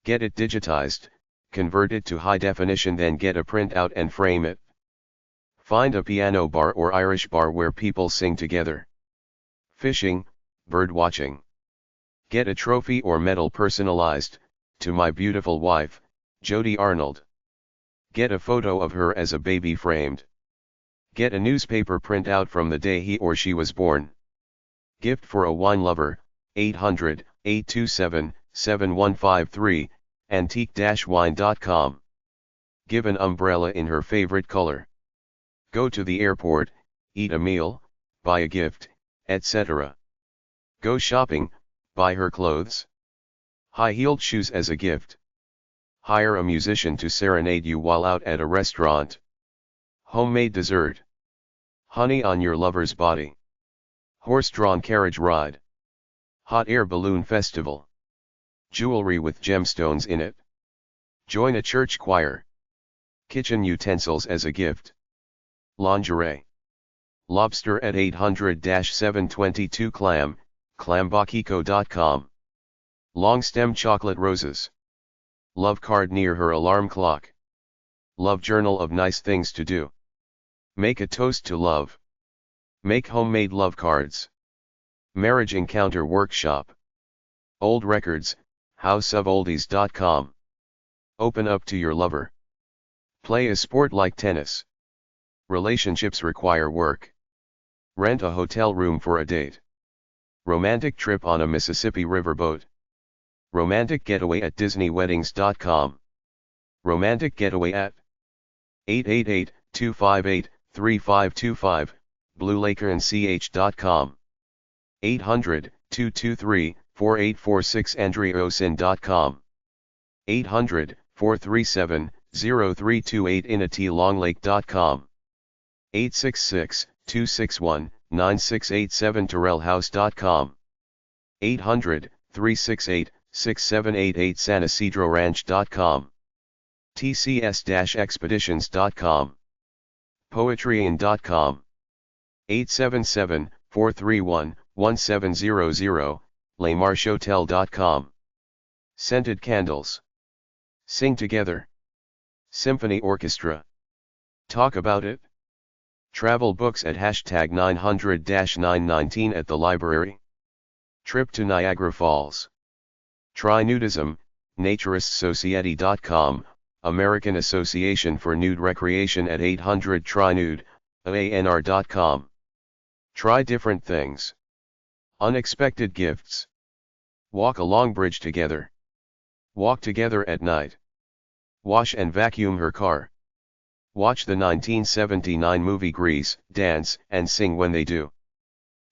Get it digitized, convert it to high definition, then get a printout and frame it. Find a piano bar or Irish bar where people sing together. Fishing, bird watching. Get a trophy or medal personalized, to my beautiful wife, Jody Arnold. Get a photo of her as a baby framed. Get a newspaper printout from the day he or she was born. Gift for a wine lover, 800-827-7153, antique-wine.com. Give an umbrella in her favorite color. Go to the airport, eat a meal, buy a gift, etc. Go shopping, buy her clothes. High-heeled shoes as a gift. Hire a musician to serenade you while out at a restaurant. Homemade dessert. Honey on your lover's body. Horse-drawn carriage ride. Hot air balloon festival. Jewelry with gemstones in it. Join a church choir. Kitchen utensils as a gift. Lingerie. Lobster at 800-722 clam, clambakiko.com. Long stem chocolate roses. Love card near her alarm clock. Love journal of nice things to do. Make a toast to love. Make homemade love cards. Marriage encounter workshop. Old records, houseofoldies.com. Open up to your lover. Play a sport like tennis. Relationships require work. Rent a hotel room for a date. Romantic trip on a Mississippi riverboat. Romantic getaway at disneyweddings.com. Romantic getaway at 888-258-3525, bluelakeandch.com. 800-223-4846 andreosin.com. 800-437-0 0328inatlonglake.com. 866-261-9687 torrellhouse.com. 800-368-6788 sanisidroranch.com. tcs-expeditions.com. poetryin.com. 877-431-1700, lesmarchehotel.com. Scented candles. Sing together. Symphony orchestra. Talk about it. Travel books at hashtag 900-919 at the library. Trip to Niagara Falls. Try nudism, naturistsociety.com, American Association for Nude Recreation at 800-TRY-NUDE, ANR.com. Try different things. Unexpected gifts. Walk along bridge together. Walk together at night. Wash and vacuum her car. Watch the 1979 movie Grease, dance and sing when they do.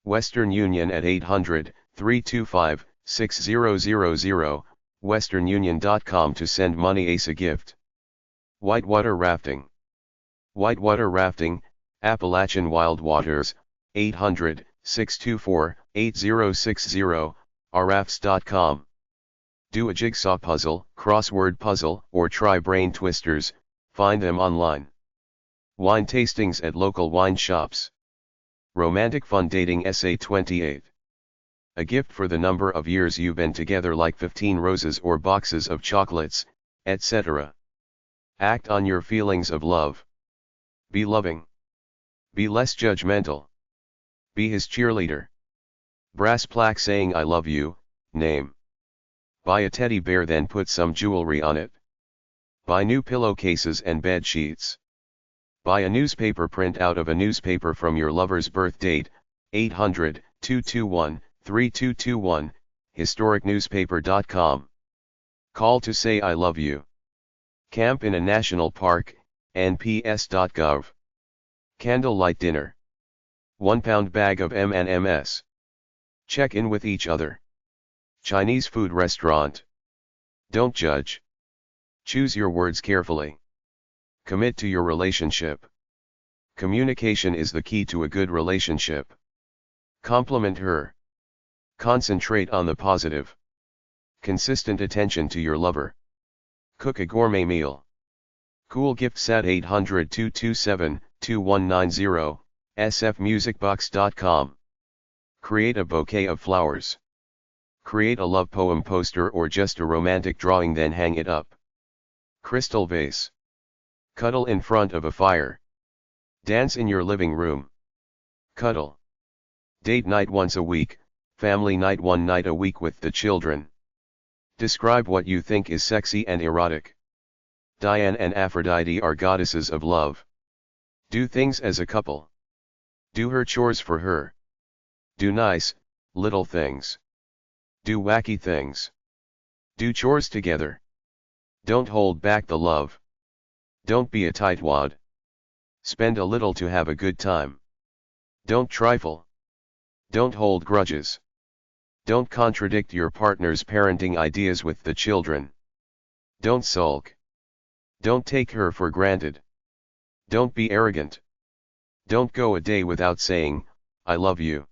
Western Union at 800-325-6000, westernunion.com to send money as a gift. Whitewater rafting. Whitewater rafting, Appalachian Wild Waters, 800-624-8060, rafts.com. Do a jigsaw puzzle, crossword puzzle, or try brain twisters, find them online. Wine tastings at local wine shops. Romantic fun dating essay 28. A gift for the number of years you've been together, like 15 roses or boxes of chocolates, etc. Act on your feelings of love. Be loving. Be less judgmental. Be his cheerleader. Brass plaque saying I love you, name. Buy a teddy bear, then put some jewelry on it. Buy new pillowcases and bed sheets. Buy a newspaper printout of a newspaper from your lover's birth date, 800-221-3221, historicnewspaper.com. Call to say I love you. Camp in a national park, nps.gov. Candlelight dinner. 1 pound bag of M&Ms. Check in with each other. Chinese food restaurant. Don't judge. Choose your words carefully. Commit to your relationship. Communication is the key to a good relationship. Compliment her. Concentrate on the positive. Consistent attention to your lover. Cook a gourmet meal. Cool gifts at 800-227-2190, sfmusicbox.com. Create a bouquet of flowers. Create a love poem poster or just a romantic drawing, then hang it up. Crystal vase. Cuddle in front of a fire. Dance in your living room. Cuddle. Date night once a week, family night 1 night a week with the children. Describe what you think is sexy and erotic. Diane and Aphrodite are goddesses of love. Do things as a couple. Do her chores for her. Do nice, little things. Do wacky things. Do chores together. Don't hold back the love. Don't be a tightwad. Spend a little to have a good time. Don't trifle. Don't hold grudges. Don't contradict your partner's parenting ideas with the children. Don't sulk. Don't take her for granted. Don't be arrogant. Don't go a day without saying, I love you.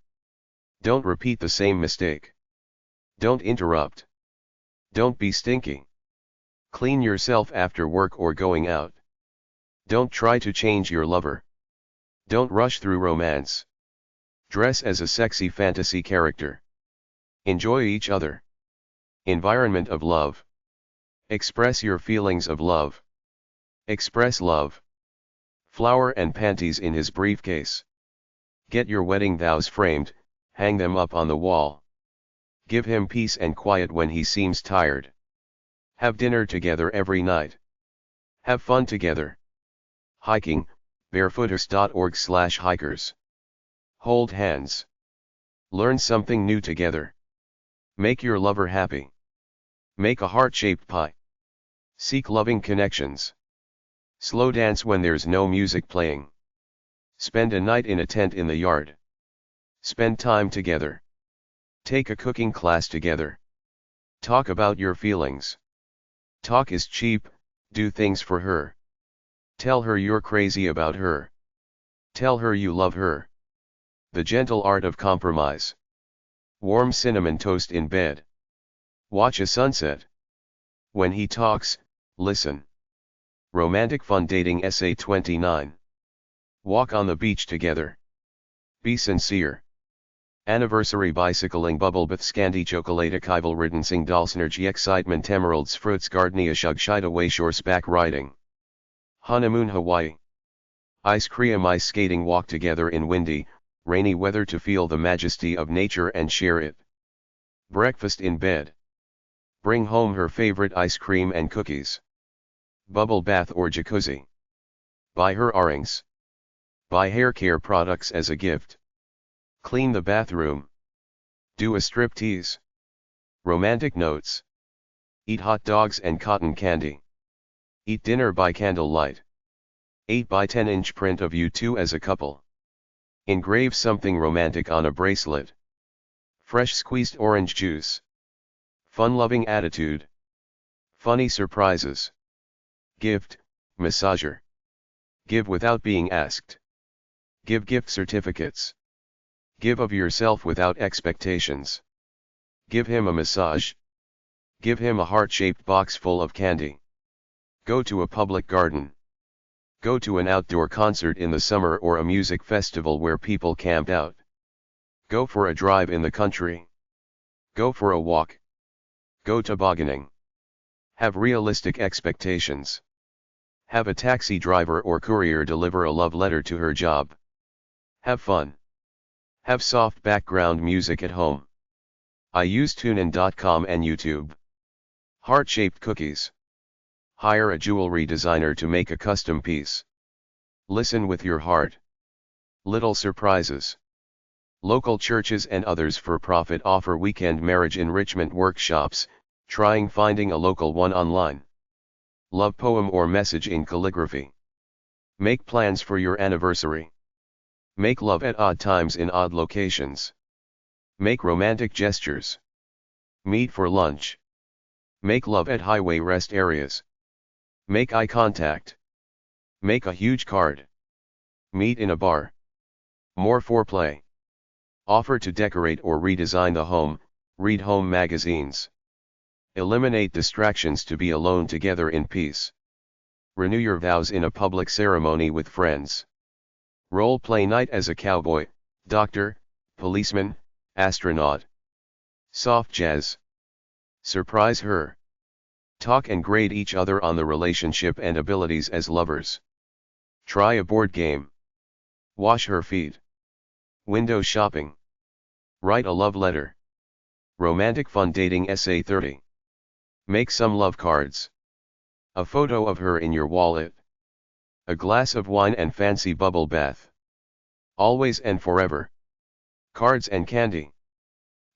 Don't repeat the same mistake. Don't interrupt. Don't be stinky. Clean yourself after work or going out. Don't try to change your lover. Don't rush through romance. Dress as a sexy fantasy character. Enjoy each other. Environment of love. Express your feelings of love. Express love. Flower and panties in his briefcase. Get your wedding vows framed, hang them up on the wall. Give him peace and quiet when he seems tired. Have dinner together every night. Have fun together. Hiking, barefooters.org/hikers. Hold hands. Learn something new together. Make your lover happy. Make a heart-shaped pie. Seek loving connections. Slow dance when there's no music playing. Spend a night in a tent in the yard. Spend time together. Take a cooking class together. Talk about your feelings. Talk is cheap, Do things for her. Tell her you're crazy about her. Tell her you love her. The gentle art of compromise. Warm cinnamon toast in bed. Watch a sunset. When he talks, listen. Romantic fun dating essay 29. Walk on the beach together. Be sincere. Anniversary bicycling bubble bath scandi chocolate kival ridden sing dalsnergy excitement emeralds fruits gardenia shugshide away back riding. Honeymoon Hawaii. Ice cream ice skating walk together in windy, rainy weather to feel the majesty of nature and share it. Breakfast in bed. Bring home her favorite ice cream and cookies. Bubble bath or jacuzzi. Buy her earrings. Buy hair care products as a gift. Clean the bathroom. Do a striptease. Romantic notes. Eat hot dogs and cotton candy. Eat dinner by candlelight. 8 by 10-inch print of you two as a couple. Engrave something romantic on a bracelet. Fresh squeezed orange juice. Fun-loving attitude. Funny surprises. Gift, massager. Give without being asked. Give gift certificates. Give of yourself without expectations. Give him a massage. Give him a heart-shaped box full of candy. Go to a public garden. Go to an outdoor concert in the summer or a music festival where people camp out. Go for a drive in the country. Go for a walk. Go tobogganing. Have realistic expectations. Have a taxi driver or courier deliver a love letter to her job. Have fun. Have soft background music at home. I use TuneIn.com and YouTube. Heart-shaped cookies. Hire a jewelry designer to make a custom piece. Listen with your heart. Little surprises. Local churches and others for profit offer weekend marriage enrichment workshops, trying finding a local one online. Love poem or message in calligraphy. Make plans for your anniversary. Make love at odd times in odd locations. Make romantic gestures. Meet for lunch. Make love at highway rest areas. Make eye contact. Make a huge card. Meet in a bar. More foreplay. Offer to decorate or redesign the home, read home magazines. Eliminate distractions to be alone together in peace. Renew your vows in a public ceremony with friends. Role play night as a cowboy, doctor, policeman, astronaut. Soft jazz. Surprise her. Talk and grade each other on the relationship and abilities as lovers. Try a board game. Wash her feet. Window shopping. Write a love letter. Romantic fun dating essay 30. Make some love cards. A photo of her in your wallet. A glass of wine and fancy bubble bath. Always and forever. Cards and candy.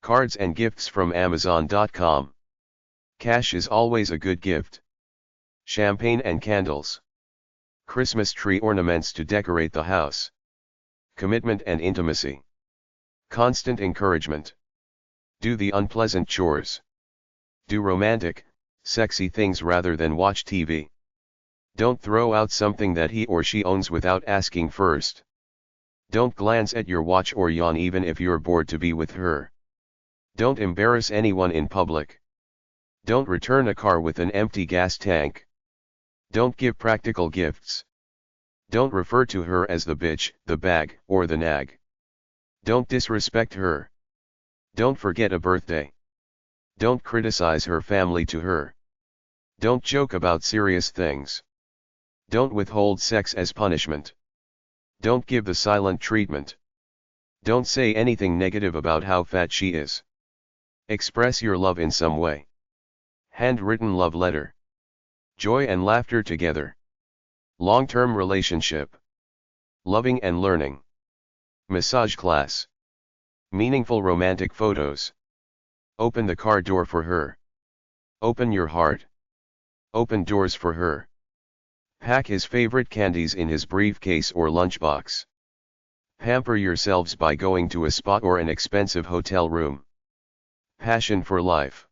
Cards and gifts from Amazon.com. Cash is always a good gift. Champagne and candles. Christmas tree ornaments to decorate the house. Commitment and intimacy. Constant encouragement. Do the unpleasant chores. Do romantic, sexy things rather than watch TV. Don't throw out something that he or she owns without asking first. Don't glance at your watch or yawn even if you're bored to be with her. Don't embarrass anyone in public. Don't return a car with an empty gas tank. Don't give practical gifts. Don't refer to her as the bitch, the bag, or the nag. Don't disrespect her. Don't forget a birthday. Don't criticize her family to her. Don't joke about serious things. Don't withhold sex as punishment. Don't give the silent treatment. Don't say anything negative about how fat she is. Express your love in some way. Handwritten love letter. Joy and laughter together. Long-term relationship. Loving and learning. Massage class. Meaningful romantic photos. Open the car door for her. Open your heart. Open doors for her. Pack his favorite candies in his briefcase or lunchbox. Pamper yourselves by going to a spa or an expensive hotel room. Passion for life.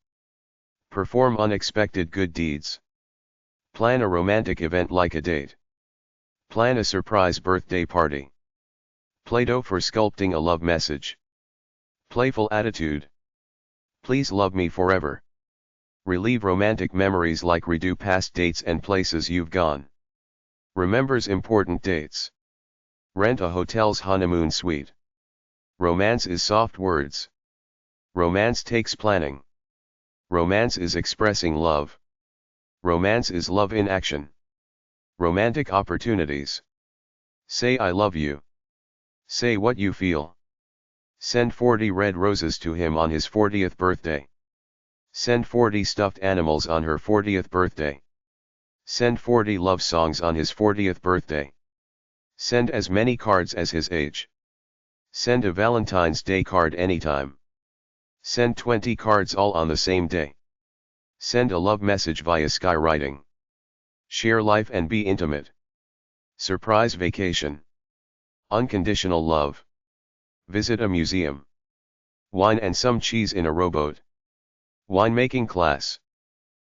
Perform unexpected good deeds. Plan a romantic event like a date. Plan a surprise birthday party. Play-Doh for sculpting a love message. Playful attitude. Please love me forever. Relieve romantic memories like redo past dates and places you've gone. Remembers important dates. Rent a hotel's honeymoon suite. Romance is soft words. Romance takes planning. Romance is expressing love. Romance is love in action. Romantic opportunities. Say I love you. Say what you feel. Send 40 red roses to him on his 40th birthday. Send 40 stuffed animals on her 40th birthday. Send 40 love songs on his 40th birthday. Send as many cards as his age. Send a Valentine's Day card anytime. Send 20 cards all on the same day. Send a love message via skywriting. Share life and be intimate. Surprise vacation. Unconditional love. Visit a museum. Wine and some cheese in a rowboat. Winemaking class.